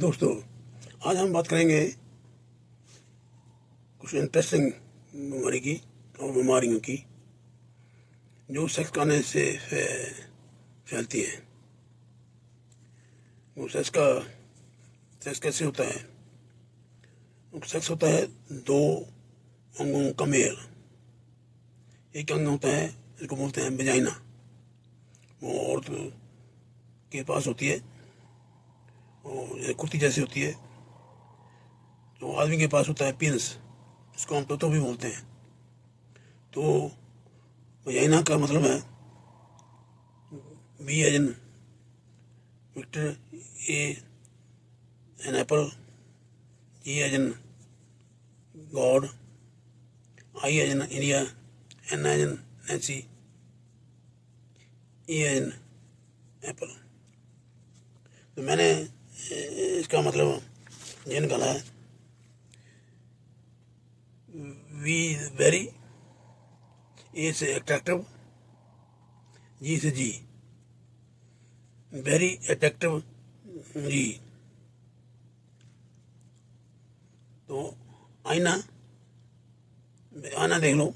दोस्तों, आज हम बात करेंगे कुछ इंटरेस्टिंग बीमारी की और बीमारियों की जो सेक्स करने से फैलती हैं। वो सेक्स कैसे होता है? सेक्स होता है दो अंगों का मेल। एक अंग होता है जिसको बोलते हैं वेजाइना, वो औरत के पास होती है और ये कुर्ती जैसी होती है। तो आदमी के पास होता है पीनस, जिसको हम तो भी बोलते हैं। तो वेजाइना का मतलब है B as in Victor, A an apple, G as in God, I as in India, N as in Nancy, E as in apple. तो मैंने इसका मतलब ये निकाला है वी वेरी, ए से अट्रैक्टिव, जी से जी, वेरी अट्रैक्टिव जी। तो आईना आना देख लो,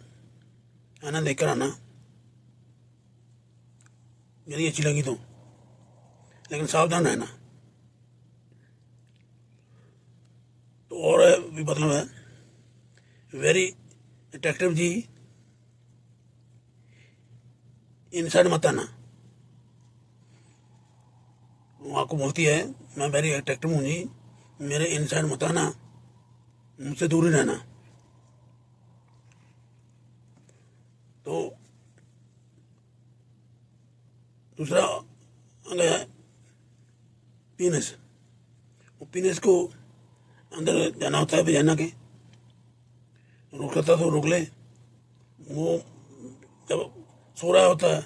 आना देख कर आना यदि अच्छी लगी तो, लेकिन सावधान रहना। तो और भी मतलब है वेरी अट्रैक्टिव जी, इनसाइड मत आना। वो आपको बोलती है मैं वेरी अट्रैक्टिव हूँ जी, मेरे इनसाइड मत आना, मुझसे दूर ही रहना। तो दूसरा अंग है पीनस। वो पीनस को अंदर जाना होता है वेजाइना के, रोक सकता तो रोक ले। वो जब सो रहा होता है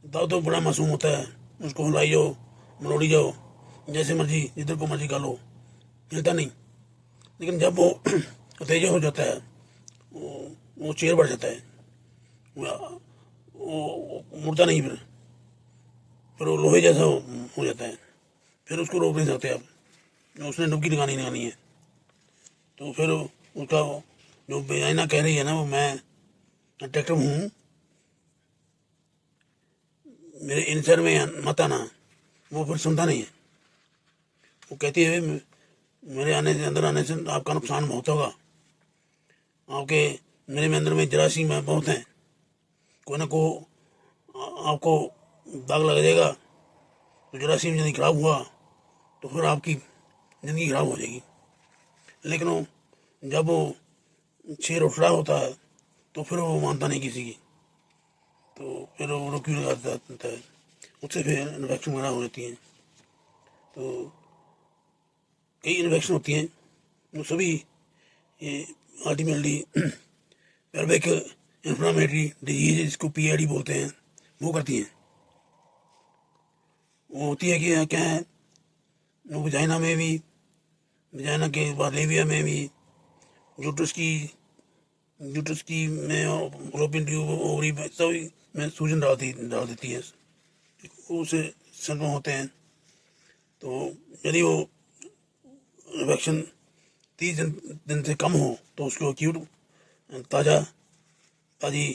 तब तो बड़ा मासूम होता है, उसको हिलाई जाओ, मरोड़ी जाओ, जैसे मर्जी जिधर को मर्जी गालो, हिलता नहीं। लेकिन जब वो उत्तेजित हो जाता है, वो चेयर बढ़ जाता है, वो मुड़ता नहीं। फिर वो लोहे जैसा हो जाता है। फिर उसको रोक नहीं सकते आप, उसने डुबकी लगानी है। तो फिर उसका जो वेजाइना कह रही है ना, वो मैं अट्रैक्टिव हूँ, मेरे इनसाइड में मत आना, वो फिर सुनता नहीं है। वो कहती है मेरे अंदर आने से आपका नुकसान बहुत होगा, आपके मेरे अंदर में जरासीम बहुत हैं, कोई ना को आपको दाग लग जाएगा। तो जरासीम यदि खराब हुआ तो फिर आपकी ज़िंदगी खराब हो जाएगी। लेकिन वो जब वो शेर उठ रहा होता है तो फिर वो मानता नहीं किसी की, तो फिर वो रोक्यू लगा देता है, उससे फिर इन्फेक्शन वगैरह हो जाती हैं। तो कई इन्फेक्शन होती हैं, वो सभी ये अल्टीमेटली पेल्विक इन्फ्लामेटरी डिजीज, जिसको पीआईडी बोलते हैं, वो करती हैं। वो होती है कि क्या है, वो वजाइना में भी, वजाइना के बाद लेविया में भी, यूट्रस की में फ्लोपियन ट्यूब, ओवरी में, सभी में सूजन डाल देती है, उससे सिम्टम होते हैं। तो यदि वो इन्फेक्शन 30 दिन से कम हो तो उसको एक्यूट ताजी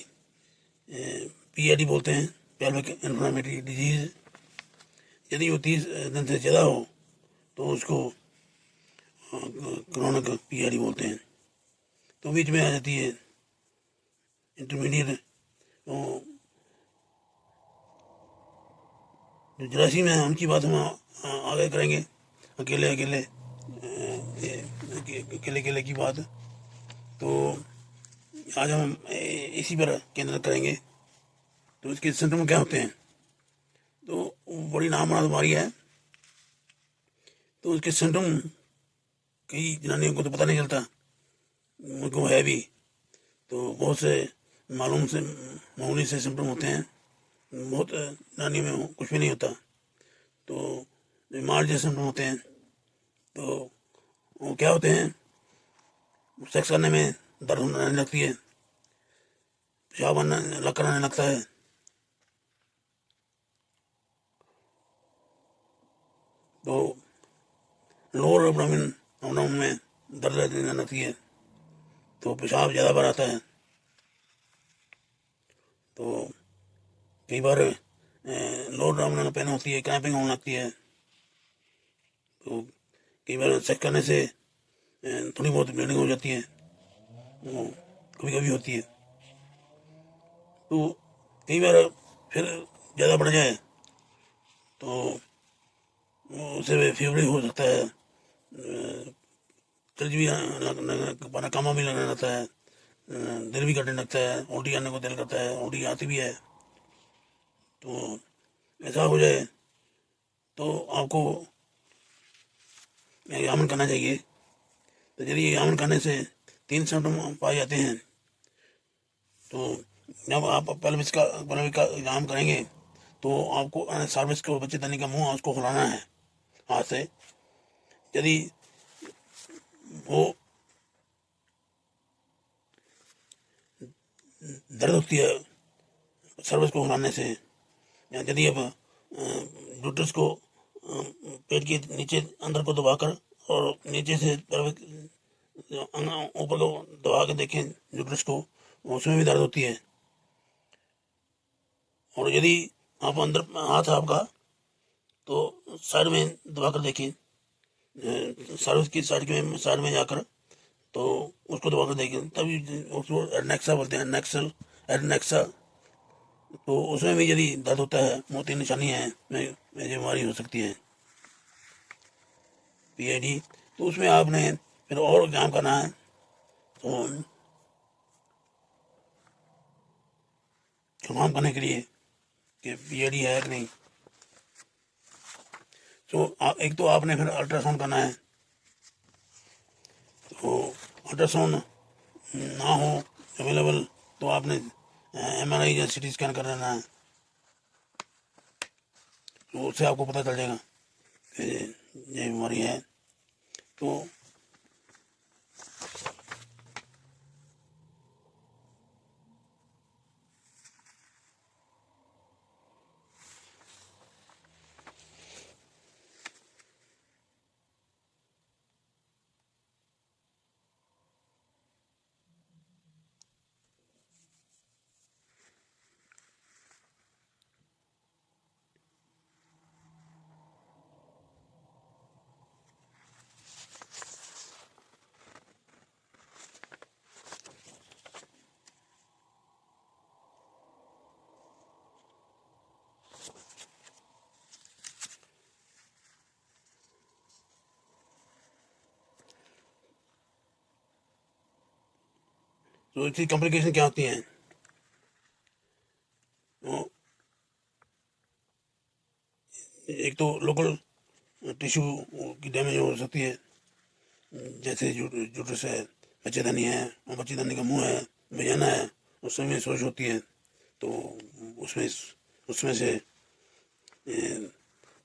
पीआईडी बोलते हैं, पेल्विक इन्फ्लामेटरी डिजीज। यदि वो 30 दिन से ज़्यादा हो तो उसको क्रोनिक पीआईडी बोलते हैं। तो बीच में आ जाती है इंटरमीडिएट। तो जो जरासीम है उनकी बात हम आगे करेंगे, अकेले की बात। तो आज हम इसी पर केंद्रित करेंगे। तो इसके सिम्टम क्या होते हैं? तो बड़ी नाममात्र बीमारी है, तो उसके सिम्टम कई जनानियों को तो पता नहीं चलता, उनको है भी। तो बहुत से मामूली से सिम्टम होते हैं, बहुत जनानियों में कुछ भी नहीं होता। तो बीमार जैसे सिम्टम होते हैं, तो वो क्या होते हैं, सेक्स करने में दर्द होने लगती है, पेशाब कराने लगता है, तो लोअर एब्डोमेन में दर्द रहने लगती है, तो पेशाब ज़्यादा बार आता है। तो कई बार लोअर एब्डोमेन पेन होती है, क्रैम्पिंग होने लगती है। तो कई बार सेक्स करने से थोड़ी बहुत ब्लीडिंग हो जाती है, वो कभी कभी होती है। तो कई बार फिर ज़्यादा बढ़ जाए तो उसे फीवर हो सकता है, चर्च भी कामा भी लगने लगता है, दिल भी कटने लगता है, उल्टी आने को दिल करता है, उल्टी आती भी है। तो ऐसा हो जाए तो आपको यामन करना चाहिए। तो यदि यामन करने से 3 सिम्टम पाए जाते हैं, तो जब आप पेल्विस का एग्जाम करेंगे तो आपको सर्विस को बच्चे दानी का मुंह उसको खुलाना है हाथ से। यदि वो दर्द होती है सर्विस को खुलाने से, या यदि आप यूट्रस को पेट के नीचे अंदर को दबाकर और नीचे से ऊपर को दबा के देखें यूट्रस को, उसमें भी दर्द होती है। और यदि आप अंदर हाथ आपका तो साइड में दबा कर देखें, सर्विस की साइड में जाकर तो उसको दबा कर देखें, तभी उसको एडनेक्सा बोलते हैं, एडनेक्सा। तो उसमें भी यदि दर्द होता है, मोटी निशानी है में बीमारी हो सकती है PID। तो उसमें आपने फिर और एग्जाम करना है, तो कंफर्म करने के लिए कि PID है कि नहीं। तो एक तो आपने फिर अल्ट्रासाउंड करना है। तो अल्ट्रासाउंड ना हो अवेलेबल तो आपने MRI या CT स्कैन कर लेना है। तो उससे आपको पता चल जाएगा कि ये बीमारी है। तो इसकी कॉम्प्लिकेशन क्या होती हैं? तो एक तो लोकल टिश्यू की डैमेज हो सकती है, जैसे यूट्रस है, बच्चेदानी है, और बच्चेदानी का मुंह है, बयाना है, उसमें सोज होती है। तो उसमें उसमें से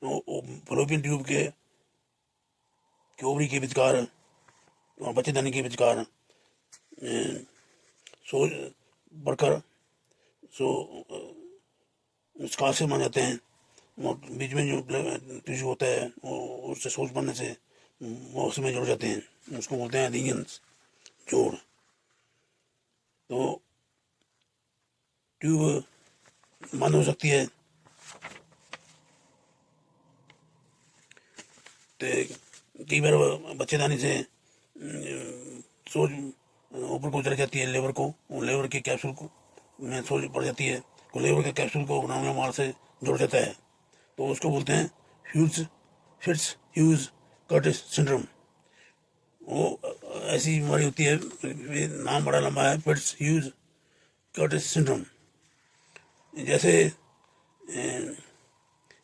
फलोपियन ट्यूब के ओवरी के विचकार और बच्चेदानी के विचकार सोज बढ़कर स्कार्स से बन जाते हैं। और बीच में जो टिश्यू होता है वो उससे सोज बनने से वो उसमें जुड़ जाते हैं, उसको बोलते हैं एडहेजन्स, जोड़। तो ट्यूब बंद हो सकती है। तो कई बार बच्चेदानी से सोज ऊपर को चढ़ जाती है लेवर को, लेवर के कैप्सूल को में सोज पड़ जाती है, तो लेवर के कैप्सूल को ग्राउंड मार से जुड़ जाता है। तो उसको बोलते हैं फिट्स ह्यूज कर्टिस सिंड्रोम। वो ऐसी बीमारी होती है, नाम बड़ा लंबा है, फिट्स ह्यूज कर्टिस सिंड्रोम। जैसे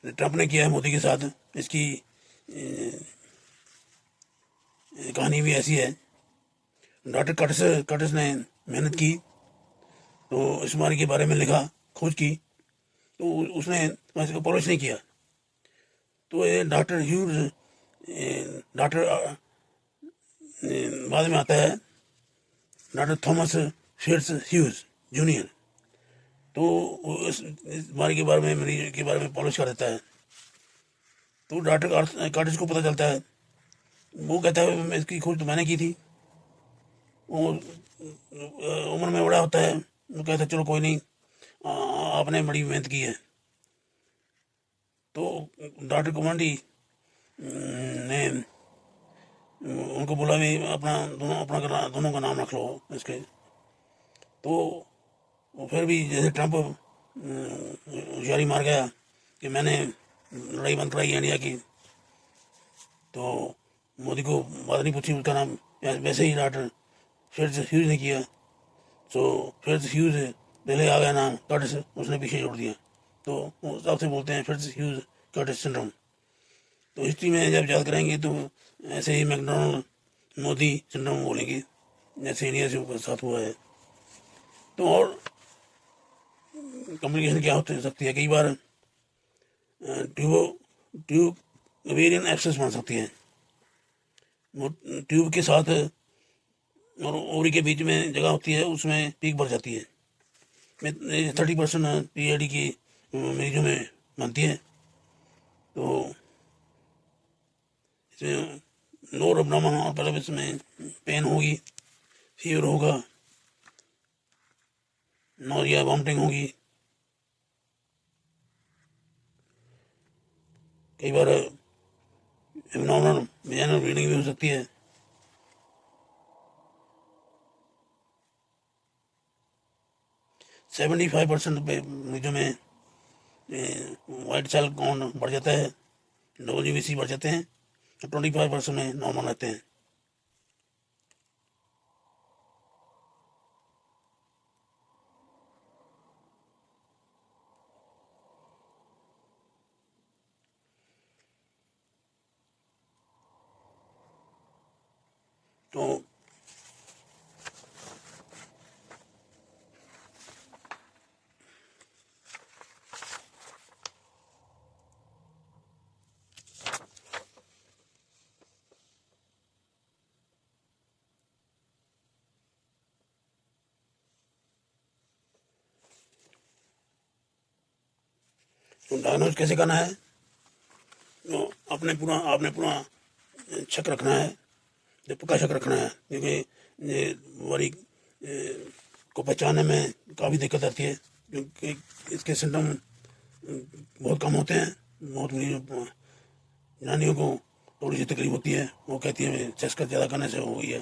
ट्रंप ने किया है मोदी के साथ, इसकी कहानी भी ऐसी है। डॉक्टर कर्टिस ने मेहनत की, तो इस बीमारी के बारे में लिखा, खोज की, तो उसने इसको पब्लिश नहीं किया। तो ये डॉक्टर बाद में आता है, doctor Thomas fits huge junior. तो इस बीमारी के बारे में, मरीज के बारे में पब्लिश कर देता है। तो डॉक्टर कर्टिस को पता चलता है वो कहता है इसकी खोज तो मैंने की थी। वो उम्र में बड़ा होता है, वो कहता है चलो कोई नहीं, आपने बड़ी मेहनत की है। तो डॉक्टर कमांडी ने उनको बोला भी अपना दोनों का नाम रख लो इसके। तो वो फिर भी जैसे ट्रंप होशियारी मार गया कि मैंने लड़ाई बंद कराई इंडिया की, तो मोदी को बात नहीं पूछी उसका नाम, वैसे ही डॉक्टर फिर ह्यूज ने किया। तो फिर ह्यूज पहले आ गया नाम, कर्टिस उसने पीछे छोड़ दिया। तो उस हिसाब से बोलते हैं फिर ह्यूज कर्टिस सिंड्रोम। तो हिस्ट्री में जब याद करेंगे तो ऐसे ही मैकडोनल्ड मोदी सिंड्रोम बोलेंगे, जैसे इंडिया से साथ हुआ है। तो और कम्युनिकेशन क्या हो सकती है, कई बार ट्यूब वेरियन एक्सेस बन सकती है। वो ट्यूब के साथ और ओवरी के बीच में जगह होती है, उसमें पीक बढ़ जाती है। 30% PID की मरीजों में बनती है। तो इसमें लोअर एब्डोमेन और पेल्विस में पेन होगी, फीवर होगा, नोरिया वॉमिटिंग होगी, कई बार एब्नॉर्मल वेजाइनल ब्लीडिंग भी हो सकती है। 75% मरीजों में वाइट सेल काउंट बढ़ जाता है, WBC बढ़ जाते हैं, 25% में नॉर्मल रहते हैं। तो डायग्नोज कैसे करना है, तो आपने पूरा शक रखना है, जब पक्का शक रखना है, क्योंकि ये बीमारी को पहचानने में काफ़ी दिक्कत आती है, क्योंकि इसके सिम्टम बहुत कम होते हैं। बहुत जनानियों को थोड़ी सी तकलीफ होती है, वो कहती है चेस्ट ज़्यादा करने से हो गई है,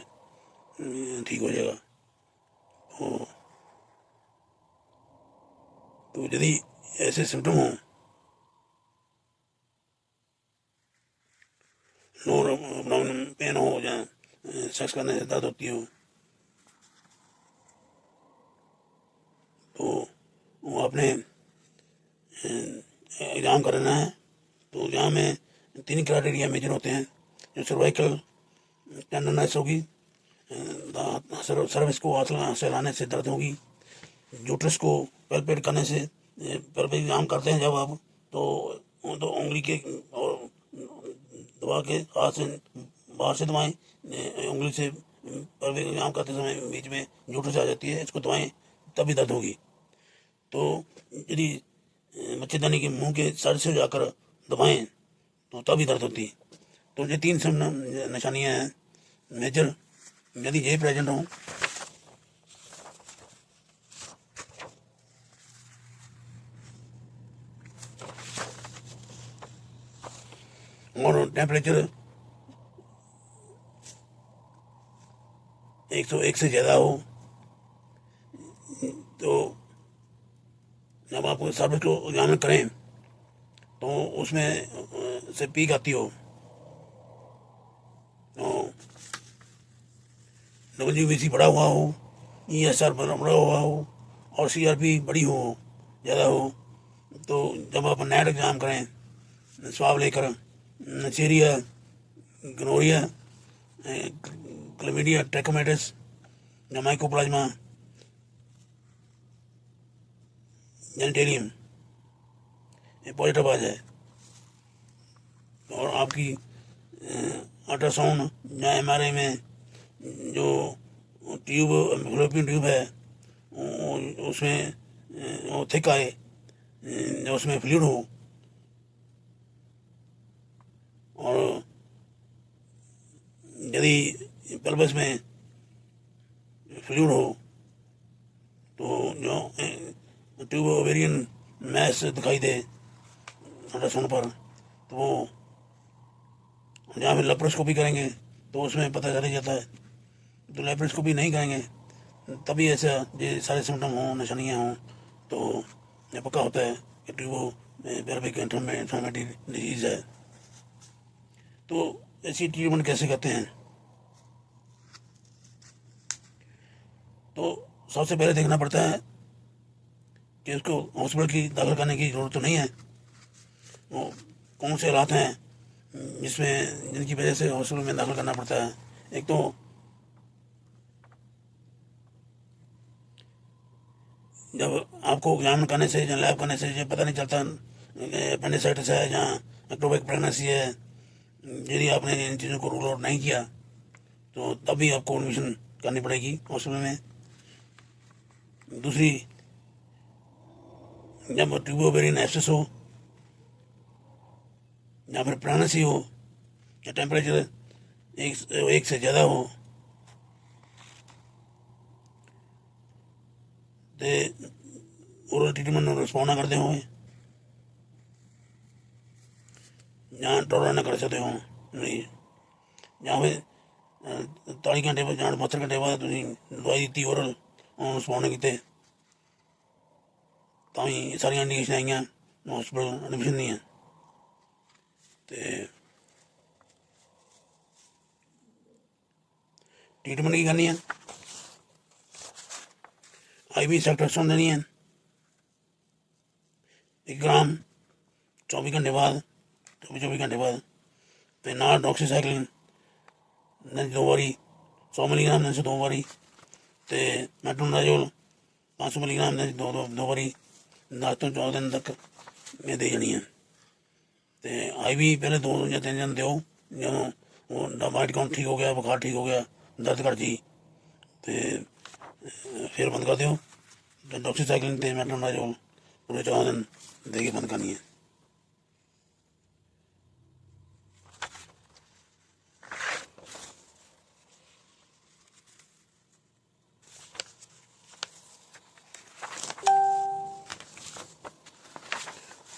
ठीक हो जाएगा। तो यदि ऐसे सिम्टम हों, लोअर एब्डोमेन पेन हो या सेक्स करने से दर्द होती हो, तो वो आपने एग्ज़ाम करना है। तो एग्ज़ाम में 3 क्राइटेरिया मेजर होते हैं, जो सर्वाइकल टेंडरनेस होगी, सर्विस को हाथ से लाने से दर्द होगी, यूट्रस को पेल्पेट करने से, पेल्पेट एग्ज़ाम करते हैं जब आप, तो उंगली के और दबा के हाथ से बाहर से दबाएं, उंगली से पेल्पेट एग्ज़ाम करते समय बीच में यूट्रस आ जाती है, इसको दबाएं तभी दर्द होगी। तो यदि बच्चेदानी के मुंह के सर से जाकर दबाएं तो तभी दर्द होती है। तो ये 3 निशानियाँ हैं मेजर, यदि ये प्रेजेंट हों और टेम्परेचर 101 से ज़्यादा हो, तो जब आप सर्विस को एग्जामिन करें तो उसमें से पीक आती हो, तो WBC बढ़ा हुआ हो, ESR बढ़ा हुआ हो और CRP बड़ी हो, ज़्यादा हो, तो जब आप नेट एग्ज़ाम करें स्वाब लेकर नचेरिया, गनोरिया, क्लमीडिया, ट्रैकोमेटिस या माइकोप्लाज्मा जेनिटेलियम ये पॉजिटिव आ जाए, और आपकी अल्ट्रासाउंड या MRI में जो ट्यूब फ्लोपियन ट्यूब है उसमें वो थिक आए, जो उसमें फ्लूइड हो, और यदि पेल्विस में फ्लूइड हो तो जो ट्यूब ओवेरियन मैस दिखाई दे अल्ट्रासाउंड पर, तो वो जहाँ फिर लेप्रोस्कोपी करेंगे तो उसमें पता चल ही जाता है। तो लेप्रोस्कोपी नहीं करेंगे तभी ऐसा ये सारे सिम्टम हों, निशानियाँ हों, तो ये पक्का होता है कि ट्यूबो पेल्विक इन्फ्लेमेटरी डिजीज़ है। तो ऐसी ट्रीटमेंट कैसे करते हैं? तो सबसे पहले देखना पड़ता है कि उसको हॉस्पिटल की दाखिल करने की ज़रूरत तो नहीं है, वो कौन से हालात हैं जिनकी वजह से हॉस्पिटल में दाखिल करना पड़ता है। एक तो जब आपको एग्जाम करने से या लैब करने से ये पता नहीं चलता अपेंडिसाइटिस है या एक्टोपिक प्रेगनेंसी है, यदि आपने इन चीज़ों को रूल आउट नहीं किया तो तब भी आपको एडमिशन करनी पड़ेगी हॉस्पिटल में। दूसरी, जब ट्यूब ओवेरियन एब्सेस हो या फिर प्रेगनेंसी हो या टेम्परेचर एक से ज़्यादा हो तो ओरल ट्रीटमेंट रिस्पॉन्ड ना करते हो ਜਾਂ ਟੋਲਰ ਨਾ ਕਰ ਸਕਦੇ ਹੋ ਨਹੀਂ, ਜਾਂ ਫਿਰ 40 ਘੰਟੇ ਬਾਅਦ ਜਾਂ 72 ਘੰਟੇ ਬਾਅਦ ਤੁਸੀਂ ਦਵਾਈ ਦਿੱਤੀ ਓਰਲ ਉਹਨੂੰ ਰਿਸਪੌਂਡ ਨਹੀਂ ਕੀਤੇ ਤਾਂ ਵੀ ਸਾਰੀਆਂ ਇੰਡੀਕੇਸ਼ਨ ਆਈਆਂ ਹੌਸਪਿਟਲ ਐਡਮਿਸ਼ਨ ਨਹੀਂ ਹੈ। ਅਤੇ ट्रीटमेंट की करनी है, IV सेक्ट्रेक्शन देनी है 1 ग्राम 24 घंटे बाद, 24 घंटे बाद। तो नाल डॉक्सीसाइक्लिन दिन 2 बारी 100 मिलीग्राम दिन से 2 बारी, तो मेट्रोनाजोल 500 मिलीग्राम दिन दो बारी 10 ਤੋਂ 14 दिन तक ये दे जानी है। तो IV पहले 2 या 3 दिन दो, जो वो वाइट काउंट ठीक हो गया, बुखार ठीक हो गया, दर्द घट जी, तो फिर बंद कर दो। तो डॉक्सीसाइक्लिन तो मेट्रोनाजोल पूरे 14 दिन दे के बंद करनी है।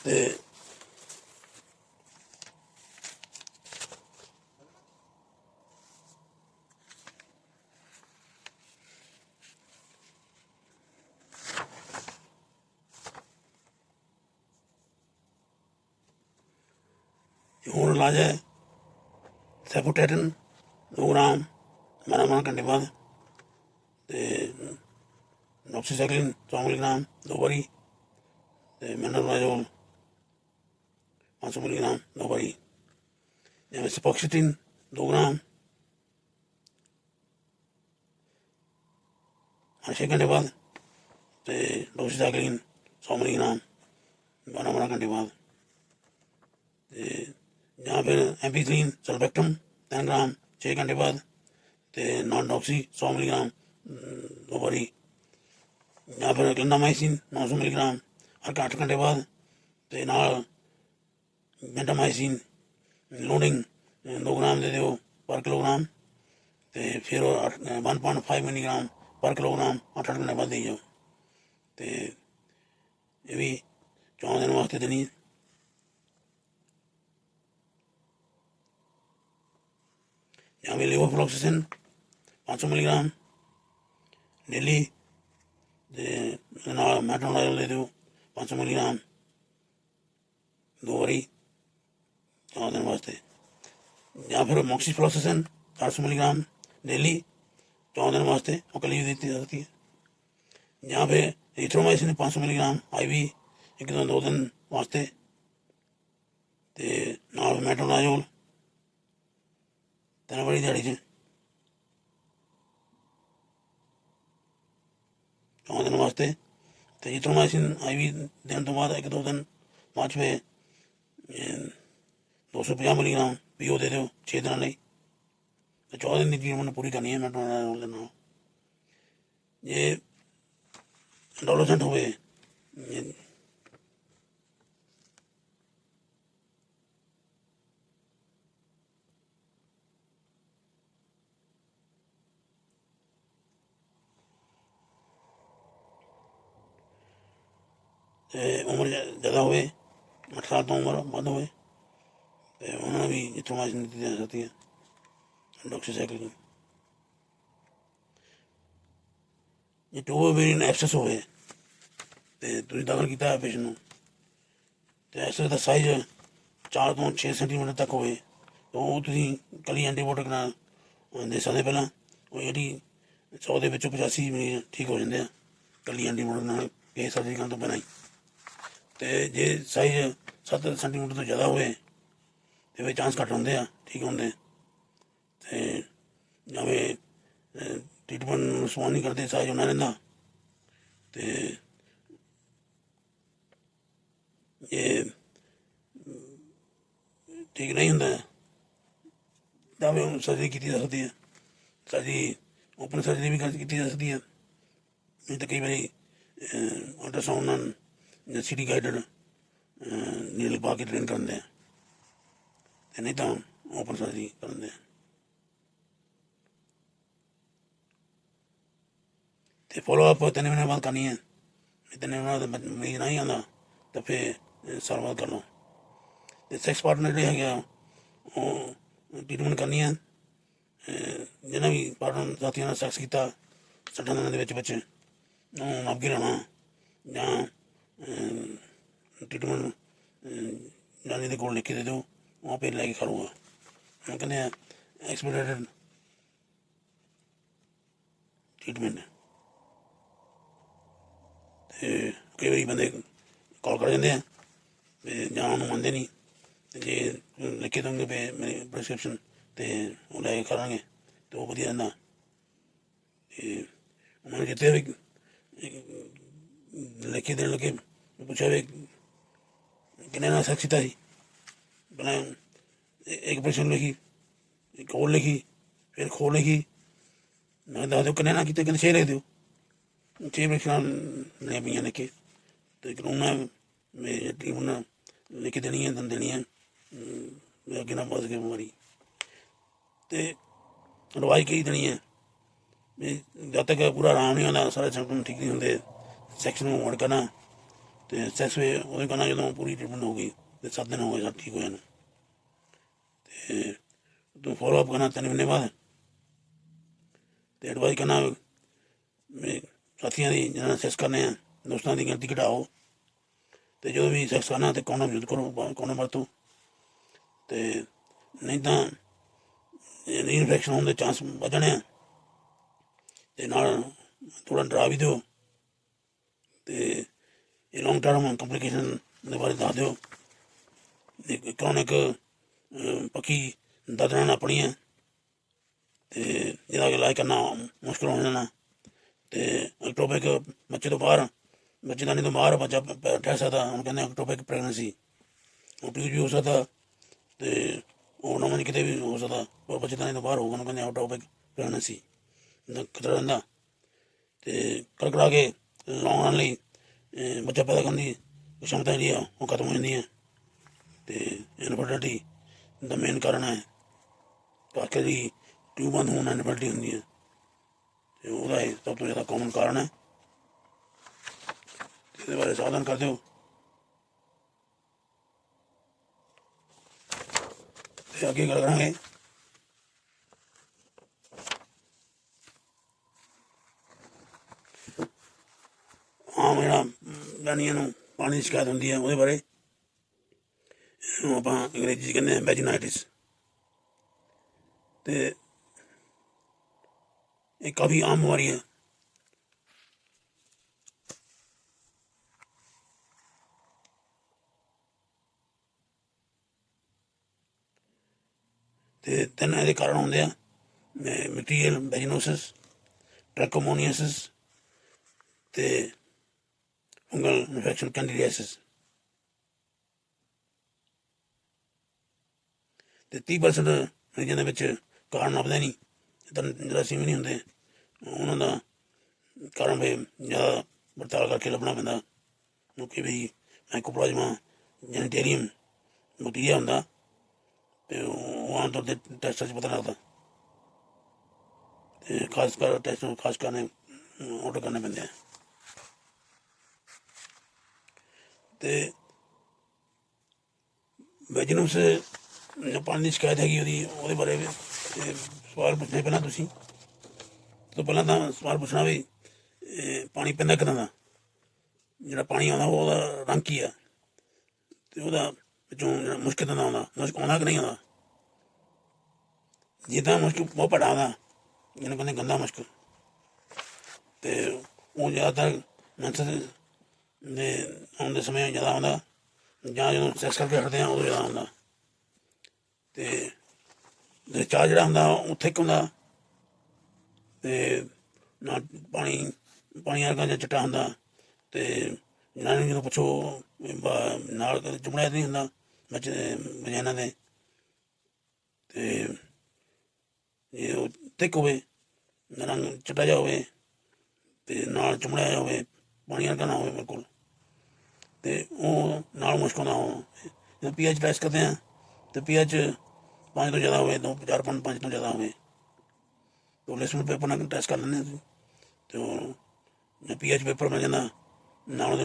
ਤੇ ਹੁਣ इलाज है सैफोटेटिन 2 ग्राम 12 घंटे बाद, तो डॉक्सीसाइक्लिन 100 मिलीग्राम 2 बारी, तो मेट्रोनाजोल 500 मिलीग्राम 2 बारी, जिमें सिपोक्सिटिन 2 ग्राम 6 घंटे बाद, तो डॉक्सीसाइक्लिन 100 मिलीग्राम 12 घंटे बाद, या फिर एम्पीसिलिन सल्फेक्टम 10 ग्राम 6 घंटे बाद, तो नॉन डॉक्सी 100 मिलीग्राम 2 बारी, या फिर क्लिंडामाइसिन 900 मिलीग्राम हर 8 घंटे बाद, तो नाल जेंटामाइसिन लोडिंग 2 ग्राम दे दो पर किलोग्राम, तो फिर 1.5 मिलीग्राम पर किलोग्राम 8 घंटे बाद दी जाओ। तो ये भी 14 दिन वास्ते देनी है। यहाँ भी लेवोफ्लॉक्सिसिन 500 मिलीग्राम डेली, मेट्रोनाजोल दे दो 500 मिलीग्राम 2 बारी 14 दिन वास्ते, या फिर मोक्सीफ्लॉक्सिसिन 400 मिलीग्राम डेली 14 दिन वास्ते और कली भी दी जाती है, यहाँ पे एरिथ्रोमाइसिन 500 मिलीग्राम IV 1-2 दिन वास्ते, तो नाल मेट्रोनाजोल 3 बारी दिहाड़ी च 14 दिन वास्ते, तो एरिथ्रोमाइसिन IV देने तो बाद 1-2 दिन बाद फिर 250 मिलीग्राम PO दे दो 6 दिन नहीं, तो 14 दिन की ट्रीटमेंट पूरी करनी है मेट्रोनाजोल देना। ये एडोलेसेंट हुए ਤੇ ਉਮਰ ਜ਼ਿਆਦਾ ਹੋਵੇ, 8 ਸਾਲ ਤੋਂ ਉਮਰ ਵੱਧ ਹੋਵੇ, ਤੇ ਉਹਨਾਂ ਨੂੰ ਵੀ ਇਥੋਮਾਈਸਿਨ ਦਿੱਤੀ ਜਾ ਸਕਦੀ ਹੈ, ਡੋਕਸੀਸਾਈਕਲਿਨ। ਜੇ ਟਿਊਬੋਵੇਰੀਅਨ ਐਬਸੈਸ ਹੋਵੇ ਤੇ ਤੁਸੀਂ ਦਾਖਲ ਕੀਤਾ ਹੈ ਪੇਸ਼ੈਂਟ ਨੂੰ, ਤੇ ਐਬਸੈਸ ਦਾ ਸਾਈਜ਼ 4 ਤੋਂ 6 ਸੈਂਟੀਮੀਟਰ ਤੱਕ ਹੋਵੇ, ਤਾਂ ਉਹ ਤੁਸੀਂ ਇਕੱਲੀ ਐਂਟੀਬਾਇਓਟਿਕ ਨਾਲ ਦੇ ਸਕਦੇ। ਪਹਿਲਾਂ ਉਹ ਜਿਹੜੀ 100 ਦੇ ਵਿੱਚੋਂ 85 ਮਰੀਜ਼ ਠੀਕ ਹੋ ਜਾਂਦੇ ਆ ਇਕੱਲੀ ਐਂਟੀਬਾਇਓਟਿਕ ਨਾਲ, ਕਿਸੇ ਸਰਜਰੀ ਕਰਨ ਤੋਂ ਪਹਿਲਾਂ ਹੀ। ਅਤੇ ਜੇ ਸਾਈਜ਼ 7 ਸੈਂਟੀਮੀਟਰ ਤੋਂ ਜ਼ਿਆਦਾ ਹੋਵੇ ਤੇ ਫਿਰ ਚਾਂਸ ਘੱਟ ਹੁੰਦੇ ਆ ਠੀਕ ਹੁੰਦੇ। ਅਤੇ ਜਿਵੇਂ ਟ੍ਰੀਟਮੈਂਟ ਨੂੰ ਰਿਸਪੌਂਡ ਨਹੀਂ ਕਰਦੇ, ਸਾਈਜ਼ ਉਹਨਾਂ ਰਹਿੰਦਾ। ਅਤੇ ਜੇ ਠੀਕ ਨਹੀਂ ਹੁੰਦਾ ਤਾਂ ਵੀ ਉਹਨੂੰ ਸਰਜਰੀ ਕੀਤੀ ਜਾ ਸਕਦੀ ਹੈ। ਸਰਜਰੀ ਓਪਨ ਸਰਜਰੀ ਵੀ ਕੀਤੀ ਜਾ ਸਕਦੀ ਹੈ, ਨਹੀਂ ਤਾਂ ਕਈ ਵਾਰੀ ਅਲਟਰਾਸਾਊਂਡ ਨਾਲ ਜਾਂ ਸਿਟੀ ਗਾਈਡਡ ਨੀਡਲ ਪਾ ਕੇ ਟ੍ਰੇਨ ਕਰਦੇ ਆ, ਅਤੇ ਨਹੀਂ ਤਾਂ ਓਪਨ ਸਰਜਰੀ ਕਰਦੇ ਆ। ਅਤੇ ਫੋਲੋਅਪ 3 ਮਹੀਨੇ ਬਾਅਦ ਕਰਨੀ ਹੈ, 3 ਮਹੀਨੇ ਬਾਅਦ ਮਰੀਜ਼ ਨਹੀਂ ਆਉਂਦਾ ਤਾਂ ਫਿਰ ਸਾਲ ਬਾਅਦ ਕਰ ਲਓ। ਅਤੇ ਸੈਕਸ ਪਾਰਟਨਰ ਜਿਹੜੇ ਹੈਗੇ ਆ ਉਹ ਟ੍ਰੀਟਮੈਂਟ ਕਰਨੀ ਹੈ। ਜਿਹਨਾਂ ਵੀ ਪਾਰਟਨਰ ਸਾਥੀਆਂ ਨਾਲ ਸੈਕਸ ਕੀਤਾ 60 ਦਿਨਾਂ ਦੇ ਵਿੱਚ ਉਹਨੂੰ ਨਾਭੀ ਲਾਉਣਾ ਜਾਂ ਟ੍ਰੀਟਮੈਂਟ ਜਾਨੀ ਦੇ ਕੋਲ ਲਿਖ ਕੇ ਦੇ ਦਿਓ, ਉਹ ਆਪੇ ਲੈ ਕੇ ਖਾ ਲੂਗਾ। ਉਹ ਕਹਿੰਦੇ ਆ ਐਕਸਪੀਡੇਟਡ ਟ੍ਰੀਟਮੈਂਟ। ਅਤੇ ਕਈ ਵਾਰੀ ਬੰਦੇ ਕਾਲ ਕਰ ਜਾਂਦੇ ਆ ਅਤੇ ਜਾਂ ਉਹਨੂੰ ਮੰਨਦੇ ਨਹੀਂ, ਅਤੇ ਜੇ ਲਿਖ ਕੇ ਦੇਣਗੇ ਪਏ ਮੇਰੀ ਪ੍ਰਸਕ੍ਰਿਪਸ਼ਨ ਅਤੇ ਉਹ ਲੈ ਕੇ ਕਰਾਂਗੇ ਅਤੇ ਉਹ ਵਧੀਆ ਰਹਿੰਦਾ। ਅਤੇ ਉਹਨਾਂ ਨੇ ਜਿੱਥੇ ਵੀ ਲਿਖ ਕੇ ਦੇਣ ਲੱਗੇ ਪੁੱਛਿਆ ਵੀ ਕਿੰਨੇ ਨਾਲ ਸੈਕਸ ਕੀਤਾ ਸੀ, ਪਹਿਲਾਂ ਇੱਕ ਪ੍ਰਸ਼ਨ ਲਿਖੀ, ਇੱਕ ਹੋਰ ਲਿਖੀ, ਫਿਰ ਖੋਲ ਲਿਖੀ। ਮੈਂ ਦੱਸ ਦਿਓ ਕਿੰਨੇ ਨਾਲ ਕੀਤੇ, ਕਹਿੰਦੇ 6 ਲਿਖ ਦਿਓ। 6 ਪ੍ਰਸ਼ਨਾਂ ਲੈਣੀਆਂ ਪਈਆਂ ਲਿਖ ਕੇ, ਅਤੇ ਕਾਨੂੰਨ ਮੇਰੀ ਟੀਮ ਨਾਲ ਲਿਖ ਕੇ ਦੇਣੀ ਹੈ, ਤੁਹਾਨੂੰ ਦੇਣੀ ਹੈ ਅੱਗੇ ਨਾ ਵੱਧ ਸਕੇ ਬਿਮਾਰੀ। ਅਤੇ ਅਡਵਾਈਸ ਕਹੀ ਦੇਣੀ ਹੈ ਵੀ ਜਦ ਤੱਕ ਪੂਰਾ ਆਰਾਮ ਨਹੀਂ ਆਉਂਦਾ, ਸਾਰੇ ਸਿੰਪਟਮ ਠੀਕ ਨਹੀਂ ਹੁੰਦੇ, ਸੈਕਸ ਨੂੰ ਅਵੋਇਡ ਕਰਨਾ। ਅਤੇ ਸੈਕਸ ਉਦੋਂ ਕਰਨਾ ਜਦੋਂ ਪੂਰੀ ਟ੍ਰੀਟਮੈਂਟ ਹੋ ਗਈ ਅਤੇ 7 ਦਿਨ ਹੋ ਗਏ ਸਭ ਠੀਕ ਹੋ ਜਾਣਾ। ਅਤੇ ਤੂੰ ਫੋਲੋਅਪ ਕਰਨਾ 3 ਮਹੀਨੇ ਬਾਅਦ। ਅਤੇ ਐਡਵਾਈਸ ਕਰਨਾ ਵੀ ਸਾਥੀਆਂ ਦੀ ਜਿਹਨਾਂ ਨਾਲ ਸੈਕਸ ਕਰਨੇ ਆ ਦੋਸਤਾਂ ਦੀ ਗਿਣਤੀ ਘਟਾਓ, ਅਤੇ ਜਦੋਂ ਵੀ ਸੈਕਸ ਕਰਨਾ ਤਾਂ ਕੌਂਡਮ ਯੂਜ਼ ਕਰੋ, ਕੌਂਡਮ ਵਰਤੋ। ਅਤੇ ਨਹੀਂ ਤਾਂ ਰੀਇਨਫੈਕਸ਼ਨ ਹੋਣ ਦੇ ਚਾਂਸ ਵੱਧ ਜਾਣੇ ਆ। ਅਤੇ ਨਾਲ ਥੋੜ੍ਹਾ ਡਰਾ ਵੀ ਦਿਓ, ਅਤੇ ਇਹ ਲੌਂਗ ਟਰਮ ਕੰਪਲੀਕੇਸ਼ਨ ਦੇ ਬਾਰੇ ਦੱਸ ਦਿਓ। ਕਰੋਨਿਕ ਪੱਖੀ ਦਰਦ ਨਾਲ ਆਪਣੀ ਹੈ ਅਤੇ ਜਿਹਦਾ ਇਲਾਜ ਕਰਨਾ ਮੁਸ਼ਕਿਲ ਹੋ ਜਾਣਾ। ਅਤੇ ਐਕਟੋਪਿਕ ਬੱਚੇ ਤੋਂ ਬਾਹਰ, ਬੱਚੇਦਾਨੀ ਤੋਂ ਬਾਹਰ ਬੱਚਾ ਠਹਿਰ ਸਕਦਾ, ਉਹਨੂੰ ਕਹਿੰਦੇ ਐਕਟੋਪਿਕ ਪ੍ਰੈਗਨੈਂਸੀ। ਉਹ ਟਿਊਬ ਵੀ ਹੋ ਸਕਦਾ ਅਤੇ ਉਹ ਨਵਾਂ ਕਿਤੇ ਵੀ ਹੋ ਸਕਦਾ, ਪਰ ਬੱਚੇਦਾਨੀ ਤੋਂ ਬਾਹਰ ਹੋਊਗਾ ਉਹਨੂੰ ਕਹਿੰਦੇ ਐਕਟੋਪਿਕ ਪ੍ਰੈਗਨੈਂਸੀ ਦਾ ਖਤਰਾ ਰਹਿੰਦਾ। ਅਤੇ ਕਰਾ ਕੇ ਲਾਉਣ ਲਈ ਬੱਚਾ ਪੈਦਾ ਕਰਨ ਦੀ क्षमता ਜਿਹੜੀ ਆ ਉਹ ਖਤਮ ਹੋ ਜਾਂਦੀ ਹੈ। ਅਤੇ ਇਨਫਰਟੀਲਿਟੀ ਦਾ ਮੇਨ ਕਾਰਨ ਹੈ, ਕਾਕੇ ਦੀ ਟਿਊਬ ਬੰਦ ਹੋਣ ਨਾਲ ਇਨਫਰਟੀਲਿਟੀ ਹੁੰਦੀ ਹੈ, ਅਤੇ ਉਹਦਾ ਇਹ ਸਭ ਤੋਂ ਜ਼ਿਆਦਾ ਕਾਮਨ ਕਾਰਨ ਹੈ। ਇਹਦੇ ਬਾਰੇ ਸਾਵਧਾਨ ਕਰ ਦਿਓ। ਅਤੇ ਅੱਗੇ ਗੱਲ ਕਰਾਂਗੇ ਆਮ ਜਿਹੜਾ ਜਨਾਨੀਆਂ ਨੂੰ ਪਾਣੀ ਦੀ ਸ਼ਿਕਾਇਤ ਹੁੰਦੀ ਹੈ ਉਹਦੇ ਬਾਰੇ। ਇਹਨੂੰ ਆਪਾਂ ਅੰਗਰੇਜ਼ੀ 'ਚ ਕਹਿੰਦੇ ਹਾਂ ਵੈਜੀਨਾਈਟਿਸ। ਅਤੇ ਇਹ ਕਾਫੀ ਆਮ ਬਿਮਾਰੀ ਹੈ। ਅਤੇ 3 ਇਹਦੇ ਕਾਰਨ ਹੁੰਦੇ ਆ, ਮਟੀਰੀਅਲ ਵੈਜੀਨੋਸਿਸ, ਟ੍ਰੈਕੋਮੋਨੀਆਸਿਸ ਅਤੇ ਫੰਗਲ ਇਨਫੈਕਸ਼ਨ ਕੈਂਡੀਡੀਆਸਿਸ। ਅਤੇ 30% ਮਰੀਜ਼ਾਂ ਦੇ ਵਿੱਚ ਕਾਰਨ ਲੱਭਦੇ ਨਹੀਂ, ਜਰਾਸੀਮ ਵੀ ਨਹੀਂ ਹੁੰਦੇ। ਉਹਨਾਂ ਦਾ ਕਾਰਨ ਫਿਰ ਜ਼ਿਆਦਾ ਪੜਤਾਲ ਕਰਕੇ ਲੱਭਣਾ ਪੈਂਦਾ। ਕਿਉਂਕਿ ਵੀ ਮਾਈਕੋਪਲਾਜ਼ਮਾ ਜੈਨੀਟੇਰੀਅਮ ਬੈਕਟੀਰੀਆ ਹੁੰਦਾ, ਅਤੇ ਉਹ ਆਮ ਤੌਰ 'ਤੇ ਟੈਸਟਾਂ 'ਚ ਪਤਾ ਲੱਗਦਾ। ਅਤੇ ਖਾਸ ਕਰ ਟੈਸਟ ਖਾਸ ਕਰਨੇ ਆਰਡਰ ਕਰਨੇ ਪੈਂਦੇ ਆ। ਤੇ ਵਿਜੀਲੈਂਸ ਜੋ ਪਾਣੀ ਦੀ ਸ਼ਿਕਾਇਤ ਹੈਗੀ ਉਹਦੇ ਬਾਰੇ ਵੀ ਸਵਾਲ ਪੁੱਛਣੇ ਪਹਿਲਾਂ ਤੁਸੀਂ। ਤੋਂ ਪਹਿਲਾਂ ਤਾਂ ਸਵਾਲ ਪੁੱਛਣਾ ਵੀ ਪਾਣੀ ਪੈਂਦਾ ਕਿੱਦਾਂ ਦਾ, ਜਿਹੜਾ ਪਾਣੀ ਆਉਂਦਾ ਉਹਦਾ ਰੰਗ ਕੀ ਆ, ਤੇ ਉਹਦਾ ਵਿੱਚੋਂ ਜਿਹੜਾ ਮੁਸ਼ਕ ਕਿੱਦਾਂ ਦਾ ਆਉਂਦਾ, ਮੁਸ਼ਕ ਆਉਂਦਾ ਕਿ ਨਹੀਂ ਆਉਂਦਾ। ਜਿੱਦਾਂ ਮੁਸ਼ਕ ਬਹੁਤ ਭੜਾ ਆਉਂਦਾ, ਜਿਹਨੂੰ ਕਹਿੰਦੇ ਗੰਦਾ ਮੁਸ਼ਕ, ਤੇ ਉਹ ਜ਼ਿਆਦਾਤਰ ਮਨਸਰ ਦੇ ਆਉਣ ਦੇ ਸਮੇਂ ਜ਼ਿਆਦਾ ਆਉਂਦਾ, ਜਾਂ ਜਦੋਂ ਸੈਕਸ ਕਰਕੇ ਹਟਦੇ ਹਾਂ ਉਦੋਂ ਜ਼ਿਆਦਾ ਆਉਂਦਾ। ਤੇ ਚਾਹ ਜਿਹੜਾ ਹੁੰਦਾ ਉਹ ਥਿੱਕ ਹੁੰਦਾ, ਤੇ ਨਾਲ ਪਾਣੀ ਵਰਗਾ ਜਾਂ ਚਿੱਟਾ ਹੁੰਦਾ। ਤੇ ਜਨਾਨੀ ਜਦੋਂ ਪੁੱਛੋ ਨਾਲ ਕਦੇ ਚੁੰਮੜਿਆ ਨਹੀਂ ਹੁੰਦਾ ਵਜਾਇਨਾ ਦੇ। ਤੇ ਜੇ ਉਹ ਥਿੱਕ ਹੋਵੇ, ਰੰਗ ਚਿੱਟਾ ਜਿਹਾ ਹੋਵੇ, ਤੇ ਨਾਲ ਚੁੰਮੜਿਆ ਜਿਹਾ ਹੋਵੇ, ਪਾਣੀ ਵਰਗਾ ਨਾ ਹੋਵੇ ਬਿਲਕੁਲ, ਤੇ ਉਹ ਨਾਲ ਮੁਸ਼ਕ ਆਉਂਦਾ। ਉਹ ਜਦੋਂ pH ਟੈਸਟ ਕਰਦੇ ਹਾਂ ਤੇ pH 5 ਤੋਂ ਜ਼ਿਆਦਾ ਹੋਵੇ, 4.5 ਤੋਂ ਜ਼ਿਆਦਾ ਹੋਵੇ, तो लिस्मट पेपर ਨਾਲ ਟੈਸਟ ਕਰ ਲੈਂਦੇ ਅਸੀਂ। ਤੇ ਉਹ pH ਪੇਪਰ ਮਿਲ ਜਾਂਦਾ ਨਾਲ, ਉਹਦੇ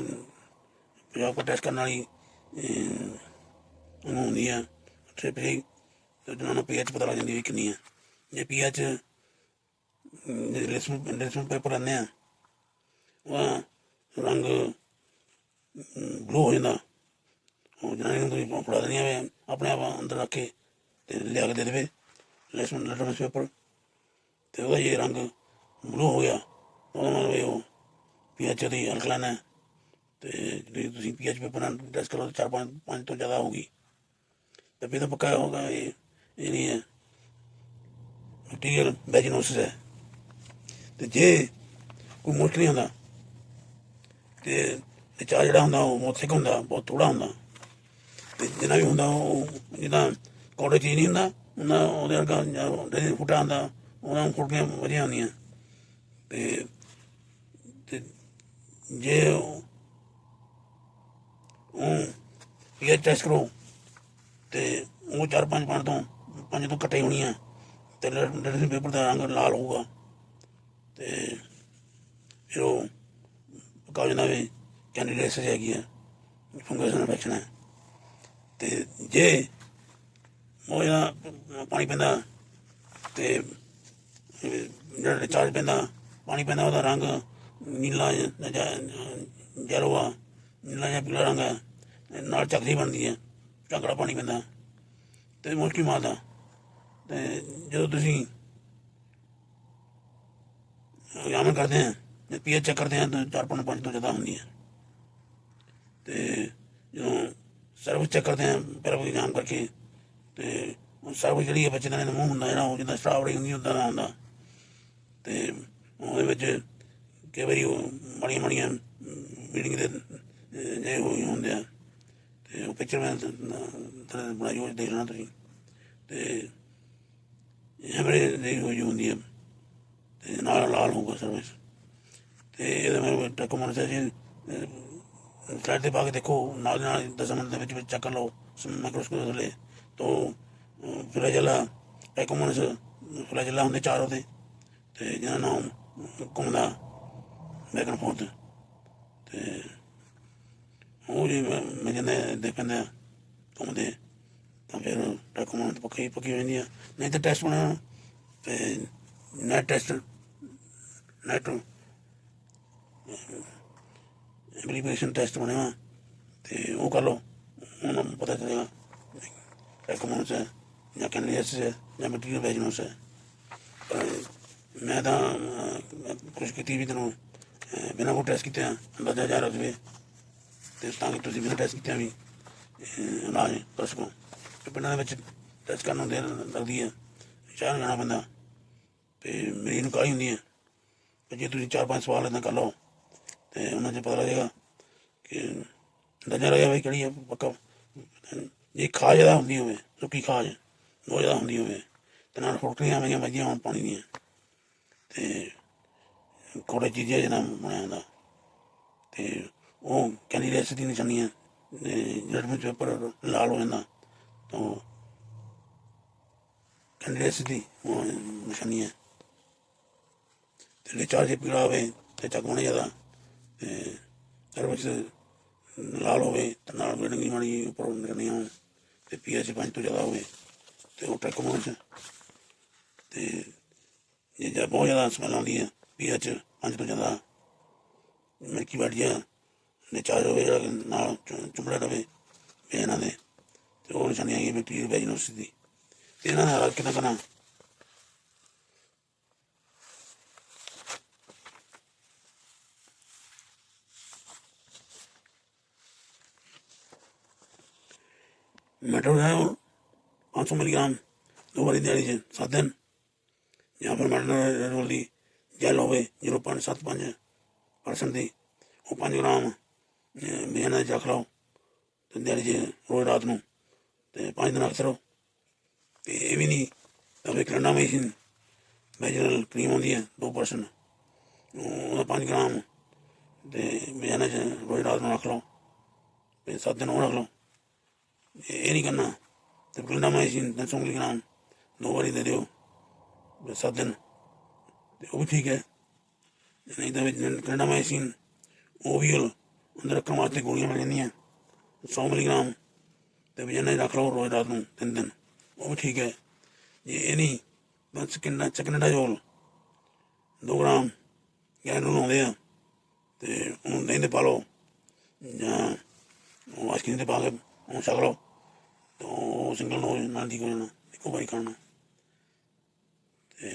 ਪੰਜਾਬ ਟੈਸਟ ਕਰਨ ਵਾਲੀ ਉਹਨੂੰ ਹੁੰਦੀ ਆ ਟ੍ਰਿਪ ਜਿਹੀ, ਤੇ ਜਿਹਨਾਂ ਨੂੰ pH ਪਤਾ ਲੱਗ ਜਾਂਦੀ ਕਿੰਨੀ ਆ। ਜੇ pH ਲਿਸਮਟ ਪੇਪਰ ਲੈਂਦੇ ਹਾਂ, ਉਹਦਾ ਰੰਗ ਬਲੂ ਹੋ ਜਾਂਦਾ। ਉਹ ਜਨਾਨੀ ਨੂੰ ਤੁਸੀਂ ਫੜਾ ਦੇਣੀ ਹੋਵੇ, ਆਪਣੇ ਆਪ ਅੰਦਰ ਰੱਖ ਕੇ ਤੇ ਲਿਆ ਕੇ ਦੇ ਦੇਵੇ ਲਿਟਮਸ ਪੇਪਰ, ਤੇ ਉਹਦਾ ਜੇ ਰੰਗ ਬਲੂ ਹੋ ਗਿਆ ਉਹਦਾ ਮਤਲਬ ਉਹ pH ਉਹਦੀ ਅਲਕਲਾਈਨ ਹੈ। ਤੇ ਜੇ ਤੁਸੀਂ pH ਪੇਪਰ ਨਾਲ ਟੈਸਟ ਕਰੋ 4.5 ਤੋਂ ਜ਼ਿਆਦਾ ਹੋਊਗੀ, ਤਾਂ ਫਿਰ ਤਾਂ ਪੱਕਾ ਹੋਗਾ ਇਹ ਨਹੀਂ ਹੈ ਬੈਕਟੀਰੀਅਲ ਵੈਜੀਨੋਸਿਸ ਹੈ। ਤੇ ਜੇ ਕੋਈ ਮੁਸ਼ਕ ਨਹੀਂ ਹੁੰਦਾ, ਤੇ ਚਾਹ ਜਿਹੜਾ ਹੁੰਦਾ ਉਹ ਬਹੁਤ ਥਿੱਕ ਹੁੰਦਾ, ਬਹੁਤ ਥੋੜ੍ਹਾ ਹੁੰਦਾ, ਤੇ ਜਿੰਨਾ ਵੀ ਹੁੰਦਾ ਉਹ ਜਿੱਦਾਂ ਕੌੜੇ ਚੀਜ਼ ਨਹੀਂ ਹੁੰਦਾ ਉਹਨਾਂ ਉਹਦੇ ਵਰਗਾ ਫੁੱਟਾ ਹੁੰਦਾ, ਉਹਨਾਂ ਨੂੰ ਫੁੱਟੀਆਂ ਵਧੀਆ ਹੁੰਦੀਆਂ। ਤੇ ਜੇ ਉਹ pH ਟੈਸਟ ਕਰੋ ਤੇ ਉਹ 4-5 ਤੋਂ 5 ਤੋਂ ਘੱਟੇ ਹੋਣੀ ਆ, ਤੇ ਲਿਟਮਸ ਪੇਪਰ ਦਾ ਰੰਗ ਲਾਲ ਹੋਊਗਾ, ਤੇ ਫਿਰ ਉਹ ਪੱਕਾ ਹੋ ਜਾਂਦਾ ਵੀ ਕੈਂਡੀਡੇਟਸ ਹੈਗੀ ਆ, ਫੰਗਸ ਇਨਫੈਕਸ਼ਨ ਹੈ। ਤੇ ਜੇ ਉਹ ਜਿਹੜਾ ਪਾਣੀ ਪੈਂਦਾ ਤੇ ਜਿਹੜਾ ਰਿਚਾਰਜ ਪੈਂਦਾ ਪਾਣੀ ਪੈਂਦਾ, ਉਹਦਾ ਰੰਗ ਨੀਲਾ ਜੈਲੋ ਆ, ਨੀਲਾ ਜਾਂ ਪੀਲਾ ਰੰਗ ਹੈ, ਨਾਲ ਝਕੜੀ ਬਣਦੀ ਹੈ, ਝਾਕੜਾ ਪਾਣੀ ਪੈਂਦਾ ਤੇ ਮੁਸ਼ਕ ਮਾਰਦਾ। ਤੇ ਜਦੋਂ ਤੁਸੀਂ ਐਗਜ਼ਾਮਨ ਕਰਦੇ ਹਾਂ, pH ਚੈੱਕ ਕਰਦੇ ਹਾਂ, ਤਾਂ 4.5 ਤੋਂ ਜ਼ਿਆਦਾ ਹੁੰਦੀ ਹੈ। ਤੇ ਜਦੋਂ ਸਰਵਿਸ ਚੈੱਕ ਕਰਦੇ ਹਾਂ ਪਹਿਲਾਂ ਐਗਜ਼ਾਮ ਕਰਕੇ, ਤੇ ਸਰਵਿਸ ਜਿਹੜੀ ਹੈ ਬੱਚੇ ਦਾ ਮੂੰਹ ਹੁੰਦਾ ਜਿਹੜਾ ਉਹ ਜਿੱਦਾਂ ਸਟ੍ਰਾਬੇਰੀ ਹੁੰਦੀ ਉੱਦਾਂ ਦਾ ਹੁੰਦਾ, ਤੇ ਉਹਦੇ ਵਿੱਚ ਕਈ ਵਾਰੀ ਉਹ ਮਾੜੀਆਂ ਮੀਟਿੰਗ ਦੇ ਜੇ ਹੁੰਦੇ ਆ, ਤੇ ਉਹ ਪਿਕਚਰ ਮੈਂ ਬਣਾਈ ਉਹ ਦੇਖ ਲੈਣਾ ਤੁਸੀਂ। ਤੇ ਐਵਰੇਜ ਦੀ ਹੋਈ ਹੁੰਦੀ ਹੈ, ਤੇ ਨਾਲ ਲਾਲ ਹੋਊਗਾ ਸਰਵਿਸ। ਤੇ ਇਹਦੇ ਮੈਂ ਡਾਕੂਮੈਂਟਸ ਹੈ ਜੀ, ਫਲੈਟ 'ਤੇ ਪਾ ਕੇ ਦੇਖੋ, ਨਾਲ ਦੀ ਨਾਲ 10 ਮਿੰਟ ਦੇ ਵਿੱਚ ਚੈੱਕ ਕਰ ਲਓ ਮਾਈਕਰੋਸਕੋਪ ਥੱਲੇ ਤੋਂ ਫਲੈਜਲਾ ਡਾਕੂਮੈਂਟਸ ਫਲੈਜਲਾ ਹੁੰਦੇ 4 ਉਹਦੇ, ਤੇ ਜਿਹਦਾ ਨਾਮ ਘੁੰਮਦਾ ਬੈਕ ਐਂਡ ਫੋਰਥ, ਤੇ ਉਹ ਜੀ ਮੈਂ ਜਾਂਦੇ ਪੈਂਦੇ ਘੁੰਮਦੇ, ਤਾਂ ਫਿਰ ਡਾਕੂਮੈਂਟ ਪੱਕੀ ਹੋ ਜਾਂਦੀ ਆ। ਨਹੀਂ ਤਾਂ ਟੈਸਟ ਬਣਾਉਣਾ, ਤੇ net test net application test ਬਣਿਆ, ਤੇ ਉਹ ਕਰ ਲਓ, ਉਹਨੂੰ ਪਤਾ ਚੱਲੇਗਾ ਡਾਕੂਮੈਂਟਸ ਹੈ ਜਾਂ ਕੈਂਡੀਡੇਟਸ ਹੈ ਜਾਂ ਮਟੀਰੀਅਲ ਵੈਜੀਨੋਸ ਹੈ। ਮੈਂ ਤਾਂ ਕੋਸ਼ਿਸ਼ ਕੀਤੀ ਵੀ ਤੈਨੂੰ ਬਿਨਾਂ ਕੋਈ ਟੈਸਟ ਕੀਤਿਆਂ ਅੰਦਾਜ਼ਾ ਜਾ ਜਾਵੇ, ਤੇ ਤਾਂ ਕਿ ਤੁਸੀਂ ਬਿਨਾਂ ਟੈਸਟ ਕੀਤਿਆਂ ਵੀ ਇਲਾਜ ਕਰ ਸਕੋ। ਪਿੰਡਾਂ ਦੇ ਵਿੱਚ ਟੈਸਟ ਕਰਨ ਨੂੰ ਦੇਰ ਲੱਗਦੀ ਹੈ, ਸ਼ਹਿਰ ਜਾਣਾ ਪੈਂਦਾ, ਤੇ ਮਰੀਜ਼ ਨੂੰ ਕਾਹਲੀ ਹੁੰਦੀ ਹੈ। ਤੇ ਜੇ ਤੁਸੀਂ 4-5 ਸਵਾਲ ਇੱਦਾਂ ਕਰ ਲਓ, ਤੇ ਉਹਨਾਂ 'ਚ ਪਤਾ ਲੱਗ ਜਾਏਗਾ ਕਿ ਅੰਦਾਜ਼ਾ ਲੱਗਿਆ ਬਈ ਕਿਹੜੀ ਹੈ ਪੱਕਾ। ਜੇ ਖਾਜ ਜ਼ਿਆਦਾ ਹੁੰਦੀ ਹੋਵੇ, ਸੁੱਕੀ ਖਾਜ ਬਹੁਤ ਜ਼ਿਆਦਾ ਹੁੰਦੀ ਹੋਵੇ, ਤੇ ਨਾਲ ਫੁਟਕਰੀਆਂ ਆਵੇਗੀਆਂ ਵੱਜੀਆਂ ਹੋਣ ਪਾਣੀ ਦੀਆਂ, ਤੇ ਕੌੜੇ ਚੀਜ਼ਾਂ ਜਿਹਨਾਂ ਬਣਿਆ ਹੁੰਦਾ, ਤੇ ਉਹ ਕੈਂਡੀਡੇਟਸ ਦੀ ਨਿਸ਼ਾਨੀ ਹੈ। ਲਿਟਮਸ ਪੇਪਰ ਲਾਲ ਹੋ ਜਾਂਦਾ ਤਾਂ ਕੈਂਡੀਡੇਟਸ ਦੀ ਉਹ ਨਿਸ਼ਾਨੀ ਹੈ। ਤੇ ਰਿਚਾਰਜ ਪੀਲਾ ਹੋਵੇ ਤੇ ਚੱਕ ਹੋਣਾ ਜ਼ਿਆਦਾ, ਤੇ ਸਰਵਿਸ ਲਾਲ ਹੋਵੇ ਤੇ ਨਾਲ ਬਲੀਡਿੰਗ ਮਾੜੀ ਉੱਪਰ ਨਿਕਲਣੀ ਹੋਣ ਤੇ pH 5 ਤੋਂ ਜ਼ਿਆਦਾ ਹੋਵੇ ਤੇ ਉਹ ਟ੍ਰੈਕੋਮੋਨਸ। ਤੇ ਜੇ ਬਹੁਤ ਜ਼ਿਆਦਾ ਸਮੈਲ ਆਉਂਦੀ ਹੈ pH 5 ਤੋਂ ਜ਼ਿਆਦਾ, ਮਿਲਕੀ ਵਾਈਟ ਜਿਹਾ ਨਿਚਾਰ ਹੋਵੇ ਜਿਹੜਾ ਨਾਲ ਚੁੰਬੜਾ ਰਵੇ ਇਹਨਾਂ ਦੇ, ਤੇ ਉਹ ਨਿਸ਼ਾਨੀ ਆਈ ਬੈਕਟੀਰੀਅਲ ਵੈਜੀਨੋਸਿਸ ਦੀ। ਤੇ ਇਹਨਾਂ ਦਾ ਇਲਾਜ ਕਿੱਦਾਂ ਕਰਨਾ? मेट्रोडायोल 500 मिलीग्राम 2 बारी दिहाड़ी 7 दिन, या फिर मेट्रोडायोल की जैल हो 0.75% की वो 5 ग्राम महीने रख लो तो दिहाड़ी रोज़ रात को तो 5 दिन रखते रहो। तो ये भी नहीं तो फिर क्लिंडामाइसिन वेजिनल क्रीम आती है 2%, 5 ग्राम तो महीने रोज़ रात को रख लो, फिर 7 दिन और रख लो। ये नहीं करना तो क्लिंडामाइसिन 300 मिलीग्राम 2 बारी दे दो 7 दिन, तो वो भी ठीक है। नहीं तो क्लिंडामाइसिन ओवियल अंदर रखने वास्ते गोलियां मिल जाती 100 मिलीग्राम तो वजन रख लो रोज़ रात को 3 दिन, वो भी ठीक है। ये नहीं बस सेकंडाजोल 2 ग्राम गैलन आते हैं तो हूँ दही पा लो या आइसक्रीम से पा के हूँ छक लो तो सिंगल डोज ना ठीक हो जाना, एको बारी खाना। तो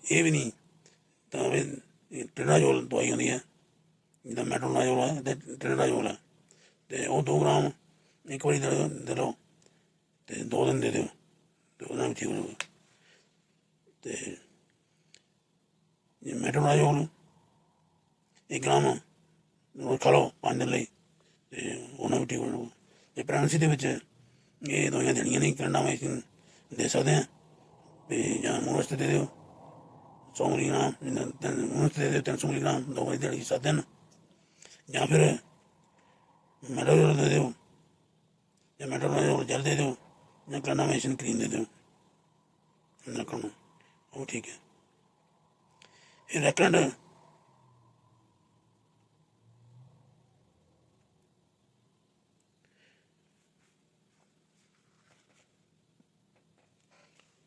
ये भी नहीं तो ट्रेनाजोल दवाई आती है जिदा मेट्रोडायोल है तो ट्रेनाजोल है, तो वो 2 ग्राम एक बारी दे लो तो 2 दिन दे दो तो भी ठीक हो जाएगा। तो मेट्रोडायोल 1 ग्राम रोज खा लो 5 दिन ਲਈ ਤੇ ਉਹਨਾਂ ਵੀ ਠੀਕ ਹੋ ਜਾਊਗਾ। ਜੇ ਪ੍ਰੈਗਨੈਂਸੀ ਦੇ ਵਿੱਚ ਇਹ ਦਵਾਈਆਂ ਦੇਣੀਆਂ ਨਹੀਂ, ਕਲਿੰਡਾਮਾਈਸਿਨ ਦੇ ਸਕਦੇ ਹਾਂ ਤੇ ਜਾਂ ਮੂੰਹ ਵਾਸਤੇ ਦੇ ਦਿਓ 100 ਮਿਲੀਗ੍ਰਾਮ, ਮੂੰਹ ਵਾਸਤੇ ਦੇ ਦਿਓ 300 ਮਿਲੀਗ੍ਰਾਮ 2 ਵਾਰੀ ਦਿਹਾੜੀ 7 ਦਿਨ, ਜਾਂ ਫਿਰ ਮੈਟਾਡੋਲ ਦੇ ਦਿਓ ਜਾਂ ਮੈਟਾਡੋਲ ਜੈਲ ਦੇ ਦਿਓ ਜਾਂ ਕਲਿੰਡਾਮਾਈਸਿਨ ਕਰੀਮ ਦੇ ਦਿਓ ਰੱਖਣ ਨੂੰ, ਉਹ ਠੀਕ ਹੈ। ਇਹ ਰੈਕਰੈਂਟ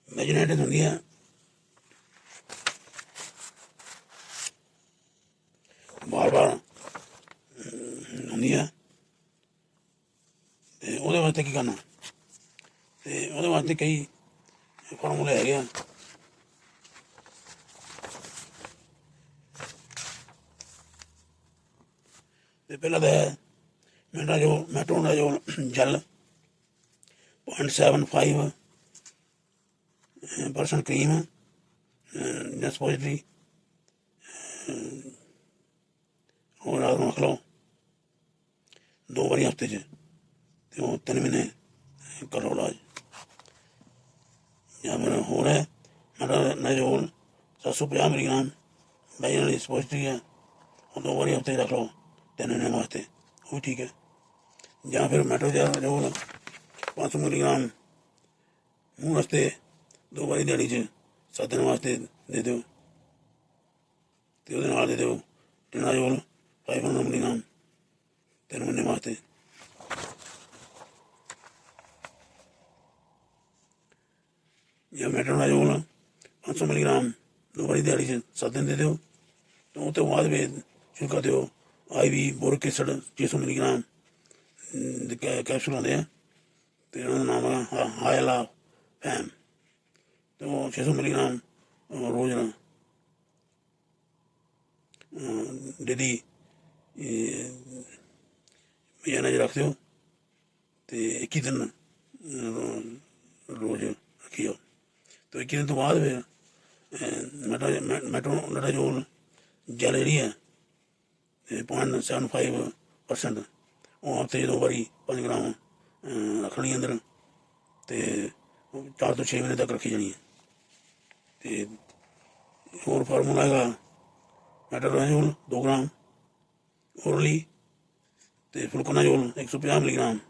ਵੈਜੀਨਾਈਟਿਸ ਹੁੰਦੀ ਹੈ ਬਾਰ ਬਾਰ ਹੁੰਦੀ ਹੈ, ਤੇ ਉਹਦੇ ਵਾਸਤੇ ਕੀ ਕਰਨਾ? ਤੇ ਉਹਦੇ ਵਾਸਤੇ ਕਈ ਫਾਰਮੂਲੇ ਹੈਗੇ ਆ। ਤੇ ਪਹਿਲਾਂ ਤਾਂ ਹੈ ਮੈਟਰੋਡਾਯੋਲ ਜੈਲ 0.75% क्रीम ਜਾਂ ਸਪੋਜਟਰੀ ਉਹ ਰਾਤ ਨੂੰ ਰੱਖ ਲਓ 2 ਵਾਰੀ ਹਫ਼ਤੇ 'ਚ ਤੇ ਉਹ 3 ਮਹੀਨੇ ਕਰ ਲਓ ਇਲਾਜ। ਜਾਂ ਫਿਰ ਹੋਰ ਹੈ ਮੈਟਰੋਡਾਯੋਲ 750 ਮਿਲੀਗ੍ਰਾਮ ਵੈਜਨਲ ਸਪੋਜਟਰੀ ਹੈ, ਉਹ 2 ਵਾਰੀ ਹਫ਼ਤੇ 'ਚ ਰੱਖ ਲਓ 3 ਮਹੀਨੇ ਵਾਸਤੇ, ਉਹ ਵੀ ਠੀਕ ਹੈ। ਜਾਂ ਫਿਰ ਮੈਟਰੋਡਾਯੋਲ 500 ਮਿਲੀਗ੍ਰਾਮ ਮੂੰਹ ਵਾਸਤੇ 2 ਵਾਰੀ ਦਿਹਾੜੀ 'ਚ 7 ਦਿਨ ਵਾਸਤੇ ਦੇ ਦਿਓ, ਅਤੇ ਉਹਦੇ ਨਾਲ ਦੇ ਦਿਓ ਟ੍ਰੇਨਾਜੋਲ 500 ਮਿਲੀਗ੍ਰਾਮ 3 ਮਹੀਨੇ ਵਾਸਤੇ। ਜਾਂ ਮੈਟਰੋਡਾਯੋਲ 500 ਮਿਲੀਗ੍ਰਾਮ 2 ਵਾਰੀ ਦਿਹਾੜੀ 'ਚ 7 ਦਿਨ ਦੇ ਦਿਓ, ਅਤੇ ਉਹ ਤੋਂ ਬਾਅਦ ਫਿਰ ਸ਼ੁਰੂ ਕਰ ਦਿਓ IV ਬੋਰਿਕ ਐਸਿਡ 600 ਮਿਲੀਗ੍ਰਾਮ ਦੇ ਕੈਪਸੂਲ ਆਉਂਦੇ ਆ, ਅਤੇ ਉਹਨਾਂ ਦਾ ਨਾਮ ਹੈ ਹਾਇਲਾ ਫੈਮ, तो 600 मिलीग्राम रोज डेली महीने रख दो तो 21 दिन रोज रखियो। तो 21 दिन तो बाद फिर मेट्रोडायोल जैल जी है 0.75% वो हफ्ते 2 बारी 5 ग्राम रखनी अंदर, तो 4 ਤੋਂ 6 महीने तक रखी जानी है। तो होर फार्मूला है मेट्रोडायोल 2 ग्राम ओरली, तो फ्लुकोनाजोल 150 मिलीग्राम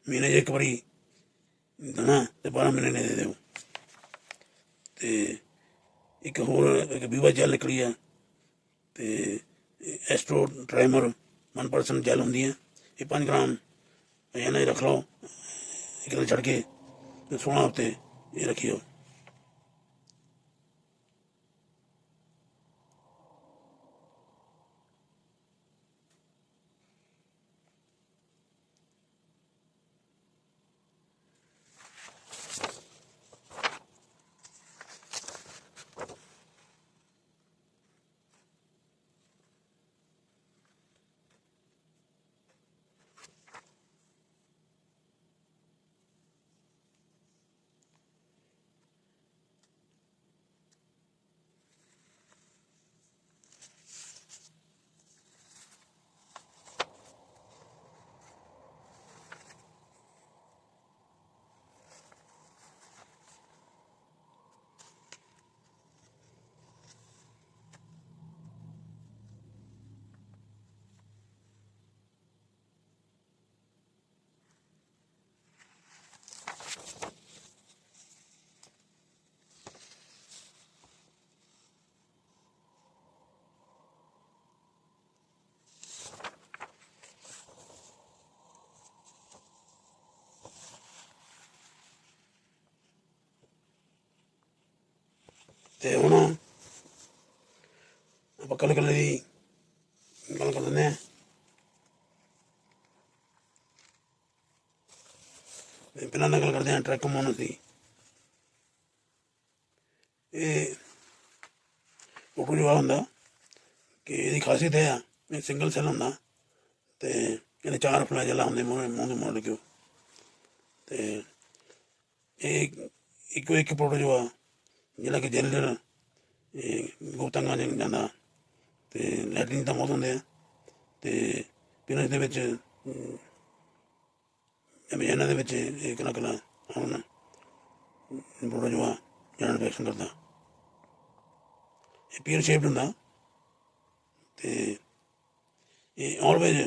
महीने 1 बारी देना तो 12 महीने दे दो। तो एक होर एक बीवा जैल निकली है ਤੇ ਐਸਟ੍ਰੋ ਟ੍ਰਾਈਮਰ 1% ਜੈਲ ਹੁੰਦੀ ਹੈ, ਇਹ 5 ਗ੍ਰਾਮ ਇਹਨਾਂ ਹੀ ਰੱਖ ਲਓ, ਇੱਕ ਦਿਨ ਛੱਡ ਕੇ ਤੇ 16 ਹਫ਼ਤੇ ਇਹ ਰੱਖਿਓ। ਤੇ ਹੁਣ ਆਪਾਂ ਕੱਲ੍ਹ ਦੀ ਗੱਲ ਕਰ ਦਿੰਦੇ ਹਾਂ। ਪਹਿਲਾਂ ਨਾਲ ਗੱਲ ਕਰਦੇ ਹਾਂ ਟ੍ਰੈਕੋਮੋਨਸ ਦੀ। ਇਹ ਪ੍ਰੋਟੋਜੋਆ ਹੁੰਦਾ ਕਿ ਇਹਦੀ ਖਾਸੀਅਤ ਇਹ ਆ, ਇਹ ਸਿੰਗਲ ਸੈੱਲ ਹੁੰਦਾ ਤੇ ਇਹਦੇ 4 ਫਲੈਜੈਲਾ ਹੁੰਦੇ ਮੂੰਹ ਦੇ ਮੋੜ ਕੇ। ਤੇ ਇਹ ਇੱਕੋ ਇੱਕ ਪ੍ਰੋਟੋਜੋਆ ਜਿਹੜਾ ਕਿ ਜੈਲਰ ਗੋਤਾਂਗਾਂ 'ਚ ਜਾਂਦਾ ਤੇ ਲੈਟਰਿਨ ਤਾਂ ਬਹੁਤ ਹੁੰਦੇ ਆ ਤੇ ਪਿਨਸ ਦੇ ਵਿੱਚ ਵਜਾਈਨਾ ਦੇ ਵਿੱਚ ਇਹ ਕਲਾ ਹੁਣ ਪ੍ਰੋਟੋਜੋਆ ਜਿਹੜਾ ਇਨਫੈਕਸ਼ਨ ਕਰਦਾ। ਇਹ ਪੀਅਰ ਸ਼ੇਪਡ ਹੁੰਦਾ ਤੇ ਇਹ ਆਲਵੇਜ਼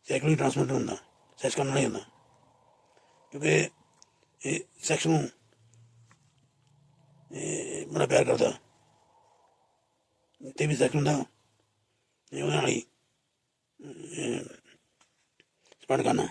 ਸੈਕਸ਼ੁਅਲੀ ਟ੍ਰਾਂਸਮਿਟਡ ਹੁੰਦਾ, ਸੈਕਸ ਕਰਨ ਵਾਲਾ ਹੀ ਹੁੰਦਾ, ਕਿਉਂਕਿ ਇਹ ਸੈਕਸ ਨੂੰ ਬੜਾ ਪਿਆਰ ਕਰਦਾ ਤੇ ਵੀ ਸੈਕਸ ਹੁੰਦਾ ਇਹ ਉਹਦੇ ਨਾਲ ਹੀ ਸਪੈਂਡ ਕਰਨਾ।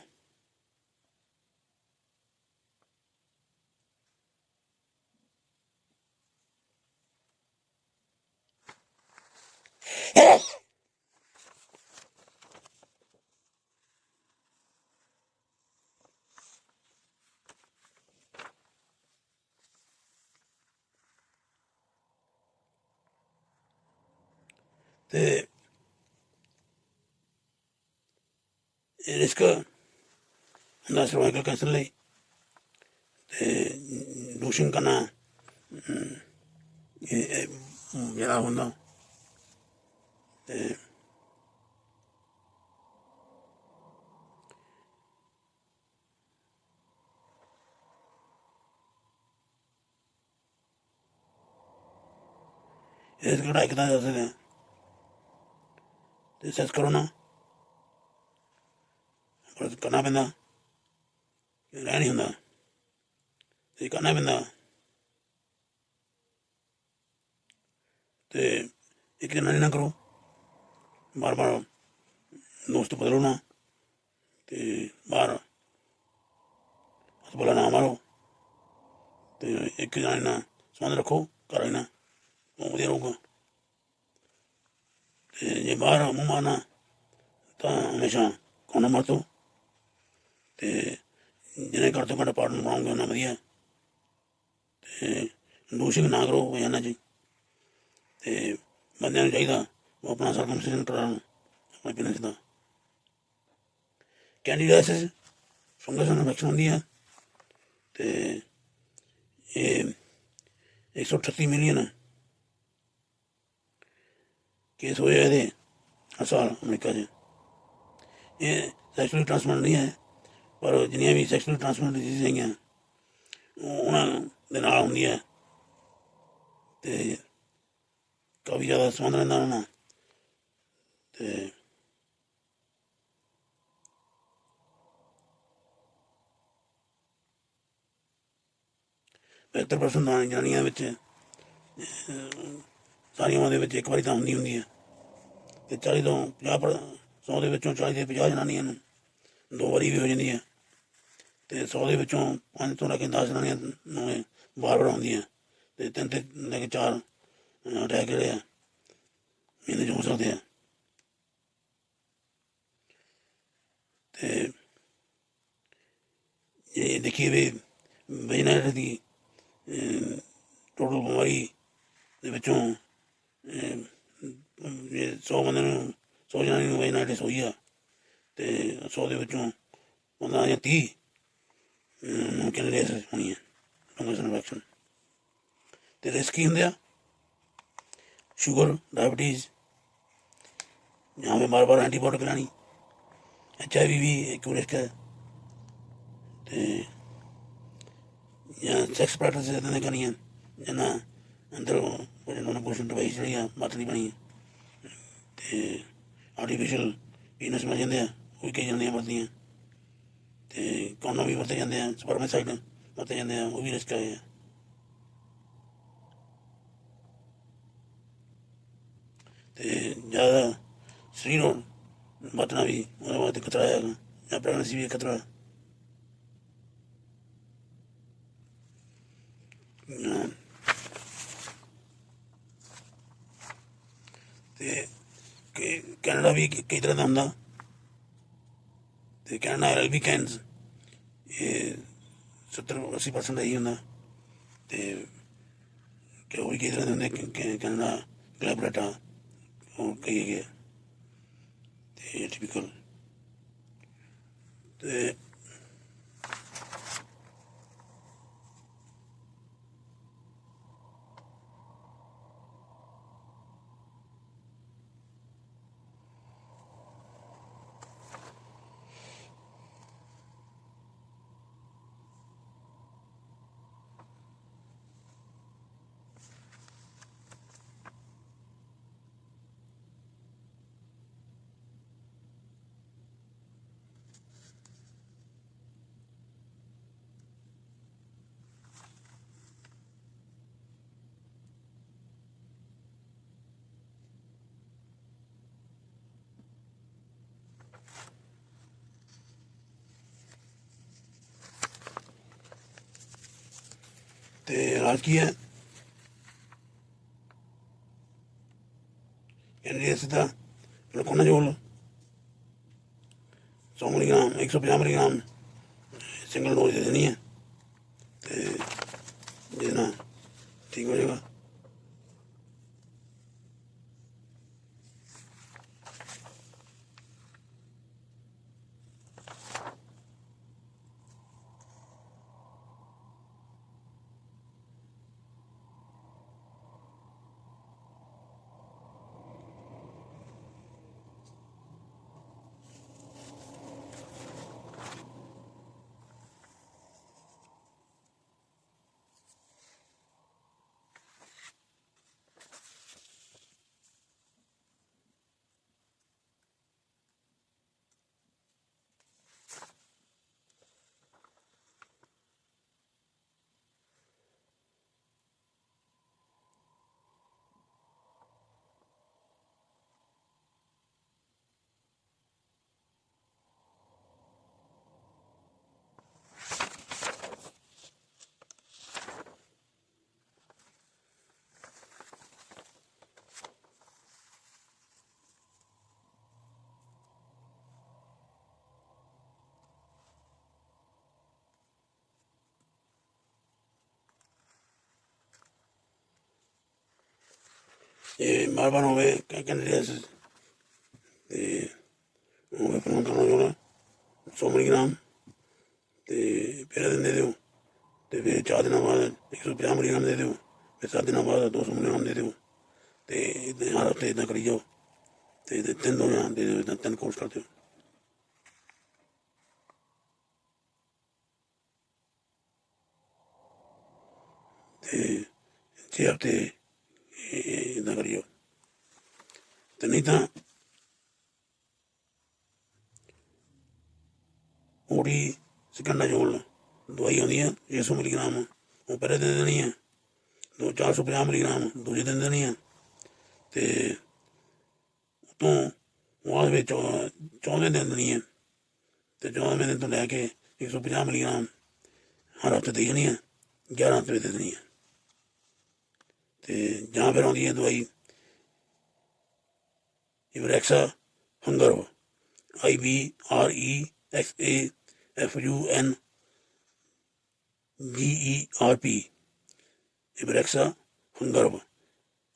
ਤੇ ਇਹ ਰਿਸਕ ਹੁੰਦਾ ਸਰਵਾਈਕਲ ਕੈਂਸਰ ਲਈ ਤੇ ਲੂਸ਼ਨ ਕਰਨਾ ਇਹ ਜਿਹੜਾ ਹੁੰਦਾ ਤੇ ਇਸ ਕਢਾਈ ਕਿੱਦਾਂ ਕਰ ਸਕਦੇ ਹਾਂ ਤੇ ਸੈਸ ਕਰੋ ਨਾ ਕਰਨਾ ਪੈਂਦਾ, ਰਹਿ ਨਹੀਂ ਹੁੰਦਾ ਤੇ ਕਰਨਾ ਪੈਂਦਾ। ਤੇ ਇੱਕ ਦਿਨ ਨਾ ਕਰੋ, ਬਾਰ ਬਾਰ ਦੋਸਤ ਬਦਲੋ ਨਾ ਤੇ ਬਾਹਰ ਹਸਪਤਾਲ ਨਾ ਮਾਰੋ ਤੇ ਇੱਕ ਜਾਣੇ ਨਾਲ ਸੰਬੰਧ ਰੱਖੋ, ਘਰ ਹੀ ਨਾ ਉਹ ਵਧੀਆ ਰਹੂਗਾ। ਤੇ ਜੇ ਬਾਹਰ ਮੂੰਹ ਮਾਰਨਾ ਤਾਂ ਹਮੇਸ਼ਾ ਕੋਨਾ ਵਰਤੋ ਤੇ ਜਿਹਨੇ ਘੱਟ ਤੋਂ ਘੱਟ ਪਾਰਟਨਰ ਬਣਾਓਗੇ ਉਹਨਾਂ ਵਧੀਆ। ਤੇ ਦੂਸ਼ਿਤ ਨਾ ਕਰੋ ਇਹਨਾਂ 'ਚ ਤੇ ਬੰਦਿਆਂ ਨੂੰ ਚਾਹੀਦਾ ਉਹ ਆਪਣਾ ਸਰਕਮਸੀਜਨ ਕਰਾਉਣ ਆਪਣੇ ਪਿੰਡ 'ਚ। ਤਾਂ ਕੈਂਡੀਡਾਈਸਿਸ ਫੰਗਸ ਇਨਫੈਕਸ਼ਨ ਹੁੰਦੀ ਹੈ ਤੇ ਇਹ 138 ਮਿਲੀਅਨ ਕੇਸ ਹੋਏ ਇਹਦੇ ਹਰ ਸਾਲ ਅਮਰੀਕਾ 'ਚ। ਇਹ ਸੈਕਸ਼ੂਅਲੀ ਟ੍ਰਾਂਸਮਿਟ ਨਹੀਂ ਹੈ, ਪਰ ਜਿੰਨੀਆਂ ਵੀ ਸੈਕਸ਼ੂਅਲੀ ਟ੍ਰਾਂਸਮਿਟ ਡਿਜ਼ੀਜ਼ ਹੈਗੀਆਂ ਉਹਨਾਂ ਦੇ ਨਾਲ ਹੁੰਦੀਆਂ ਤੇ ਕਾਫੀ ਜ਼ਿਆਦਾ ਸੰਬੰਧ ਰਹਿੰਦਾ ਉਹਨਾਂ ਨਾਲ। ਤੇ 75% ਜਨਾਨੀਆਂ ਵਿੱਚ ਸਾਰੀ ਉਮਰ ਦੇ ਵਿੱਚ ਇੱਕ ਵਾਰੀ ਤਾਂ ਹੁੰਦੀ ਹੈ। ਤੇ 40 ਤੋਂ 50% ਦੇ ਵਿੱਚੋਂ 40 ਤੋਂ 50 ਜਨਾਨੀਆਂ ਨੂੰ 2 ਵਾਰੀ ਵੀ ਹੋ ਜਾਂਦੀ ਹੈ। ਤੇ 100 ਦੇ ਵਿੱਚੋਂ 5 ਤੋਂ ਲੈ ਕੇ 10 ਜਨਾਨੀਆਂ ਨੂੰ ਬਾਰ-ਬਾਰ ਆਉਂਦੀਆਂ। ਤੇ 3 ਤੇ ਲੈ ਕੇ 4 ਅਟੈਕ ਜਿਹੜੇ ਆ ਮਹੀਨੇ 'ਚ ਹੋ ਸਕਦੇ ਆ। ਤੇ ਜੇ ਦੇਖੀਏ ਵੀ ਵੈਜਾਨਾਈਟਿਸ ਦੀ ਟੋਟਲ ਬਿਮਾਰੀ ਦੇ ਵਿੱਚੋਂ ਜੇ 100 ਬੰਦੇ ਨੂੰ 100 ਜਨਾਨੀ ਨੂੰ ਵੈਜਾਨਾਈਟਿਸ ਹੋਈ ਆ ਤੇ 100 ਦੇ ਵਿੱਚੋਂ 15 ਜਾਂ 30 ਨੂੰ ਕੈਨਡੀਡੇਟਸ ਹੋਣੀ ਹੈ ਫੰਗਸ ਇਨਫੈਕਸ਼ਨ। ਤੇ ਰਿਸਕ ਕੀ ਹੁੰਦੇ ਆ? ਸ਼ੂਗਰ, डायबिटीज़, यहाँ पे बार बार एंटीबायोटिक लानी, HIV भी एक रिस्क है। तो ਜਾਂ ਸੈਕਸ ਪ੍ਰੈਕਟਿਸ ਇੱਦਾਂ ਦੀਆਂ ਕਰਨੀਆਂ ਜਿੰਨਾ ਅੰਦਰੋਂ ਉਹਨਾਂ ਪੋਸ਼ਣ ਡਿਵਾਈਸ ਜਿਹੜੀ ਆ ਮੱਤ ਦੀ ਬਣੀ ਅਤੇ ਆਰਟੀਫਿਸ਼ਲ ਪੀਨਸ ਮਿਲ ਜਾਂਦੇ ਆ, ਉਹ ਵੀ ਕਈ ਜਾਂਦੀਆਂ ਵਰਤਦੀਆਂ। ਅਤੇ ਕੌਂਡਮ ਵੀ ਵਰਤੇ ਜਾਂਦੇ ਆ, ਸਪਰਮੇਸਾਈਡ ਵਰਤੇ ਜਾਂਦੇ ਆ, ਉਹ ਵੀ ਰਿਸਕ ਆਏ ਆ। ਅਤੇ ਜ਼ਿਆਦਾ ਸਰੀਰ ਵਰਤਣਾ ਵੀ ਉਹਦੇ ਵਾਸਤੇ ਖਤਰਾ ਹੈਗਾ, ਜਾਂ ਪ੍ਰੈਗਨੈਂਸੀ ਵੀ ਖਤਰਾ। ਅਤੇ ਕੈਨੇਡਾ ਵੀ ਕਈ ਤਰ੍ਹਾਂ ਦਾ ਹੁੰਦਾ। ਅਤੇ ਕੈਨੇਡਾ LV ਕੈਨਸ ਇਹ 70-80% ਇਹੀ ਹੁੰਦਾ। ਅਤੇ ਉਹ ਵੀ ਕਈ ਤਰ੍ਹਾਂ ਦੇ ਹੁੰਦੇ। ਕੈਨੇਡਾ ਗਲੈਬਰੇਟਾ ਉਹ ਕਈ ਹੈਗੇ ਆ ਅਤੇ ਟਿਪੀਕਲ। ਅਤੇ ਇਲਾਜ ਕੀ ਹੈ? ਕੈਨਡੀਡੇਟਸ ਦਾ ਫਲੂਕੋਨਾਜ਼ੋਲ 100 ਮਿਲੀਗ੍ਰਾਮ 150 ਮਿਲੀਗ੍ਰਾਮ ਸਿੰਗਲ ਡੋਜ਼ ਦੇ ਦੇਣੀ ਹੈ ਅਤੇ ਜਿਹਦੇ ਨਾਲ ਠੀਕ ਹੋ ਜਾਏਗਾ। ਇਹ ਬਾਰ-ਬਾਰ ਹੋਵੇ ਕੈਨਡੀਡੇਟਸ ਅਤੇ ਹੋਵੇ ਫਲੂਕੋਨਾਜ਼ੋਲ 100 ਮਿਲੀਗ੍ਰਾਮ ਅਤੇ ਫਿਰ ਦਿਨ ਦੇ ਦਿਓ। ਅਤੇ ਫਿਰ 4 ਦਿਨਾਂ ਬਾਅਦ 150 ਮਿਲੀਗ੍ਰਾਮ ਦੇ ਦਿਓ। ਫਿਰ 7 ਦਿਨਾਂ ਬਾਅਦ 200 ਮਿਲੀਗ੍ਰਾਮ ਦੇ ਦਿਓ। ਅਤੇ ਇੱਦਾਂ ਹਰ ਹਫ਼ਤੇ ਇੱਦਾਂ ਕਰੀ ਜਾਓ। ਅਤੇ 3 ਦੋਜ਼ਾਂ ਦੇ ਦਿਓ, ਇੱਦਾਂ 3 ਕੋਰਸ ਕਰ ਦਿਓ। ਅਤੇ 6 ਹਫ਼ਤੇ ਇੱਦਾਂ ਕਰੀ ਜਾਓ। ਅਤੇ ਨਹੀਂ ਤਾਂ OD ਸਿਕੰਡਾਜ਼ੋਲ ਦਵਾਈ ਆਉਂਦੀ ਹੈ 600 ਮਿਲੀਗ੍ਰਾਮ, ਉਹ ਪਹਿਲੇ ਦੇ ਦੇਣੀ ਹੈ। 450 ਮਿਲੀਗ੍ਰਾਮ ਦੂਜੇ ਦਿਨ ਦੇਣੀ ਹੈ। ਤੇ ਉਤੋਂ ਬਾਅਦ ਵਿੱਚ 14ਵੇਂ ਦਿਨ ਦੇਣੀ ਹੈ, ਤੇ 14ਵੇਂ ਦਿਨ ਤੋਂ ਲੈ ਕੇ 150 ਮਿਲੀਗ੍ਰਾਮ ਹਰ ਹਫ਼ਤੇ ਦੇ ਜਾਣੀ ਹੈ, 11 ਹਫ਼ਤੇ ਦੇ ਦੇਣੀ ਹੈ। ਤੇ ਜਾਂ ਫਿਰ ਆਉਂਦੀ ਹੈ ਦਵਾਈ ਇਵਰੈਕਸਾ ਫੰਗਰਵ, IVREXAFUNGERP, ਇਵਰੈਕਸਾ ਫੰਗਰਵ,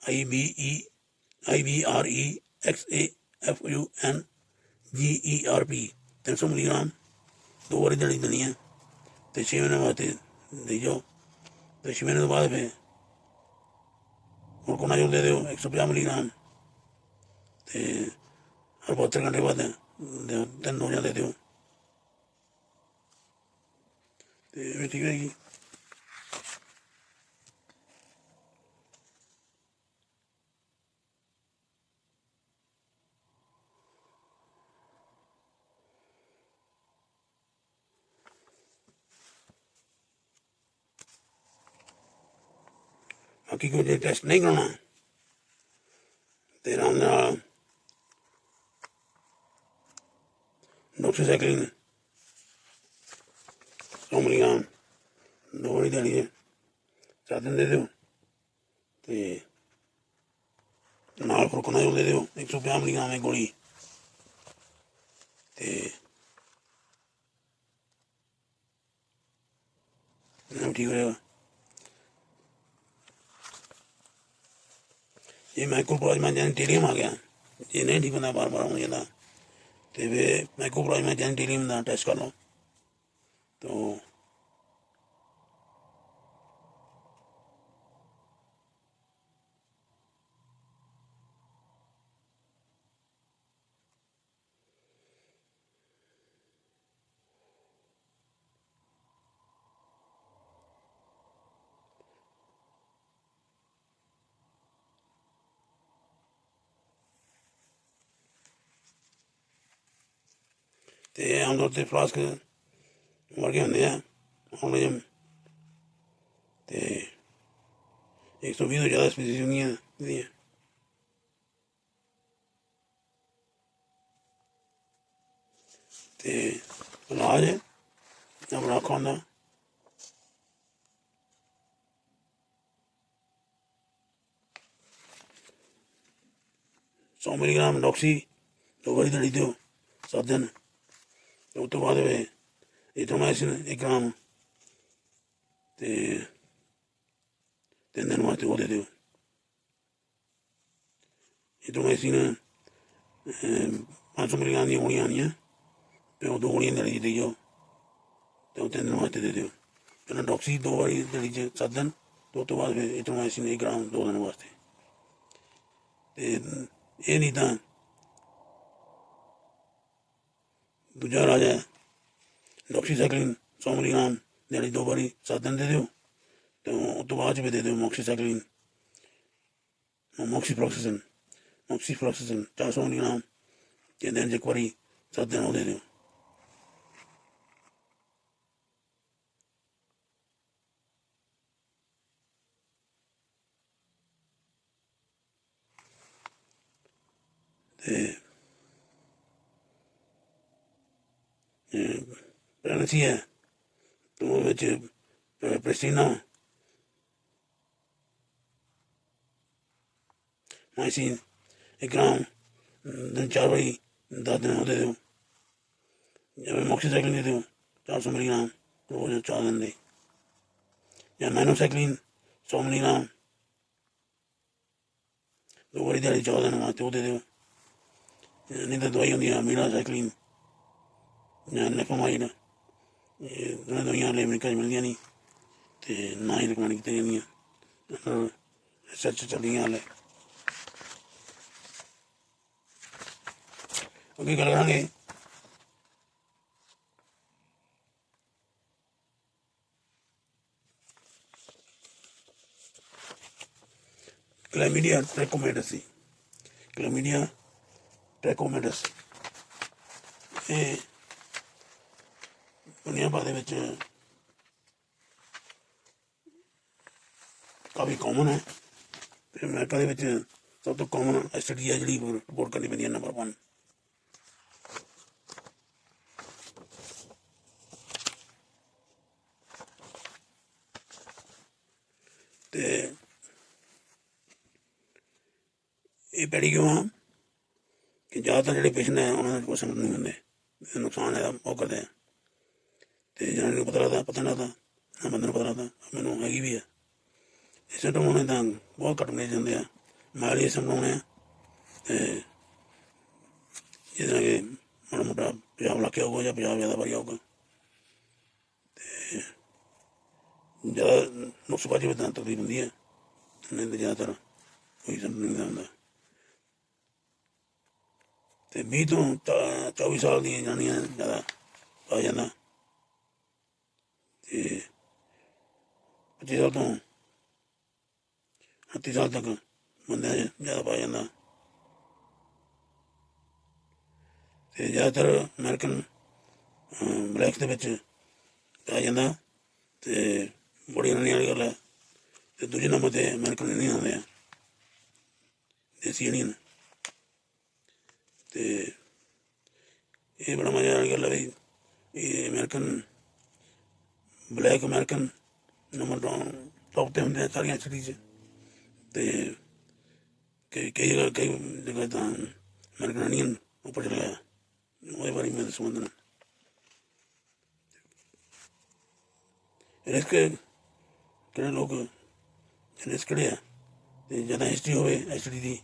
IVREXAFUNGERP 300 ਮਿਲੀਗ੍ਰਾਮ 2 ਵਾਰੀ ਦੇਣੀ ਦੇਣੀ ਹੈ, ਤੇ 6 ਮਹੀਨੇ ਵਾਸਤੇ ਦੇਈ ਜਾਓ। ਤੇ 6 ਮਹੀਨੇ ਤੋਂ ਬਾਅਦ ਫਿਰ ਹੁਣ ਕੋਨਾਜੋਲ ਦੇ ਦਿਓ 150 ਮਿਲੀਗ੍ਰਾਮ, ਤੇ ਹਰ 72 ਘੰਟੇ ਬਾਅਦ 3 ਡੋਜ਼ਾਂ ਦੇ ਦਿਓ, ਤੇ ਵੀ ਠੀਕ ਰਹੇਗੀ। बाकी कोई जो टेस्ट नहीं कराना तो आराम नाल डॉक्सीसाइक्लिन 100 मिलीग्राम 2 वारी देनी है, 4 दिन दे दो, तो नाल फ्रोकोनाजोल दे दो 150 मिलीग्राम है गोली, तो ठीक रहेगा। ये माइक्रोप्लाज्मा जेनेटिलियम आ गया, ये नहीं ठीक होता बार बार हो जाता, तो फिर माइक्रोप्लाज्मा जेनेटिलियम का टेस्ट कर लो। तो आम तौर पर फ्लास्क वर्गे होंगे ऑर्गेनिज्म, तो 120 तो ज़्यादा स्पीसीज होंगे, तो इलाज अपना अखा होंगे 100 मिलीग्राम डॉक्सी 2 बारी दड़ी दो 7 दिन, उस तो बाद इथ्रोमाइसिन 1 ग्राम, तो 3 दिन वास्ते वो दे दो। इथ्रोमाइसिन 500 मिलीग्राम दी गोलियां आनियां, तो 2 गोलियां दड़ी दी जाओ, तो 3 दिन वास्ते दे दो। फिर डॉक्सी 2 बारी दड़ी 7 दिन, तो उस तो बाद फिर इथ्रोमाइसिन 1 ग्राम 2 दिन वास्ते। तो ये नहीं तो दूजा इलाज है डॉक्सीसाइक्लिन 100 मिलीग्राम दिहाड़ी 2 बारी 7 दिन दे दो, तो उस तो बाद भी दे दो मॉक्सीसाइक्लिन मॉक्सीफ्लॉक्सिसिन 400 मिलीग्राम 3 दिन 1 बारी 7 दिन वो दे दो। प्रेगनेंसी है तो प्रेस्टीना माइसिन 1 ग्राम दिन 4 बारी 10 दिन वो दे दो, जब मॉक्सीसाइक्लिन दे दो 400 मिलीग्राम रोज 4 दिन दे, या माइनोसाइक्लिन 100 मिलीग्राम 2 बारी दिहाड़ी 4 दिन वास्ते वो दे दो। नहीं तो दवाई होंगी मीरासाइक्लिन या लेफोमाइड, ये दोनों दवाइयां हाले अमरीका च मिलदियां नहीं, तो ना ही रिकमेंड की जांदियां, रिसर्च चलदियां हाले। अगे गल करांगे क्लैमिडिया ट्रैकोमेटस की। क्लैमिडिया ट्रैकोमेटस ये दुनिया भर में काफ़ी कॉमन है, तो अमेरिका सब तो कॉमन एसटीडी है जी रिपोर्ट करनी पैंदी है नंबर 1। तो ये पैड़ी क्यों आ कि ज़्यादातर जो पेशेंट है उन्होंने कोई सिम्टम नहीं होंगे, नुकसान है वो करते हैं। तो जनानी पता लगता पता नहीं लगता ना बंदे पता लगता मैनू हैगी भी है। सिम्टम होने तो बहुत घट मरीज जाते हैं, माड़ी सिम्टम होने जिस तरह कि माड़ा मोटा पेशाब लग होगा या पेशाब ज़्यादा भारी होगा, ज़्यादा नुस्खबाजी में तकलीफ होती है, नहीं तो ज़्यादातर कोई सिम्टम नहीं होता। तो 20 तो 24 साल दी जनानियां ज़्यादा पाया जाता, 25 साल तो 38 साल तक बंदे ज़्यादा पाया जाता। तो ज़्यादातर अमेरिकन ब्लैक्स के पाया जाता। तो बड़ी आनने वाली गल है। तो दूजे नंबर पर अमेरिकन इंडियन आते हैं, देसी इंडियन। तो ये बड़ा मजा वाली गल है भाई, ये American black American number top पर होंगे सारिया सिटी च। तो कई जगह तो अमेरिकन इंडियन ऊपर चला गया, वो बारे में दसो बंद रिस्क कि लोग रिस्क है तो ज़्यादा हिस्ट्री हो एसटीडी की।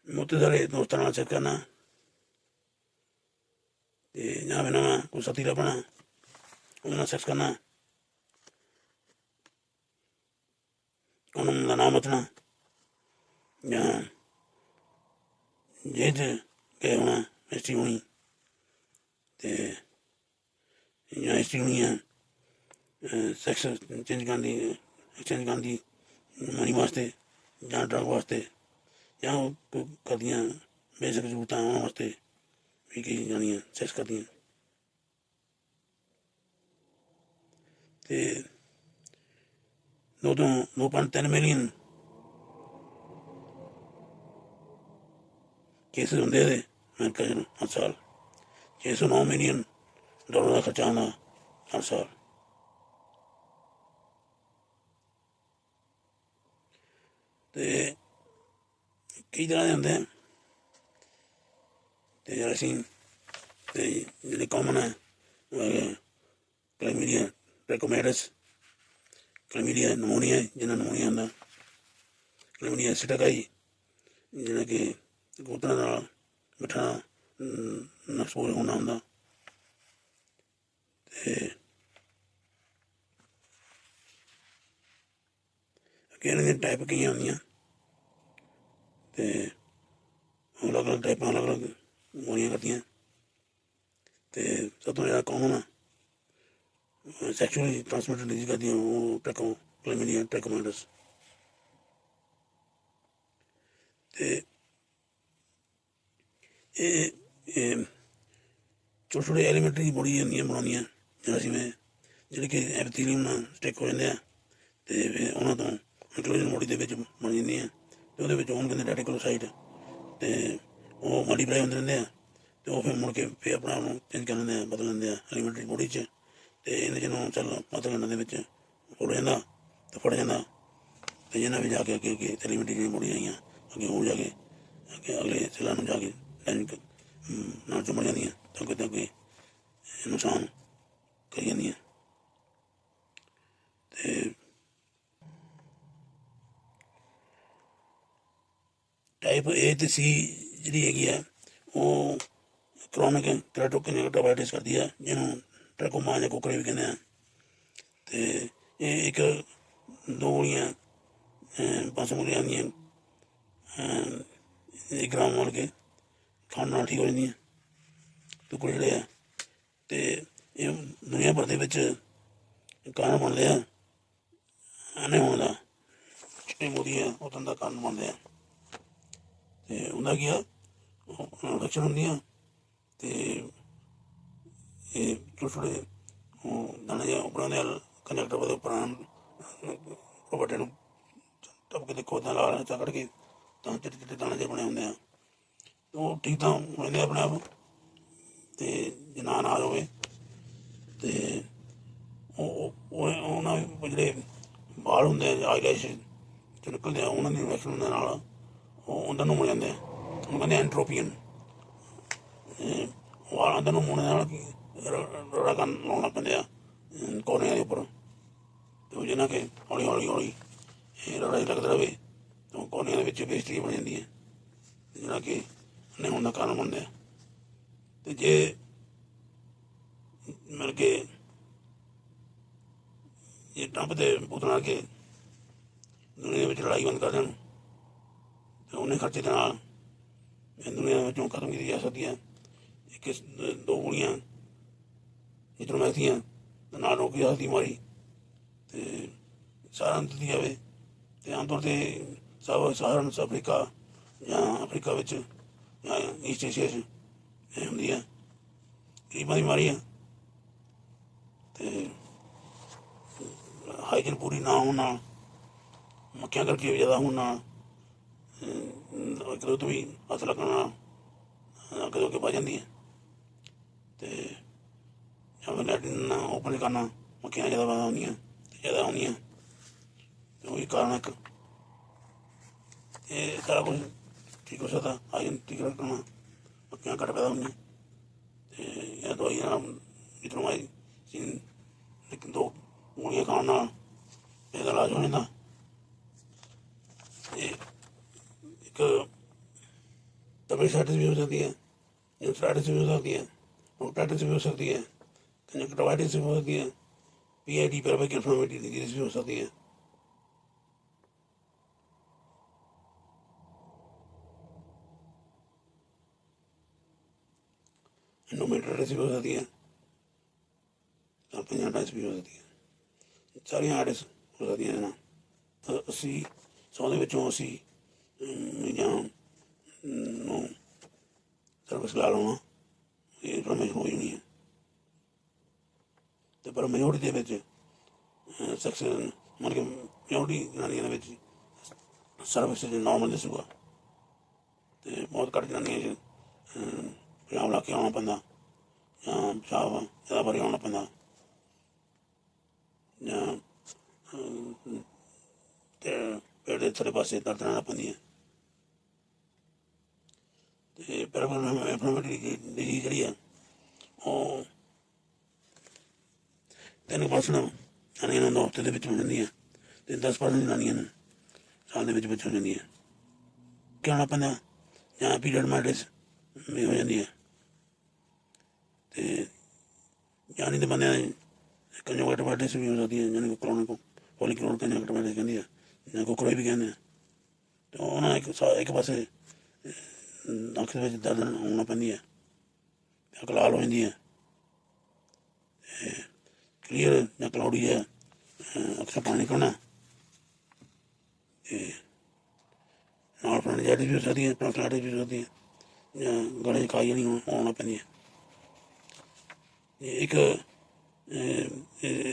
मोटे सारे दोस्तों चेक करना, तो जहाँ भी नवा कोई साथी लभना उन्होंने सेक्स करना, उन्होंने नाम बचना या जेल च गए होना हिस्ट्री होनी, तो या हिस्ट्री होनी है सैक्स चेंज करने एक्सचेंज करने मनी वास्ते या ड्रग वास्ते या कोई करदियाँ बेसिक जरूरत उन्होंने वास्ते भी कई जानियाँ सैक्स करदियाँ। तो 2.3 मिलियन केसिस होंगे अमेरिका हर साल, 609 मिलियन डॉलर का खर्चा आना हर साल। तो कई तरह के होंगे, तो असीं तो जो कॉमन है क्लैमिडिया ट्रैकोमैटिस, क्लैमिडिया नमोनिया जिन्हें नमोनिया आंदा, क्लैमिडिया सिटाकाई जिन्हें कि कबूतरों का मिठा एक्सपोज होना होंदा। इन्होंने टाइप कई होंदियां, तो अलग अलग टाइप अलग अलग बीमारियां करदियां। तो सब तो ज़्यादा कॉमन सैक्शुअली ट्रांसमिटेड डिजीज करदियां वो क्लैमिडिया ट्रैकोमैटिस। तो छोटे छोटे एलीमेंटरी बॉडी होंदियां बनाउंदियां जरासीमें जिहड़े कि एपिथेलियम नाल स्टिक हो जांदे आ, ते फिर उन्हां तों इंक्लूजन बॉडी दे विच बन जांदियां, ते ओहदे विच होन कहंदे रेटिकुलोसाइट, ते ओह मल्टीप्लाई होंदे रहिंदे आ, ते ओह फिर मुड़ के फिर अपने आप नूं चेंज कर लैंदे आ बदल लैंदे आ एलीमेंटरी बॉडी च। ते इन्हें जिन्हों चल 5 घंटे दे विच फुल जांदा ते फड़ जांदा, ते जिन्हां भी जाके अगे अगे एलीमेंटरी बॉडी आईयां अगे होर जाके अगे अगले सैल्लां नूं जाके नाल चुम्बड़ जांदियां ते अगे नुकसान करी जांदियां। ते टाइप ए ते सी जी हैगी है वो क्रॉनिक केराटोकन्जक्टिवाइटिस करती है जिन्हों ट्रैकोमा या कोकरे भी कहते हैं। तो ये एक 2 गोलियां 500 मिलियन आंदियां 1 ग्राम मल के खाने नाल ठीक हो जांदियां टुकड़े जिहड़े है। तो ਇਹ ਦੁਨੀਆ ਭਰ ਦੇ ਵਿੱਚ ਕਾਰਨ ਬਣਦੇ ਆ ਆਨੇ ਹੋਣ ਦਾ। ਜਿਹੜੇ ਮੋਦੀ ਆ ਉਦੋਂ ਦਾ ਕਾਰਨ ਬਣਦੇ ਆ ਅਤੇ ਉਹਦਾ ਕੀ ਆ ਇਲੈਕਸ਼ਨ ਹੁੰਦੀਆਂ ਅਤੇ ਇਹ ਛੋਟੇ ਛੋਟੇ ਦਾਣੇ ਜਿਹਾ ਉੱਪਰਾਂ ਦੇ ਕੰਜਕਟਰ ਦੇ ਉੱਪਰਾਂ ਵੱਡੇ ਨੂੰ ਟੱਪ ਕੇ ਦੇਖੋ ਇੱਦਾਂ ਲਾ ਚਾ ਕੱਢ ਕੇ ਤਾਂ ਚਿੱਟੇ ਚਿੱਟੇ ਦਾਣੇ ਜਿਹੇ ਬਣੇ ਹੁੰਦੇ ਆ। ਉਹ ਠੀਕ ਤਾਂ ਹੋ ਜਾਂਦੇ ਆਪਣੇ ਆਪ ਅਤੇ ਜੇ ਨਾ ਹੋਵੇ ਅਤੇ ਉਹਨਾਂ ਜਿਹੜੇ ਵਾਲ ਹੁੰਦੇ ਆ ਆਈਲੈਸ਼ 'ਚ ਨਿਕਲਦੇ ਆ ਉਹਨਾਂ ਦੀ ਇਨਫੈਕਸ਼ਨ ਦੇ ਨਾਲ ਉਹ ਅੰਦਰ ਨੂੰ ਮੁੜ ਜਾਂਦੇ ਆ। ਉਹਨੂੰ ਕਹਿੰਦੇ ਐਂਟਰੋਪੀਅਨ। ਵਾਲ ਅੰਦਰ ਨੂੰ ਮੁੜਨ ਨਾਲ ਕੀ ਰੜਾ ਕਰਨ ਲਾਉਣਾ ਪੈਂਦੇ ਆ ਕੋਨਿਆਂ ਦੇ ਉੱਪਰ ਅਤੇ ਜਿਹਨਾਂ ਕਿ ਹੌਲੀ ਹੌਲੀ ਹੌਲੀ ਇਹ ਰੜਾ ਹੀ ਲੱਗਦਾ ਰਹੇ ਤਾਂ ਕੋਨਿਆਂ ਦੇ ਵਿੱਚ ਪੇਸਟਰੀ ਬਣ ਜਾਂਦੀ ਹੈ ਜਿਹੜਾ ਕਿ ਅੰਨੇ ਹੋਣ ਦਾ ਕਾਰਨ ਬਣਦੇ ਆ। ਅਤੇ ਜੇ ਮਿਲ ਕੇ ਜੇ ਟਰੰਪ ਦੇ ਪੁੱਤ ਨਾਲ ਕੇ ਦੁਨੀਆ ਵਿੱਚ ਲੜਾਈ ਬੰਦ ਕਰ ਦੇਣ ਅਤੇ ਉਹਨੇ ਖਰਚੇ ਦੇ ਨਾਲ ਦੁਨੀਆ ਵਿੱਚੋਂ ਖਤਮ ਕੀਤੀ ਜਾ ਸਕਦੀ ਹੈ। ਇੱਕ ਦੋ ਗੋਲੀਆਂ ਜਿੱਧਰੋਂ ਮੈਕਦੀਆਂ ਅਤੇ ਨਾਲ ਰੋਕੀ ਜਾ ਸਕਦੀ ਮਾਰੀ ਅਤੇ ਸਾਰਿਆਂ ਨੂੰ ਦਿੱਤੀ ਜਾਵੇ। ਅਤੇ ਆਮ ਤੌਰ 'ਤੇ ਸਹਾਰਨ ਅਫਰੀਕਾ ਜਾਂ ਅਫਰੀਕਾ ਵਿੱਚ ਜਾਂ ਈਸਟ ਏਸ਼ੀਆ 'ਚ ਇਹ ਹੁੰਦੀ ਹੈ ਗਰੀਬਾਂ ਦੀ ਬਿਮਾਰੀ ਆ। ਅਤੇ ਹਾਈਜੀਨ ਪੂਰੀ ਨਾ ਹੋਣ ਨਾਲ ਮੱਖੀਆਂ ਕਰਕੇ ਜ਼ਿਆਦਾ ਹੋਣ ਨਾਲ ਇੱਕ ਦੋ ਤੋਂ ਵੀ ਹੱਥ ਲੱਗਣ ਨਾਲ ਅੱਗੇ ਤੋਂ ਅੱਗੇ ਵੱਧ ਜਾਂਦੀਆਂ ਅਤੇ ਜਾਂ ਫਿਰ ਲੈਟਰਿਨ ਨਾ ਓਪਨ ਕਰਨਾ ਮੱਖੀਆਂ ਜ਼ਿਆਦਾ ਵੱਧ ਆਉਂਦੀਆਂ ਅਤੇ ਜ਼ਿਆਦਾ ਆਉਂਦੀਆਂ ਅਤੇ ਉਹੀ ਕਾਰਨ ਇੱਕ ਇਹ ਸਾਰਾ ਕੁਛ ਠੀਕ ਹੋ ਸਕਦਾ। ਹਾਈਜੀਨ ਠੀਕ ਰੱਖਣਾ ਮੱਖੀਆਂ ਘੱਟ ਪੈਦਾ ਹੁੰਦੀਆਂ ਅਤੇ ਇਹ ਦਵਾਈ ਨਾਲ ਜਿੱਧਰੋਂ ਆਈ ਲੇਕਿਨ ਦੋ ਗੋਲੀਆਂ ਖਾਣ ਨਾਲ ਇਹਦਾ ਇਲਾਜ ਹੋ ਜਾਂਦਾ। ਅਤੇ ਇੱਕ ਤਬੀਅਤ ਵੀ ਹੋ ਸਕਦੀ ਹੈ, ਇੰਸਟਾਈਟਿਸ ਵੀ ਹੋ ਸਕਦੀ ਹੈ, ਬ੍ਰੌਂਕਾਈਟਿਸ ਵੀ ਹੋ ਸਕਦੀ ਹੈ, ਕੰਜਕਟਿਵਾਈਟਿਸ ਵੀ ਹੋ ਸਕਦੀ ਹੈ, PID ਪੈਰਾਬੈਕ ਇਨਫਲੇਮੇਟਰੀ ਡਿਜ਼ੀਜ਼ ਵੀ ਹੋ ਸਕਦੀ ਹੈ। ਐਂਡੋਮੈਟ੍ਰਾਈਟਿਸ ਵੀ ਹੋ ਸਕਦੀ ਹੈ, ਪੰਜਾਈਟਿਸ ਵੀ ਹੋ ਸਕਦੀ ਹੈ। ਸਾਰੀਆਂ ਆਈਟਿਸ ਹੋ ਸਕਦੀਆਂ ਇਹਦੇ ਨਾਲ। 100 ਦੇ ਵਿੱਚੋਂ 80 ਜਾਂ ਨੂੰ ਸਰਵਿਸ ਲਾ ਲਾਉਣਾ ਇਹ ਇਨਫਲੇਮੇਸ਼ਨ ਹੋ ਜਾਣੀ ਹੈ। ਅਤੇ ਪਰ ਮੈਜੋਰਟੀ ਦੇ ਵਿੱਚ ਸੈਕਸ ਮਤਲਬ ਕਿ ਮੈਜੋਰਟੀ ਜਨਾਨੀਆਂ ਦੇ ਵਿੱਚ ਸਰਵਿਸ ਨੋਰਮਲ ਦੱਸੂਗਾ ਅਤੇ ਬਹੁਤ ਘੱਟ ਜਨਾਨੀਆਂ 'ਚ ਪੰਜਾਬ ਲਾ ਕੇ ਆਉਣਾ ਪੈਂਦਾ ਜਾਂ ਪਿਸ਼ਾਬ ਜ਼ਿਆਦਾ ਵਾਰੀ ਆਉਣਾ ਪੈਂਦਾ ਜਾਂ ਅਤੇ ਪੇਟ ਦੇ ਥੱਲੇ ਪਾਸੇ ਦਰਦ ਰਹਿਣਾ ਪੈਂਦੀਆਂ ਅਤੇ ਇਨਫਲੇਮੇਟਰੀ ਡਿਜ਼ੀਜ਼ ਜਿਹੜੀ ਆ ਉਹ 3% ਜਨਾਨੀਆਂ ਨੂੰ ਹਫ਼ਤੇ ਦੇ ਵਿੱਚ ਹੋ ਜਾਂਦੀਆਂ ਅਤੇ 10% ਜਨਾਨੀਆਂ ਨੂੰ ਸਾਲ ਦੇ ਵਿੱਚ ਹੋ ਜਾਂਦੀਆਂ। ਕੀ ਆਉਣਾ ਪੈਂਦਾ ਜਾਂ ਪੀਰੀਅਡਮਾਈਟਿਸ ਵੀ ਹੋ ਜਾਂਦੀ ਹੈ ਅਤੇ ਜਾਨੀ ਦੇ ਬੰਦਿਆਂ ਦੀ ਕੰਜਕਟਿਵਾਈਟਿਸ ਵੀ ਹੋ ਸਕਦੀ ਹੈ ਜਾਨੀ ਕਿ ਕਰੋਨਿਕ ਪੋਲੀਕ੍ਰੋਨਿਕ ਕੰਜਕਟਿਵਾਈਟਿਸ ਕਹਿੰਦੀ ਆ ਜਾਂ ਕੋਕਰੋਈ ਵੀ ਕਹਿੰਦੇ ਆ। ਅਤੇ ਉਹਨਾਂ ਇੱਕ ਪਾਸੇ ਅੱਖ ਦੇ ਵਿੱਚ ਦਰਦ ਹੋਣਾ ਪੈਂਦੀ ਹੈ ਅੱਖ ਲਾਲ ਹੋ ਜਾਂਦੀ ਹੈ ਅਤੇ ਕਲੀਅਰ ਜਾਂ ਕਲਾਉਡੀ ਹੈ ਅੱਖ 'ਚੋਂ ਪਾਣੀ ਨਿਕਲਣਾ ਅਤੇ ਨਾਲ ਫਰੈਂਜਾਈਟਿਸ ਵੀ ਹੋ ਸਕਦੀ ਹੈ, ਪ੍ਰੋਫਲਾਈਟਿਸ ਵੀ ਹੋ ਸਕਦੀ ਹੈ ਜਾਂ ਗਲੇ 'ਚ ਖਾਈ ਜਿਹੜੀ ਆਉਣਾ ਪੈਂਦੀ ਹੈ। ਇੱਕ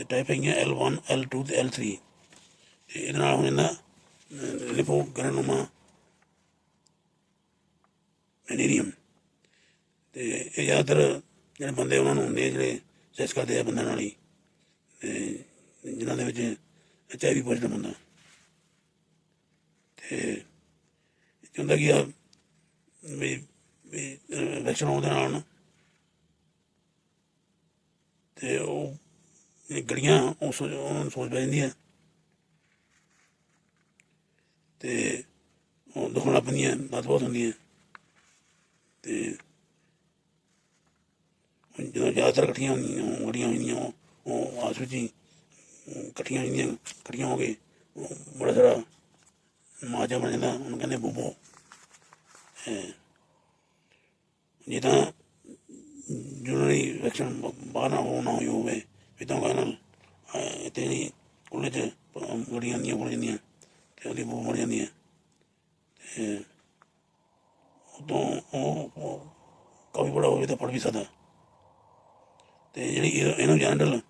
ਟਾਈਪ ਹੈਗੀਆਂ L1 L2 ਅਤੇ L3 ਅਤੇ ਇਹਦੇ ਨਾਲ ਹੋ ਜਾਂਦਾ ਲਿਪੋਗ੍ਰਾਨੋਮਾ ਮੈਲੇਰੀਅਮ ਅਤੇ ਇਹ ਜ਼ਿਆਦਾਤਰ ਜਿਹੜੇ ਬੰਦੇ ਉਹਨਾਂ ਨੂੰ ਹੁੰਦੇ ਆ ਜਿਹੜੇ ਸੈਕਸ ਕਰਦੇ ਆ ਬੰਦਿਆਂ ਨਾਲ ਹੀ ਅਤੇ ਜਿਨ੍ਹਾਂ ਦੇ ਵਿੱਚ HIV ਪੋਜ਼ੀਟਿਵ ਹੁੰਦਾ ਅਤੇ ਹੁੰਦਾ ਕੀ ਆ ਵੀ ਇਨਫੈਕਸ਼ਨ ਹੋਣ ਦੇ ਨਾਲ ਅਤੇ ਉਹ ਗੜੀਆਂ ਉਹਨਾਂ ਨੂੰ ਸੋਜ ਪੈ ਜਾਂਦੀ ਹੈ ਅਤੇ ਉਹ ਦੁਖਣ ਲੱਗ ਪੈਂਦੀਆਂ ਦਰਦ ਬਹੁਤ ਹੁੰਦੀ ਹੈ ਅਤੇ ਜਦੋਂ ਜ਼ਿਆਦਾਤਰ ਇਕੱਠੀਆਂ ਹੁੰਦੀਆਂ ਗੜੀਆਂ ਹੁੰਦੀਆਂ ਉਹ ਆਪਸ ਵਿੱਚ ਹੀ ਇਕੱਠੀਆਂ ਹੋ ਕੇ ਬੜਾ ਸਾਰਾ ਮਾਜਾ ਬਣ ਜਾਂਦਾ ਉਹਨੂੰ ਕਹਿੰਦੇ ਬੂਬੋ। ਜਿੱਦਾਂ ਯੂਨਰੀ ਇਨਫੈਕਸ਼ਨ ਬਾਹਰ ਨਾ ਹੋਈ ਹੋਵੇ ਇੱਦਾਂ ਕਹਿ ਨਾਲ ਇੱਥੇ ਨਹੀਂ ਕੁੱਲੇ 'ਚ ਗੜੀਆਂ ਆਉਂਦੀਆਂ ਖੁੱਲ੍ਹ ਜਾਂਦੀਆਂ ਅਤੇ ਉਹਦੀ ਬੂ ਮਰ ਜਾਂਦੀ ਹੈ ਅਤੇ ਉਦੋਂ ਉਹ ਕਾਫੀ ਬੜਾ ਹੋਵੇ ਤਾਂ ਫੜ ਵੀ ਸਕਦਾ। ਅਤੇ ਜਿਹੜੀ ਇਹਨੂੰ ਜੈਨਰਲ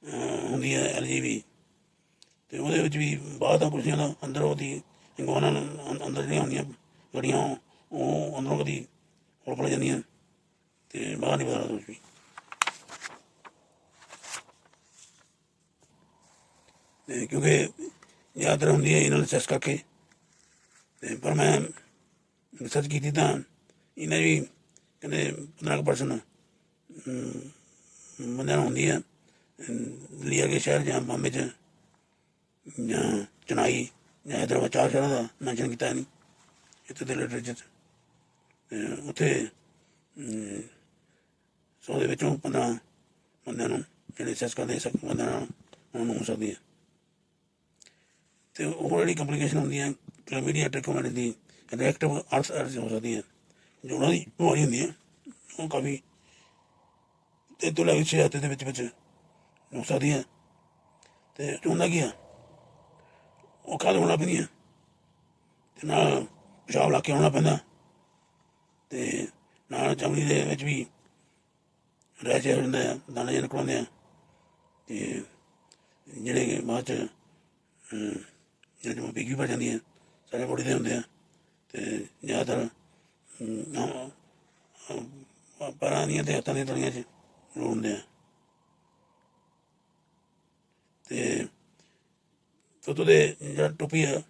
ਹੁੰਦੀ ਹੈ LGV ਅਤੇ ਉਹਦੇ ਵਿੱਚ ਵੀ ਬਾਹਰ ਤਾਂ ਕੁਰਸੀਆਂ ਦਾ ਅੰਦਰ ਉਹਦੀ ਗਵਾਨਾਂ ਅੰਦਰ ਜਿਹੜੀਆਂ ਹੁੰਦੀਆਂ ਗੜੀਆਂ ਉਹ ਅੰਦਰੋਂ ਕਦੀ ਖੁੱਲ੍ਹ ਖੁੱਲ੍ਹ ਜਾਂਦੀਆਂ ਅਤੇ ਬਾਹਰ ਨਹੀਂ ਪਤਾ ਕੁਛ ਵੀ। ਅਤੇ ਕਿਉਂਕਿ ਜ਼ਿਆਦਾਤਰ ਹੁੰਦੀ ਹੈ ਇਹਨਾਂ ਨੂੰ ਸੈਸ ਕਰਕੇ ਅਤੇ ਪਰ ਮੈਂ ਰਿਸਰਚ ਕੀਤੀ ਤਾਂ ਇਹਨਾਂ ਵੀ ਕਹਿੰਦੇ 15% ਬੰਦਿਆਂ ਨੂੰ ਹੁੰਦੀ ਹੈ ਦਿੱਲੀ ਵਰਗੇ ਸ਼ਹਿਰ ਜਾਂ ਬੰਬੇ 'ਚ ਜਾਂ ਚੇਨਈ ਜਾਂ ਹੈਦਰਾਬਾਦ 4 ਸ਼ਹਿਰਾਂ ਦਾ ਮੈਂਸ਼ਨ ਕੀਤਾ ਨਹੀਂ ਇੱਥੇ ਦੇ ਲਿਟਰੇਚਰ 'ਚ। ਉੱਥੇ 100 ਦੇ ਵਿੱਚੋਂ 15 ਬੰਦਿਆਂ ਨੂੰ ਜਿਹੜੇ ਸੈਸ ਕਰਦੇ ਬੰਦਿਆਂ ਨਾਲ ਉਹਨਾਂ ਨੂੰ ਹੋ ਸਕਦੀ ਹੈ। ਅਤੇ ਉਹ ਜਿਹੜੀ ਕੰਪਲੀਕੇਸ਼ਨ ਹੁੰਦੀ ਹੈ ਕਲੈਮੀਡੀਆ ਟ੍ਰਿਕੋਮੈਟੀ ਦੀ ਰਿਐਕਟਿਵ ਅਲਸਰ ਹੋ ਸਕਦੀ ਹੈ ਜੋੜਾਂ ਦੀ ਬਿਮਾਰੀ ਹੁੰਦੀ ਹੈ ਉਹ ਕਾਫੀ 3 ਤੋਂ ਲੈ ਕੇ 6 ਹਫ਼ਤੇ ਦੇ ਵਿੱਚ ਹੋ ਸਕਦੀ ਹੈ। ਅਤੇ ਹੁੰਦਾ ਕੀ ਆ ਉਹ ਖਾਦ ਹੋਣਾ ਪੈਂਦੀਆਂ ਅਤੇ ਨਾਲ ਪਿਸ਼ਾਬ ਲਾ ਕੇ ਆਉਣਾ ਪੈਂਦਾ ਅਤੇ ਨਾਲ ਚਮੜੀ ਦੇ ਵਿੱਚ ਵੀ ਰੈਸ਼ ਹੋ ਜਾਂਦਾ ਆ ਦਾਣੇ ਜਿਹੇ ਨਿਕਲ ਆਉਂਦੇ ਆ ਅਤੇ ਜਿਹੜੇ ਬਾਅਦ 'ਚ ਜਿਹੜੇ ਪੀਕ ਵੀ ਭਰ ਜਾਂਦੀਆਂ ਸਾਰੇ ਬੋਡੀ ਦੇ ਹੁੰਦੇ ਆ ਅਤੇ ਜ਼ਿਆਦਾਤਰ ਪੈਰਾਂ ਦੀਆਂ ਅਤੇ ਹੱਥਾਂ ਦੀਆਂ ਤਲੀਆਂ 'ਚ ਹੁੰਦੇ ਆ। ਅਤੇ ਉੱਤੋਂ ਦੇ ਜਿਹੜਾ ਟੋਪੀ ਆ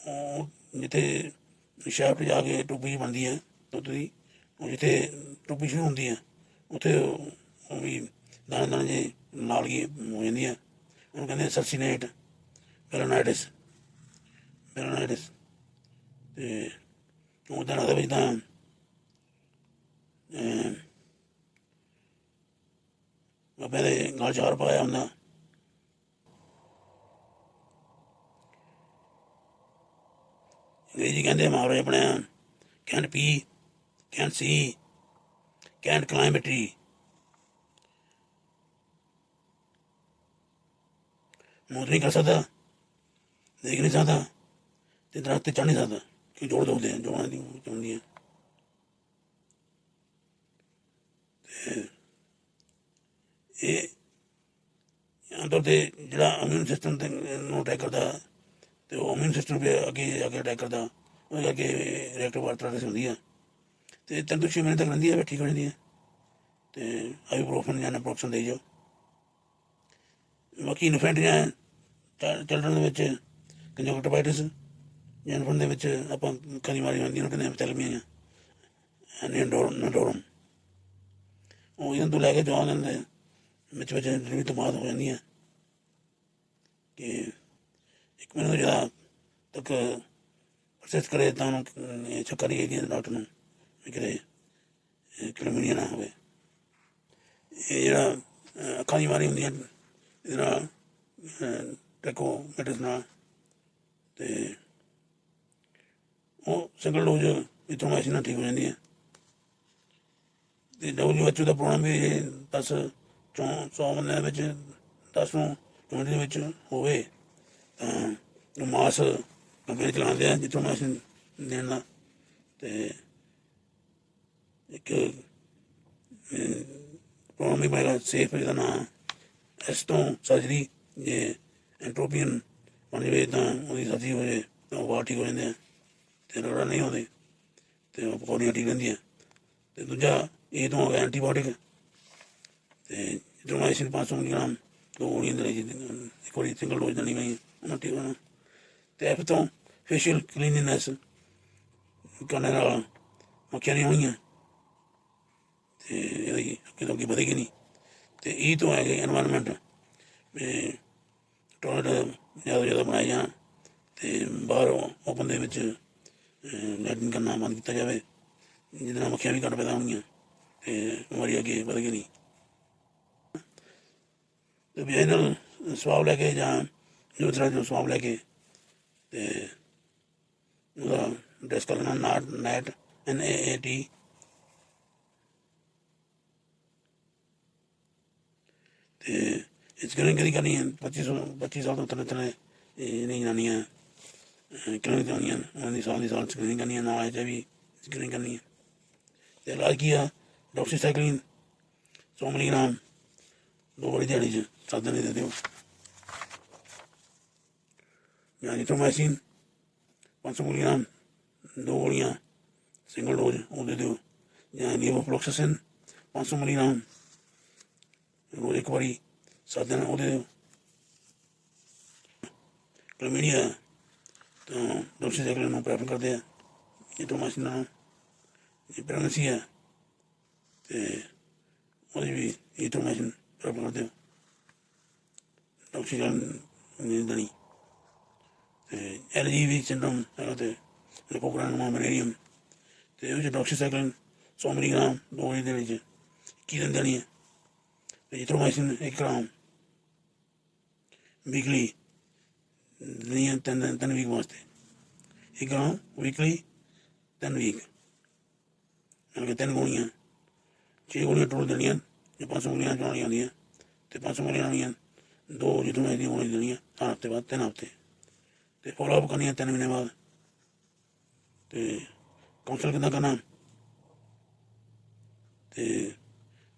ਉਹ ਜਿੱਥੇ ਸ਼ੈਫਟ ਜਾ ਕੇ ਟੋਪੀ ਬਣਦੀ ਹੈ ਦੁੱਧ ਦੀ ਉਹ ਜਿੱਥੇ ਟੋਪੀ ਸ਼ੁਰੂ ਹੁੰਦੀ ਹੈ ਉੱਥੇ ਉਹ ਵੀ ਦਾਣੇ ਦਾਣੇ ਜਿਹੇ ਨਾਲ ਹੀ ਹੋ ਜਾਂਦੀ ਹੈ ਉਹਨੂੰ ਕਹਿੰਦੇ ਸਰਸੀਨੇਟ ਮੈਲਨਾਈਟਿਸ ਅਤੇ ਉਹ ਦਿਨਾਂ ਦੇ ਵਿੱਚ ਤਾਂ ਬਾਬੇ ਦੇ ਗਲ 'ਚ ਹਾਰ ਪਾਇਆ ਹੁੰਦਾ। ਅੰਗਰੇਜ਼ੀ ਕਹਿੰਦੇ ਮੁਹਾਵਰੇ ਬਣਿਆ ਕੈਂਟ ਪੀ ਕੈਂਟ ਸੀ ਕੈਂਟ ਕਲਾਈਮ ਅ ਟਰੀ ਮੂੰਹ ਨਹੀਂ ਕਰ ਸਕਦਾ ਦੇਖ ਨਹੀਂ ਸਕਦਾ ਅਤੇ ਦਰੱਖਤ 'ਤੇ ਚੜ੍ਹ ਨਹੀਂ ਸਕਦਾ ਕਿ ਜੋੜ ਦੁਖਦੇ ਆ ਜੋੜਾਂ ਦੀ ਹੁੰਦੀ ਹੈ। ਅਤੇ ਇਹ ਆਮ ਤੌਰ 'ਤੇ ਜਿਹੜਾ ਇਮਿਊਨ ਸਿਸਟਮ ਨੂੰ ਅਟੈਕ ਕਰਦਾ ਅਤੇ ਉਹ ਇਮਿਊਨ ਸਿਸਟਮ ਵੀ ਅੱਗੇ ਜਾ ਕੇ ਅਟੈਕ ਕਰਦਾ ਉਹਦੇ ਕਰਕੇ ਰਿਐਕਟਿਵ ਆਰਥਰਾਈਟਿਸ ਹੁੰਦੀ ਆ ਅਤੇ 3 ਤੋਂ 6 ਮਹੀਨੇ ਤੱਕ ਰਹਿੰਦੀ ਹੈ ਫਿਰ ਠੀਕ ਹੋ ਜਾਂਦੀ ਹੈ ਅਤੇ ਆਈਬੂਪ੍ਰੋਫਨ ਜਾਂ ਨੈਪਰੋਕਸਨ ਦੇਈ ਜਾਓ। ਬਾਕੀ ਇਨਫੈਂਟ ਜਾਂ ਚਿਲਡਰਨ ਦੇ ਵਿੱਚ ਕੰਜਕਟਿਵਾਈਟਿਸ ਜਾਂ ਇਨਫੈਂਟ ਦੇ ਵਿੱਚ ਆਪਾਂ ਅੱਖਾਂ ਦੀ ਬਿਮਾਰੀ ਹੁੰਦੀ ਉਹਨੂੰ ਕਹਿੰਦੇ ਐਪੀਥੈਲਮੀਆ ਜਾਂ ਨੋਡੋਰਮ ਉਹ ਇਹਨਾਂ ਤੋਂ ਲੈ ਕੇ ਜਵਾਨ ਦਿੰਦੇ ਵਿੱਚ ਡਿਲੀਵਰੀ ਤੋਂ ਬਾਅਦ ਹੋ ਜਾਂਦੀਆਂ ਕਿ 1 ਮਹੀਨੇ ਤੋਂ ਜ਼ਿਆਦਾ ਤੱਕ ਪ੍ਰੋਸੈਸ ਕਰੇ ਤਾਂ ਉਹਨੂੰ ਚੱਕਰ ਨਹੀਂ ਹੈਗੀ ਡਾਕਟਰ ਨੂੰ ਵੀ ਕਿਤੇ ਕਲੈਮੀਡੀਆ ਨਾ ਹੋਵੇ। ਇਹ ਜਿਹੜਾ ਅੱਖਾਂ ਦੀ ਬਿਮਾਰੀ ਹੁੰਦੀ ਹੈ ਇਹਦੇ ਨਾਲ ਟ੍ਰੈਕੋਮੈਟਿਸ ਨਾਲ ਅਤੇ ਉਹ ਸਿੰਗਲ ਡੋਜ਼ ਇਥਰੋਮਾਈਸਿਨ ਨਾਲ ਠੀਕ ਹੋ ਜਾਂਦੀ ਹੈ। ਅਤੇ WHO ਦਾ ਪ੍ਰੋਗਰਾਮ ਵੀ ਜੇ 10 ਚੋਂ 100 ਬੰਦਿਆਂ ਦੇ ਵਿੱਚ 10 ਨੂੰ ਕਮਿਊਨਿਟੀ ਦੇ ਵਿੱਚ ਹੋਵੇ ਤਾਂ ਮਾਸ ਕੰਪਨੀ ਚਲਾਉਂਦੇ ਆ ਇਥਰੋਮਾਈਸਿਨ ਦੇਣ ਦਾ। ਅਤੇ ਇੱਕ ਪ੍ਰੋਗਰਾਮ ਵੀ ਬਣੇਗਾ ਸੇਫ ਜਿਹਦਾ ਨਾਂ ਐਸਟੋਂ ਸਰਜਰੀ ਜੇ ਐਂਟਰੋਪੀਅਨ ਬਣ ਜਾਵੇ ਤਾਂ ਉਹਦੀ ਸਰਜਰੀ ਹੋ ਜਾਵੇ ਤਾਂ ਉਹ ਬਾਹਰ ਠੀਕ ਹੋ ਜਾਂਦੇ ਆ ਅਤੇ ਰਗੜਾ ਨਹੀਂ ਆਉਂਦੇ ਅਤੇ ਉਹ ਪਕੌੜੀਆਂ ਠੀਕ ਰਹਿੰਦੀਆਂ। ਅਤੇ ਦੂਜਾ ਇਹ ਤੋਂ ਹੋ ਗਿਆ ਐਂਟੀਬਾਇਓਟਿਕ ਅਤੇ ਇਥਰੋਮਾਈਸਿਨ 500 ਮਿਲੀਗ੍ਰਾਮ 2 ਗੋਲੀਆਂ ਦੇ ਇੱਕ ਵਾਰੀ ਸਿੰਗਲ ਡੋਜ਼ ਦੇਣੀ ਪਈ ਉਹਨਾਂ ਠੀਕ ਹੋਣਾ। ਅਤੇ ਐਫ ਤੋਂ ਫੇਸ਼ੀਅਲ ਕਲੀਨਲੀਨੈਸ ਕਰਨ ਨਾਲ ਮੱਖੀਆਂ ਨਹੀਂ ਹੋਣਗੀਆਂ ਅਤੇ ਇਹਦੀ ਅੱਗੇ ਤੋਂ ਅੱਗੇ ਵਧੇਗੀ ਨਹੀਂ। ਅਤੇ ਇਹ ਤੋਂ ਹੈਗੇ ਇਨਵਾਇਰਮੈਂਟ ਵੀ ਟੋਇਲਟ ਜ਼ਿਆਦਾ ਤੋਂ ਜ਼ਿਆਦਾ ਬਣਾਏ ਜਾਣ ਅਤੇ ਬਾਹਰ ਓਪਨ ਦੇ ਵਿੱਚ ਲੈਟਰਿਨ ਕਰਨਾ ਬੰਦ ਕੀਤਾ ਜਾਵੇ ਜਿਹਦੇ ਨਾਲ ਮੱਖੀਆਂ ਵੀ ਘੱਟ ਪੈਦਾ ਹੋਣਗੀਆਂ ਅਤੇ ਬਿਮਾਰੀ ਅੱਗੇ ਵਧੇਗੀ ਨਹੀਂ। ਅਤੇ ਵੈਜੀਨਲ ਸਵਾਬ ਲੈ ਕੇ ਜਾਂ ਯੂਥਰਾਈਜ਼ ਸਵਾਬ ਲੈ ਕੇ ਅਤੇ ਉਹਦਾ ਟੈਸਟ ਕਰ ਲੈਣਾ NAT NAAT तो स्क्रीनिंग कदी करनी है 25 साल तो थले थले इन्हें जनानियां क्लिनिक आनियां उन्होंने साल स्क्रीनिंग करनी है, ना एच आई वी स्क्रीनिंग करनी है। तो इलाज की है डॉक्सीसाइक्लिन 100 मिलीग्राम 2 बड़ी दिहाड़ी 7 दिन दे दो, या एरिथ्रोमाइसिन 500 मिलीग्राम 2 गोलियां सिंगल डोज वो दे दो, या लेवोफ्लॉक्सासिन 500 मिलीग्राम रोज एक बारी 7 दिन वो दे दो। क्लमीडिया तो डॉक्सीसाइक्लिन प्रेफर करते हैं, एरिथ्रोमाइसिन नाल प्रेगनेंसी है तो भी एरिथ्रोमाइसिन प्रेफर करते हो, डॉक्सीसाइक्लिन देनी। तो LGV सिंड्रोम है तो लिपोग्रानुमा वेनेरियम तो डॉक्सीसाइक्लिन 100 मिलीग्राम 2 बजे दिन 21 दिन देनी है। एरिथ्रोमाइसिन 1 ग्राम वीकली देनी है 3 वीक वास्ते, 1 ग्राम वीकली 3 वीक, मतलब कि 3 गोलियां 6 गोलियां टोटल देनियां, जो 500 गोलियां चलानी आंदियां तो 500 गोलियां आनियां 2 एरिथ्रोमाइसिन दी गोलियां देनियां हर हफ्ते बाद 3 हफ्ते, तो फॉलोअप करनी है 3 महीने बाद। तो काउंसल किदा करना, तो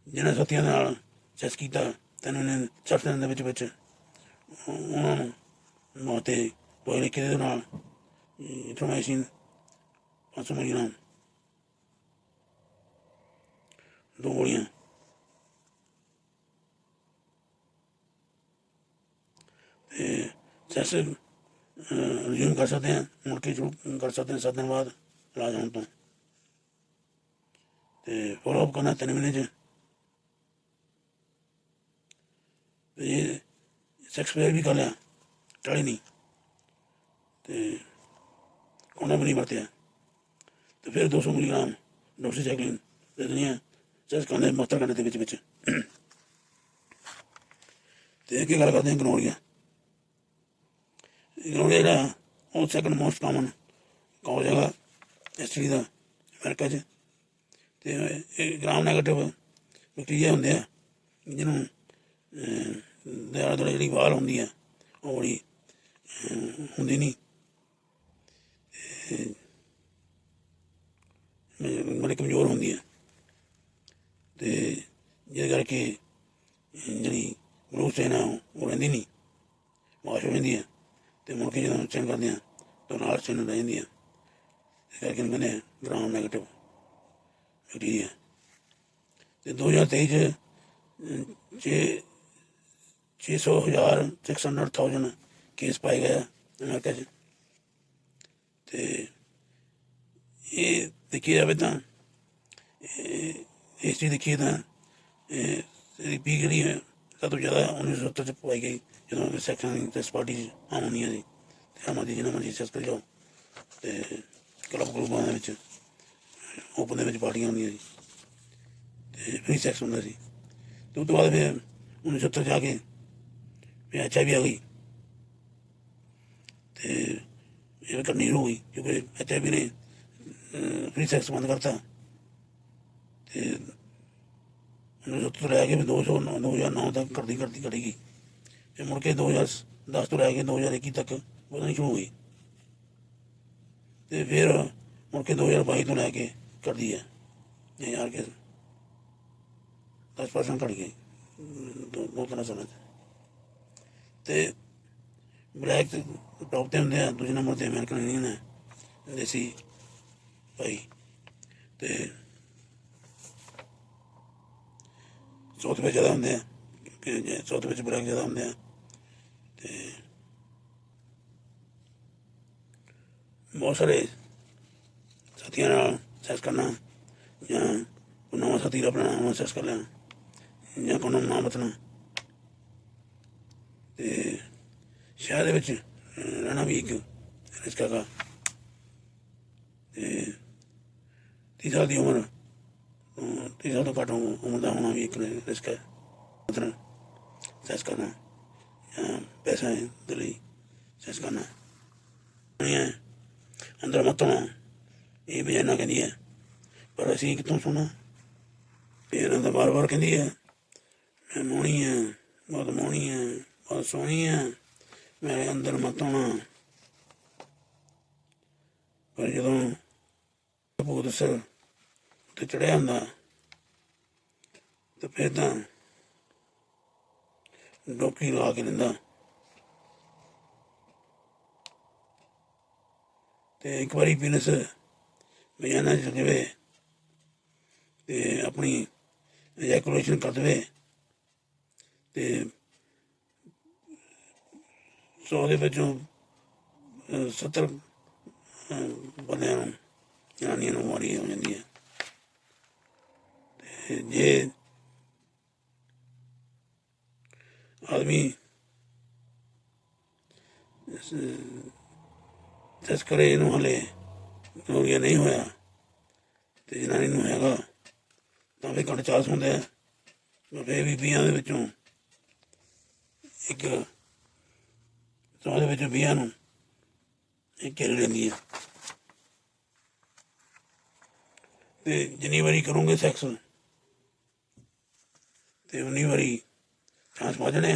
जिन्हें साथियों चैस किया 3 महीने 60 दिन के उन्होंने वास्ते दवाई लिखी दे नाल एरिथ्रोमाइसिन 500 मिलीग्राम 2 गोलियां। चैस रिज्यूम कर सकते हैं, मुड़ के शुरू कर सकते हैं 7 दिन बाद इलाज होने तो। फॉलोअप करना 3 महीने तो ये सैक्स फेयर भी कर लिया टली नहीं, तो कोना भी नहीं बरतिया, तो फिर 200 मिलीग्राम डॉक्सीसाइक्लिन दे देनी है चैस करने 72 घंटे के बिच। तो एक गल करते हैं गनोरिया जोड़ा वो सैकंड मोस्ट कॉमन कॉज है STD का अमेरिका च। तो ग्राम नैगेटिव बैक्टीरिया होंगे जिन्हों आले दुआले जी वाल होंगी है वो बड़ी होंगी नहीं, बड़ी कमजोर होंगी है, तो जिस करके जी ग्लूस चेन है वो रही नहीं वाश हो जाती है, तो मुड़ के जो चेन करते हैं तो नाल चेन रह जाती है, इस करके कहते हैं ग्राम नैगेटिव बैक्टीरिया। तो 2023 600,000 केस पाए गए अमेरिका च। तो ये देखिए जाए तो इस चीज़ देखिए तो पीक जी सब तो ज़्यादा 1970 पाई गई जो सैक्शन पार्टी आम होंगी जी, आम आदमी जिन्हें मर्जी सैस कर जाओ, तो क्लब क्लूबा ओपन पार्टियां होंगी जी, तो फ्री सैक्स होंगे सी। तो उस तो बाद फिर 1970 जाके फिर HIV आ गई, तो ये करनी शुरू हो गई क्योंकि HIV ने फ्री सैक्स बंद करता। तो 1970 तो लैके 2009 तक करती घटेगी, फिर मुड़ के 2010 तो लैके 2021 तक बदलनी शुरू हो गई, तो फिर मुड़ के 2022 तो लैके कर दी है यार के 10% घट गई 2-3 साल। तो ब्लैक टॉप पर होंगे, दूजे नंबर पर अमेरिकन इंडियन है देसी भाई, तो साउथ में ज़्यादा होंगे क्योंकि साउथ में ब्लैक ज़्यादा होंगे। तो बहुत सारे साथियों सैस करना या कोई नवा साथी अपना नवा सैस कर लेना या को ना बचना, तो शहर रहना भी एक रिस्क है। 30 साल की उम्र 30 साल तो घट उम्र का होना भी एक रिस्क है, मतलब सैस करना या पैसा है दिल्ली सैस करना नहीं है अंदर मत होना, ये बजाना कहती है पर असी कितों सुना, फिर बार बार कहती है मैं मोनी है बहुत मोहनी है, बहुत सोहनी है, मेरे अंदर मत आना। पर जदों भूत सिर उत्ते चढ़िया होंदा तो फिर तो डोकी लगा के दिंदा। तो एक बारी पीनस बजाना चल जाए तो अपनी एजैकुलेशन कर दे तो 100 के विचों 70 बंदियां नूं जनानियां नूं बीमारी हो जाती है। जे आदमी तस्करे इनू हले गोरिया नहीं होया तो जनानी नूं हैगा तां भी घट चांस होंदे आ। फिर भी 20 दे विचों एक 100 दे विचों 20 नूं घेर लैंदी है। तो जिन्नी बारी करोगे सैक्स तो उन्नी बारी चांस पा जाने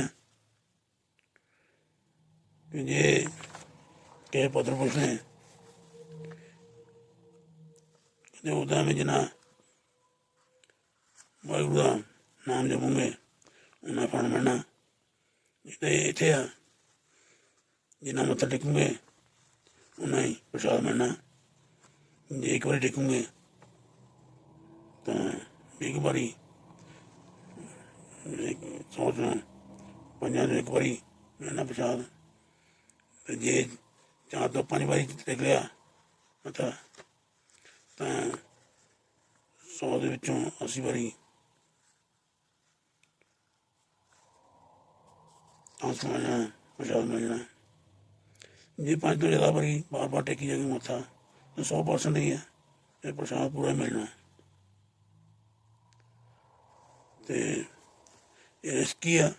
कि जे किसी पुत्र पुरुष ने उदा में जिन्ना वाहिगुरू का नाम जपोगे उन्ना फल मिलना। जिन्ना इत्थे आ जिन्ना मत्था टेकोगे उन्ना ही प्रसाद मिलना। जे एक बारी टेकोगे तो एक बारी 100 चों 5 एक बारी मिलना प्रसाद। तो जे 4 तो 5 बारी टेक लिया मत्था तो 100 दे विचों 80 बारी चांस मिल जाना, प्रसाद मिल जाना। जे 5 तो ज़्यादा बारी बार बार टेकी जाएगी मत्था तो 100% ही है ये प्रसाद पूरा मिलना। तो ये रिस्की है।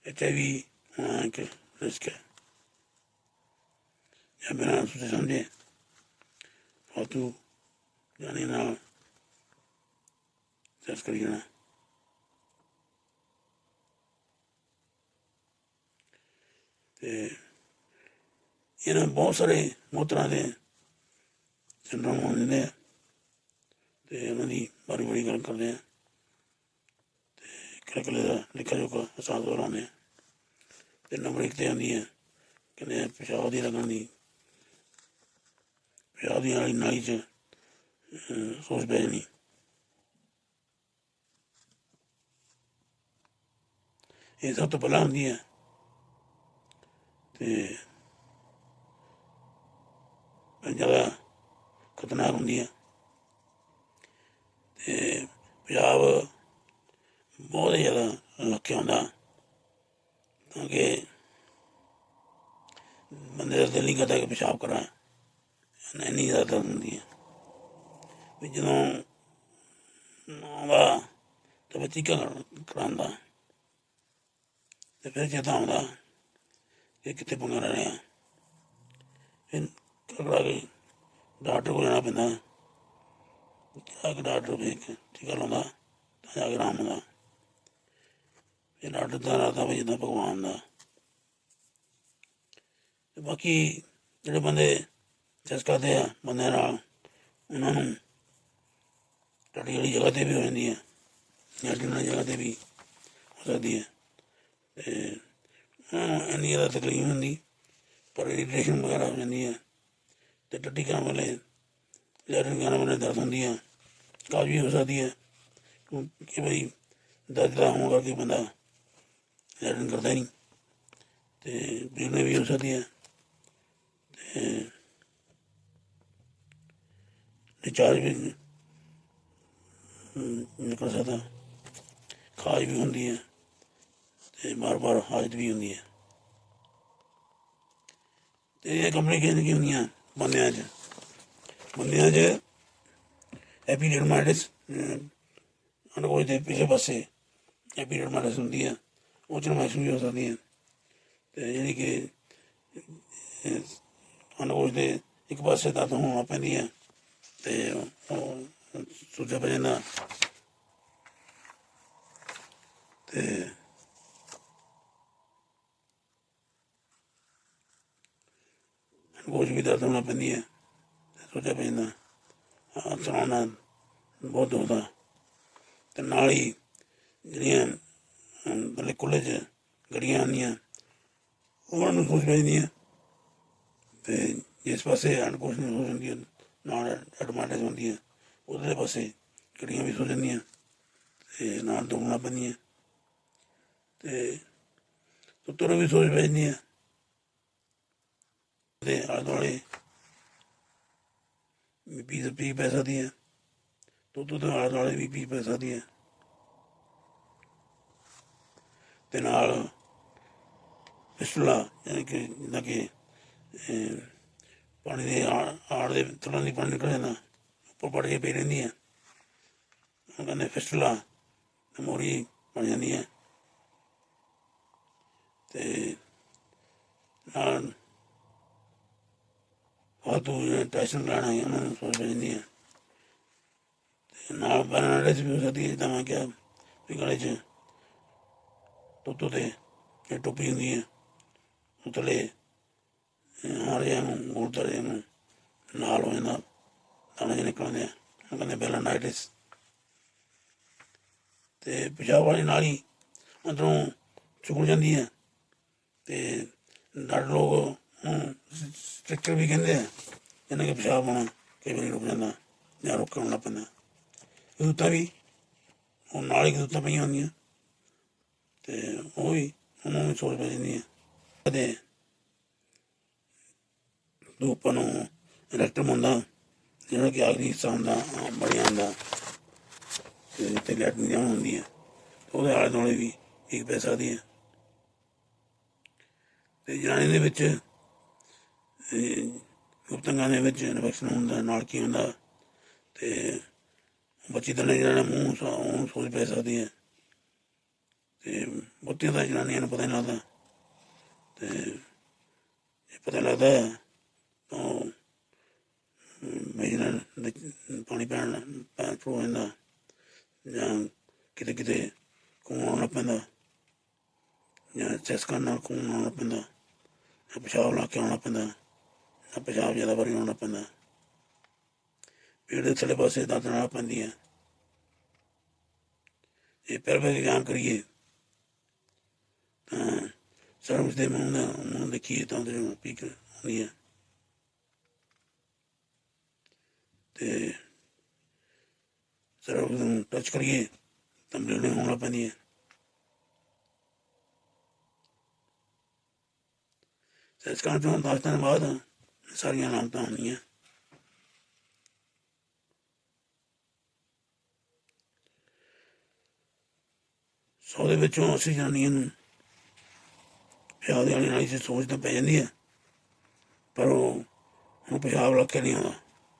HIV होना एक रिस्क है। या बिना सोचे समझे फालतू जाने ना सेक्स करी जाना। तो इन्हें बहुत सारे बहुत तरह के सिंड्रोम हो जाते हैं तो उन्होंने बारी बारी गल करते हैं तो कले का लिखा जोखा एहसास कराने। तो नंबर 1 ते आती है कहते पेशाब की लगन की पेशाब की नाली नाली च सोच पै जानी। ये सब तो पहला आती है तो ज़्यादा खतरनाक होंगी है। तो पेशाब बहुत ही ज़्यादा लखे होंदा क्योंकि बंदे का दिल नहीं करता कि पेशाब करा इन्नी ज़्यादा दर्द होंगी है। भी जदों आंदा तो फिर चीका करांदा तो फिर चेता आंदा कि कितने पंगा रह रहे हैं। फिर ककड़ा के डॉक्टर को जाना पैंदा जाके डॉक्टर फिर टीका लाउंदा तां जाके आराम होंदा। फिर डॉक्टर दा लगदा भाई जिद्दां भगवान दा। ते बाकी जेह्ड़े बंदे सेक्स करदे आ बंदे नाल उन्हां नूं टट्टी आह्ली जगह ते भी हो जांदी है जैल्टन आह्ली जगह ते भी हो सकदी है। ते उन्हां नूं इन्नी ज़्यादा तकलीफ नहीं होंदी पर इरीटेशन वगैरह हो जाती है। तो टट्टी करन वेले लैटरिन करन वेले दर्द होंदी है कब्ज भी हो सकती है क्योंकि भाई दर्द दा होने करके बंदा लैटरिन करता ही नहीं तो ब्लीडिंग भी हो सकती है। तो डिस्चार्ज भी निकल सकता खाज भी होंदी है तो बार बार हाजत भी होंदी है। तो ये कम्पलिकेशन की होंदियां बंदियां च एपिडिडमाइटिस अंडकोश के पिछले पासे एपिडिडमाइटिस होंदी है वो चरमाइश भी हो सकती है। तो जी कि अंडकोश के एक पासे दर्द होना पैंदी है तो सूजा पै जांदा ਤੇ ਗੋਸ਼ ਵੀ ਦਰਦ ਹੋਣਾ ਪੈਂਦੀ ਹੈ, ਸੋਚਿਆ ਪੈ ਜਾਂਦਾ ਹੱਥ ਚਲਾਉਣਾ ਬਹੁਤ ਦੁਖਦਾ। ਅਤੇ ਨਾਲ ਹੀ ਜਿਹੜੀਆਂ ਥੱਲੇ ਕੁੱਲੇ 'ਚ ਗੱਡੀਆਂ ਆਉਂਦੀਆਂ ਉਹਨਾਂ ਨੂੰ ਸੋਚ ਪੈ ਜਾਂਦੀਆਂ, ਅਤੇ ਜਿਸ ਪਾਸੇ ਅਣਕੁਛ ਨਹੀਂ ਹੋ ਜਾਂਦੀ ਨਾਲ ਐਡਵਾਂਟੇਜ ਹੁੰਦੀ ਹੈ ਉਧਰਲੇ ਪਾਸੇ ਗੱਡੀਆਂ ਵੀ ਸੋ ਜਾਂਦੀਆਂ ਅਤੇ ਨਾਲ ਦੌੜਨਾ ਪੈਂਦੀਆਂ, ਅਤੇ ਤੁਰ ਵੀ ਸੋਚ ਪੈ ਜਾਂਦੀ ਹੈ। ਅਤੇ ਆਲੇ ਦੁਆਲੇ ਪੀ ਪੈ ਸਕਦੀ ਹੈ, ਦੁੱਧ ਦੇ ਆਲੇ ਦੁਆਲੇ ਵੀ ਪੀ ਪੈ ਸਕਦੀ ਹੈ, ਅਤੇ ਨਾਲ ਫਿਸਟੁਲਾ ਯਾਨੀ ਕਿ ਜਿੱਦਾਂ ਕਿ ਪਾਣੀ ਦੇ ਆੜ ਦੇ ਥੱਲੋਂ ਦੀ ਪਾਣੀ ਨਿਕਲ ਜਾਂਦਾ, ਉੱਪਰ ਪੜ ਕੇ ਪਈ ਰਹਿੰਦੀ ਹੈ, ਉਹ ਕਹਿੰਦੇ ਫਿਸਟੁਲਾ ਮੋਰੀ ਬਣ ਜਾਂਦੀ ਹੈ। ਅਤੇ ਨਾਲ ਫਾਲਤੂ ਟੈਸ਼ਨ ਲੈਣਾ ਉਹਨਾਂ ਨੂੰ ਸੋਚ ਪੈ ਜਾਂਦੀ ਹੈ, ਅਤੇ ਨਾਲ ਪੈਰਾਲਾਈਸਿਸ ਵੀ ਹੋ ਸਕਦੀ ਹੈ। ਜਿੱਦਾਂ ਮੈਂ ਕਿਹਾ ਵੀ ਗਲੇ 'ਚ ਤੁੱਤੂ 'ਤੇ ਇਹ ਟੋਪੀ ਹੁੰਦੀ ਹੈ, ਉਹ ਥੱਲੇ ਹਾਰਿਆਂ ਨੂੰ ਗੋਲਦਾਰਿਆਂ ਨੂੰ ਨਾਲ ਹੋ ਜਾਂਦਾ, ਦਾਣੇ ਜਿਹੇ ਨਿਕਲਦੇ ਆ, ਉਹ ਕਹਿੰਦੇ ਪੈਰਾਲਾਈਟਿਸ। ਅਤੇ ਪਿਸ਼ਾਬ ਵਾਲੀ ਨਾਲੀ ਅੰਦਰੋਂ ਚੁੱਕ ਜਾਂਦੀ ਹੈ, ਅਤੇ ਡਾਕਟਰ ਲੋਕ ਉਹਨੂੰ ਸਟ੍ਰਿਕਚਰ ਵੀ ਕਹਿੰਦੇ ਆ, ਜਿਹਨਾਂ ਕਿ ਪਿਸ਼ਾਬ ਹੋਣਾ ਕਈ ਵਾਰੀ ਰੁਕ ਜਾਂਦਾ ਜਾਂ ਰੁਕਣ ਲੱਗ ਪੈਂਦਾ। ਕਦੂਤਾਂ ਵੀ ਉਹ ਨਾਲ ਹੀ ਕਦੂਤਾਂ ਪਈਆਂ ਹੁੰਦੀਆਂ, ਅਤੇ ਉਹ ਵੀ ਉਹਨੂੰ ਵੀ ਸੋਚ ਪੈ ਜਾਂਦੀ ਹੈ। ਕਦੇ ਧੂਪਾਂ ਨੂੰ ਰੈਕਟਮ ਹੁੰਦਾ ਜਿਹੜਾ ਕਿ ਆਖਰੀ ਹਿੱਸਾ ਹੁੰਦਾ ਬੜਿਆਂ ਦਾ, ਅਤੇ ਜਿੱਥੇ ਲੈਟਰਿਨ ਜਾਣ ਹੁੰਦੀ ਹੈ, ਉਹਦੇ ਆਲੇ ਦੁਆਲੇ ਵੀ ਠੀਕ ਪੈ ਸਕਦੀ ਹੈ। ਅਤੇ ਜਨਾਨੀ ਦੇ ਵਿੱਚ ਗੁਪਤੰਗਾਂ ਦੇ ਵਿੱਚ ਇਨਫੈਕਸ਼ਨ ਹੁੰਦਾ, ਨਾਲ ਕੀ ਹੁੰਦਾ, ਅਤੇ ਬੱਚੀ ਦਾਣੇ ਜਿਹੜਾ ਮੂੰਹ ਉਹਨੂੰ ਸੋਚ ਪੈ ਸਕਦੀ ਹੈ, ਅਤੇ ਬਹੁਤੀਆਂ ਤਾਂ ਜਨਾਨੀਆਂ ਨੂੰ ਪਤਾ ਨਹੀਂ ਲੱਗਦਾ, ਅਤੇ ਜੇ ਪਤਾ ਲੱਗਦਾ ਤਾਂ ਉਹ ਮੇਰੀ ਨਾਲ ਪਾਣੀ ਪੈਣ ਸ਼ੁਰੂ ਹੋ ਜਾਂਦਾ, ਜਾਂ ਕਿਤੇ ਕਿਤੇ ਖੂਨ ਆਉਣ ਲੱਗ ਪੈਂਦਾ, ਜਾਂ ਚਸਕਣ ਨਾਲ ਖੂਨ ਆਉਣ ਲੱਗ ਪੈਂਦਾ, ਜਾਂ ਪਿਸ਼ਾਬ ਲਾ ਕੇ ਆਉਣ ਲੱਗ ਪੈਂਦਾ, ਜਾਂ ਪਿਸ਼ਾਬ ਜ਼ਿਆਦਾ ਵਾਰੀ ਆਉਣ ਲੱਗ ਪੈਂਦਾ, ਪੇਟ ਦੇ ਥੱਲੇ ਪਾਸੇ ਦਰਦ ਨਾਲ ਪੈਂਦੀ ਹੈ। ਜੇ ਪੈਲਵਿਕ ਐਗਜ਼ਾਮ ਕਰੀਏ ਤਾਂ ਸਰਵਿਸ ਦੇ ਮੂੰਹ ਦੇਖੀਏ ਤਾਂ ਉਹਦੇ ਪੀਕ ਹੁੰਦੀ ਹੈ, ਅਤੇ ਸਰਵਿਸ ਨੂੰ ਟੱਚ ਕਰੀਏ ਤਾਂ ਬਲੀਡਿੰਗ ਹੋਣ ਲੱਗ ਪੈਂਦੀ ਹੈ। ਇਸ ਕਾਰਨ ਤੋਂ 10 ਦਿਨ ਬਾਅਦ ਸਾਰੀਆਂ ਅਲਾਮਤਾਂ ਹੁੰਦੀਆਂ। ਸੌ ਦੇ ਵਿੱਚੋਂ 80 ਜਨਾਨੀਆਂ ਨੂੰ ਪਿਸ਼ਾਬ ਦੀ ਵਾਲੀ ਨਾਲੀ 'ਚ ਸੋਚ ਤਾਂ ਪੈ ਜਾਂਦੀ ਹੈ, ਪਰ ਉਹ ਪਿਸ਼ਾਬ ਲੱਗ ਕੇ ਨਹੀਂ ਆਉਂਦਾ,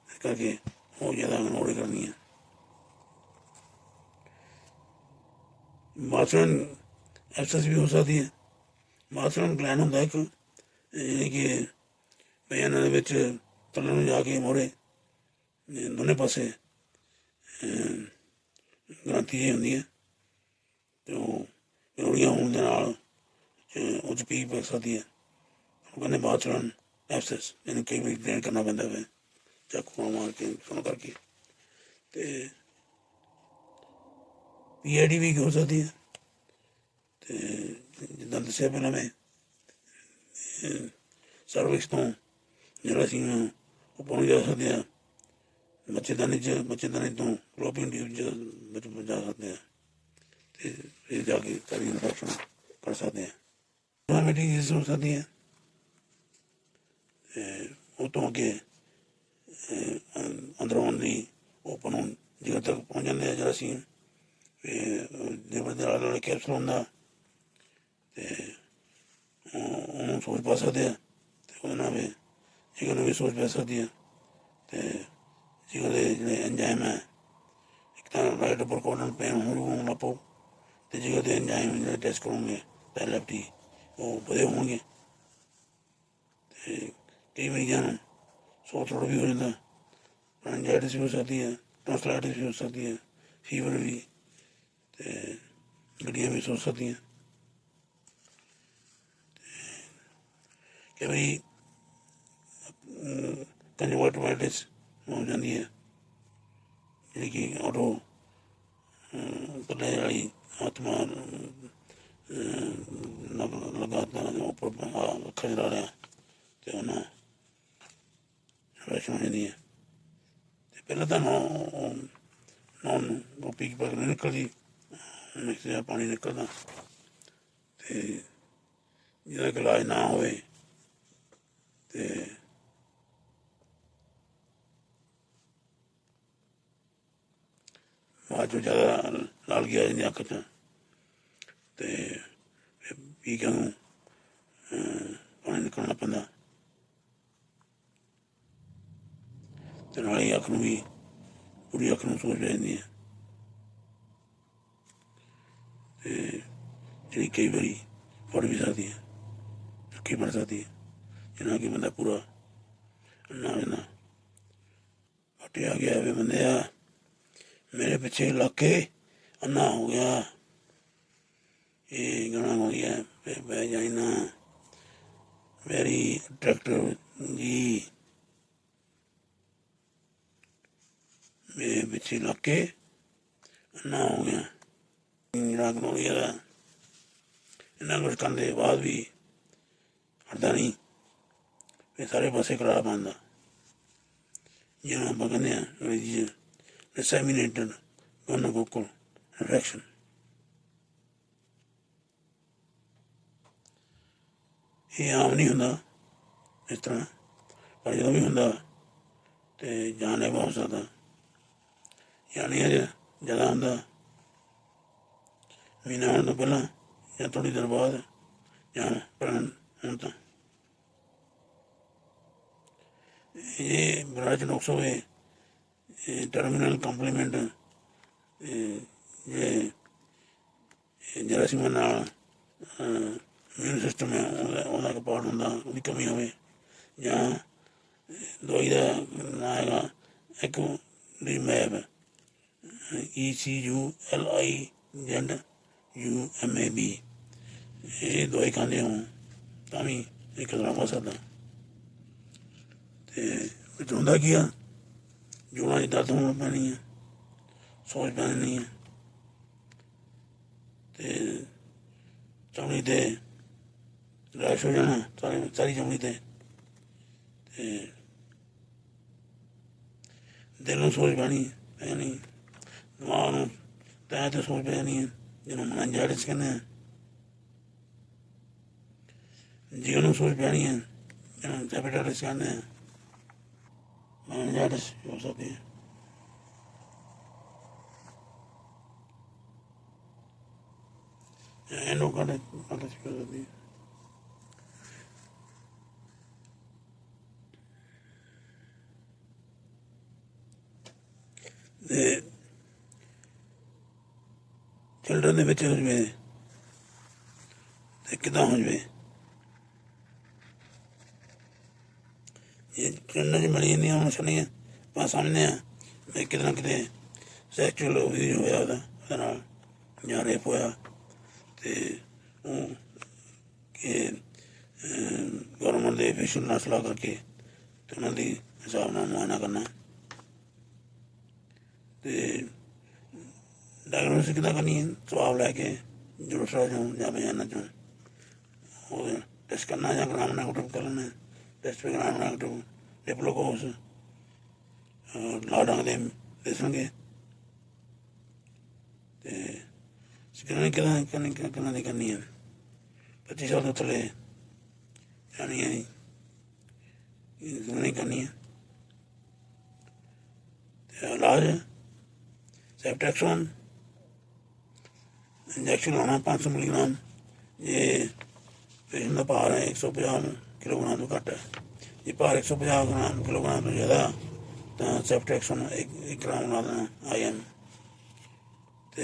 ਇਸ ਕਰਕੇ ਉਹ ਜ਼ਿਆਦਾ ਇਗਨੋਰ ਹੀ ਕਰਨੀ ਹੈ। ਬਾਥਰੂਮ ਐਬਸੈਸ ਵੀ ਹੋ ਸਕਦੀ ਹੈ। ਬਾਥਰੂਮ ਗਲੈਂਡ ਹੁੰਦਾ ਇੱਕ, ਯਾਨੀ ਕਿ ਇਹਨਾਂ ਦੇ ਵਿੱਚ ਥੱਲੇ ਨੂੰ ਜਾ ਕੇ ਮੋਹਰੇ ਦੋਨੇ ਪਾਸੇ ਗ੍ਰੰਥੀ ਜਿਹੀ ਹੁੰਦੀ ਹੈ, ਅਤੇ ਉਹ ਰੋੜੀਆਂ ਹੋਣ ਦੇ ਨਾਲ ਉਹ 'ਚ ਪੀ ਪੈ ਸਕਦੀ ਹੈ। ਉਹ ਕਹਿੰਦੇ ਬਾਥਰੂਮ ਐਬਸੈਸ, ਇਹਨੂੰ ਕਈ ਵਾਰੀ ਡਰੇਨ ਕਰਨਾ ਪੈਂਦਾ ਹੈ ਚਾਕੂ ਮਾਰ ਕੇ ਸੁਣ ਕਰਕੇ, ਅਤੇ PID ਵੀ ਹੋ ਸਕਦੀ ਹੈ। ਅਤੇ ਜਿੱਦਾਂ ਦੱਸਿਆ ਪਹਿਲਾਂ ਮੈਂ ਸਰਵਿਸ ਤੋਂ ਜਿਹੜਾ ਅਸੀਂ ਉਹ ਪਹੁੰਚ ਜਾ ਸਕਦੇ ਹਾਂ ਬੱਚੇਦਾਨੀ 'ਚ, ਬੱਚੇਦਾਨੀ ਤੋਂ ਫਲੋਪੀਨ ਟਿਊਬ 'ਚ ਜਾ ਸਕਦੇ ਹਾਂ, ਅਤੇ ਫਿਰ ਜਾ ਕੇ ਸਾਰੀ ਇਨਫੈਕਸ਼ਨ ਕਰ ਸਕਦੇ ਹਾਂ। ਮੈਡੀਸਿਸ ਹੋ ਸਕਦੀ ਹੈ, ਅਤੇ ਉਹ ਤੋਂ ਅੱਗੇ ਅੰਦਰੋਂ ਦੀ ਓਪਨ ਜਿਗਰ ਤੱਕ ਪਹੁੰਚ ਜਾਂਦੇ ਆ ਜਰਾਸੀਮ, ਲਿਵਰ ਦੇ ਆਲੇ ਦੁਆਲੇ ਕੈਪਸੂਲ ਹੁੰਦਾ, ਅਤੇ ਉਹਨੂੰ ਸੋਚ ਪਾ ਸਕਦੇ ਆ, ਅਤੇ ਉਹਦੇ ਨਾਲ ਵੀ ਜਿਗਰ ਨੂੰ ਵੀ ਸੋਚ ਪੈ ਸਕਦੀ ਹੈ। ਅਤੇ ਜਿਗਰ ਦੇ ਜਿਹੜੇ ਐਂਜ਼ਾਈਮ ਹੈ, ਇੱਕ ਤਾਂ ਰਾਈਟ ਉੱਪਰ ਕੋਲਨ ਪੇਨ ਹੋਣ ਲੱਗ ਪਊ, ਅਤੇ ਜਿਗਰ ਦੇ ਐਂਜ਼ਾਈਮ ਜਿਹੜੇ ਟੈਸਟ ਕਰੋਗੇ LFT ਉਹ ਵਧੇ ਹੋਣਗੇ, ਅਤੇ ਕਈ ਮਰੀਜ਼ਾਂ ਨੂੰ ਸੌ ਥੋੜ੍ਹਾ ਵੀ ਹੋ ਜਾਂਦਾ, ਐਂਜ਼ਾਈਟਿਸ ਵੀ ਹੋ ਸਕਦੀ ਹੈ, ਟੌਂਸਲਾਈਟਿਸ ਵੀ ਹੋ ਸਕਦੀ ਹੈ, ਫੀਵਰ ਵੀ, ਅਤੇ गड्डियां भी सोच सकती हैं। कई बारी कंजर्वेटिवाइटिस हो जाती है जी कि ऑटो पल्ले वाली आत्मा लगाता उपर अखा चला रहा तो उन्हें इन्फेक्शन हो जाती है। तो पहले तो नॉन पी के नहीं निकलती, मिक्स पानी निकलता, तो जिसका इलाज ना होए तो बाद चो ज़्यादा लालगी आ जाती अख च, तो पी के पानी निकलना पैंदा, तो नाल ही अख नूं भी पूरी अख नूं सोज पै जाती है। तो जी कई बारी फड़ भी सकती है, अक्खी फड़ सकती है, जिन्ना कि बंदा पूरा अन्ना हो जाता। फटे आ गया वे बंदे मेरे पिछे लग के अन्ना हो गया, ये गाना हो गया बह जाई ना वेरी अट्रैक्टिव जी, मेरे पिछे लग के अन्ना हो गया। जरा गनौलिया का इन्ना कुछ करने के बाद भी हटता नहीं, फिर सारे पासे करारा पांदा, जिन्हें आप कहते हैं अंग्रेजी डिसैमिनेटेड गोनोकोकल इन्फेक्शन। ये आम नहीं होंदा इस तरह, पर जो भी होंदा तो जानलेवा हो सकता, यानी ज़्यादा होंदा महीना होने तो पहला या थोड़ी देर बाद या प्रेगनेंट होने तो। ये बड़ा नुक्स हो टर्मिनल कंप्लीमेंट ये जरासीमा नाल इम्यून सिस्टम है वह पार्ट होंदा, उसकी कमी होवे या दवाई का ना है एक्यूलिमैब ECULIZUMAB, ये दवाई खाते हो तो भी एक खतरा हो सकता। तो होंदा की आ जोड़ों की दर्द होना पैनी है, सोच पैनी नहीं है, तो चमड़ी ते रैश हो जाना सारी चमड़ी ते, दिल में सोच पैनी पैनी, दिमाग में तैं तो सोच पै जानी है जिन्होंने मेनिंजाइटिस कहते हैं, जीवन में सोच पैनी है जिन्होंने हेपेटाइटिस कहते हैं, मेनिंजाइटिस हो सकती है। एंडोकार्डाइटिस हो सकती है। चिल्ड्रन हो जाए तो कि हो जाए, ये चिल्ड्रन च मिली जाती हम सुनिए आप समझने भाई कि कि सैक्चुअल अब्यूज होया या रेप होया, तो कि गौरमेंट के ऑफिशियल नाल सलाह करके तो उन्होंने हिसाब नाल मुआयना करना, तो डायग्नोसिस किदा करनी है स्वाब लैके जरूर चो या बजाना चो टेस्ट करना या ग्राम नेगेटिव कर लेना, टेस्ट पे ग्राम नेगेटिव डिप्लोकोस ला डंग दे दसणगे, तो स्क्रीनिंग किदा करनी है 25 साल तो थले जानी है स्क्रीनिंग करनी है। तो इलाज सेफ्टैक्सोन इंजैक्शन लाना 500 मिलीग्राम, ये पेशेंट का भार है 150 किलोग्राम तो घट है, जे भार 150 किलोग्राम तो ज़्यादा तो सेफ्टैक्सोन 1 ग्राम ला देना IM। तो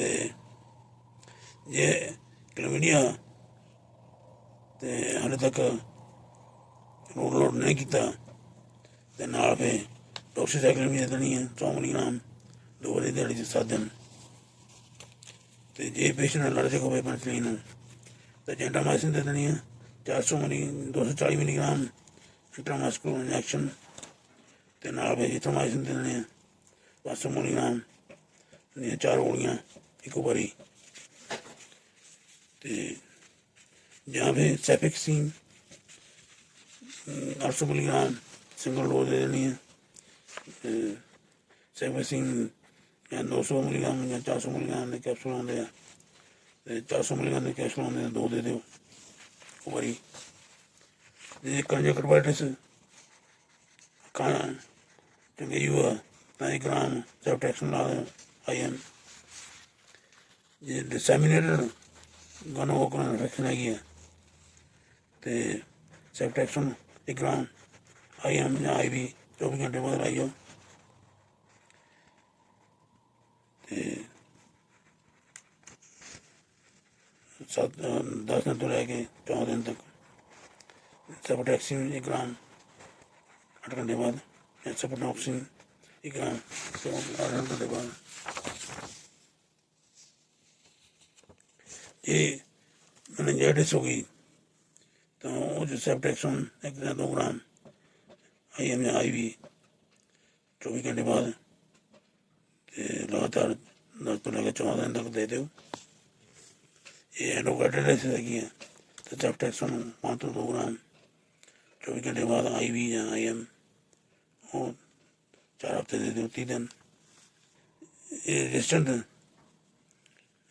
जे क्लमीडिया तो हाले तक रूल आउट नहीं किया तो नाल फिर डॉक्सीसाइक्लिन भी दे देनी है 100 मिलीग्राम 2 बारी दिहाड़ी 7 दिन। तो जे पेशेंट एलर्जिक हो पेनिसिलिन तो जेंटामाइसिन दे देनी है 240 मिलीग्राम इंट्रामस्कुलर इंजैक्शन, तो नाल एजिथ्रोमाइसिन दे देने 500 मिलीग्राम ਦੀਆਂ 4 गोलियां एक बारी, तो ਜਾਂ फिर सैफिक्सिन 800 मिलीग्राम सिंगल डोज दे देनी है, सैफिक्सिन या 200 मिलीग्राम या 400 मिलीग्राम के कैप्सूल आते हैं, तो 400 मिलीग्राम के कैप्सूल आते हैं 2 दे दो एक बारी। जे कंजक्टिवाइटिस खाना चंगी हुआ तो 1 ग्राम सेफ्टैक्सन ला IM। जे डिसैमिनेटेड गोनोकोकल इन्फेक्शन हैगी है तो सेफ्टैक्सन 1 ग्राम IM या IV 24 घंटे बाद लाई जाओ। तो 10 दिन तो लैके 14 दिन तक सेफोटैक्सिन 1 ग्राम 8 घंटे बाद, या सेफोटॉक्सिन 1 ग्राम 8 घंटे बाद। ये मेनिंजाइटिस हो गई तो वो जो सेफोटैक्सिन 1 या 2 ग्राम IM या IV 24 घंटे बाद लगातार 10 तो लेकर 14 दिन तक दे दो। ये एंडोकार्डिटिस हैगी है तो सेफोटैक्सिन 5 तो 2 ग्राम 24 घंटे बाद IV या IM और 4 हफ्ते दे दो 30 दिन। ये रेजिस्टेंट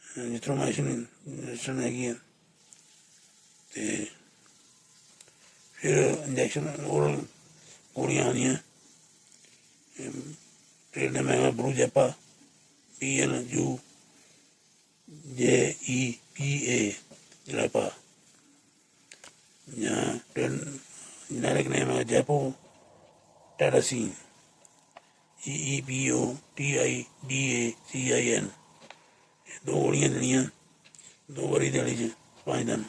एजिथ्रोमाइसिन रेजिस्टेंट हैगी है, तो फिर इंजैक्शन ओरल गोलियां आनी है, ट्रेड नेम है ब्रूजेपा PLUJEPA जलेपा, या जेनेरिक नेम है जैपो टेरासीन EEPOTIDACIN। 2 गोलियां देनियां 2 बारी दिहाड़ी च 5 दिन।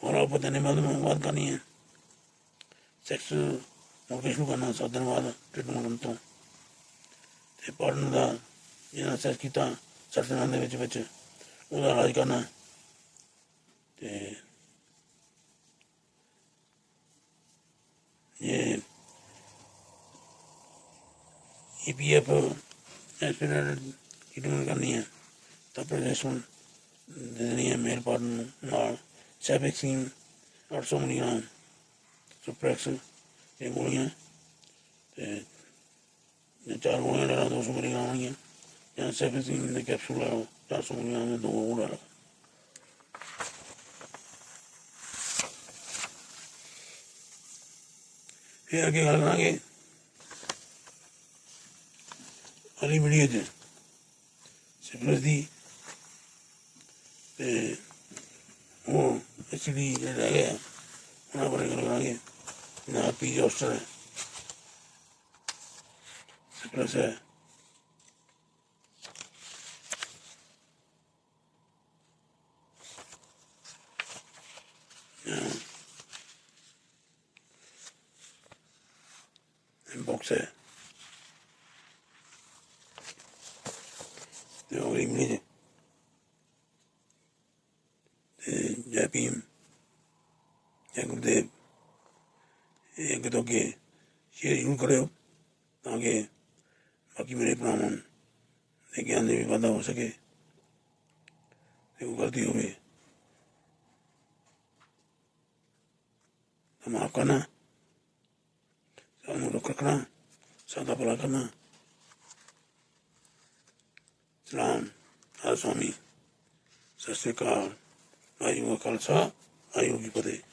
और आप पता नहीं बाद करनी है सैक्स मुड़के शुरू करना 7 दिन बाद ट्रीटमेंट करने तो, पार्टनर का जिन्हें सैक्स किया 60 दिनों के उसका इलाज करना। तो ये EPF एस्पिरेटेड ट्रीटमेंट करनी है तो प्रोजेस्टेरोन दे देनी है मेल पार्टनर नाल, सैफिक्सिन 800 मिलीग्राम सुप्रेक्स ये गोलियां, तो 4 गोलियां डालो 200 मिलीग्राम वाली, या सैफिक्सिन के कैप्सूल डालो 400 मिलीग्राम में 2 वो डालो। फिर अगे गल करा अगली वीडियो च सिफिलिस की, वो STD जो रह गया उन्होंने बारे गल करा ना P जोस्टर है सिफिलिस है। बॉक्स है तो अगली वीडियो जय भीम जय गुरुदेव। अगे तो अगे शेयर जरूर करो ताकि बाकी मेरे भरावां के ज्ञान में भी वाधा हो सके, कोई गलती हो तो माफ करना, सानू रुख रखना, सादा भला करना। सलाम स्वामी, सत श्री अकाल। वाहिगुरू का खालसा वाहिगुरू की फतेह।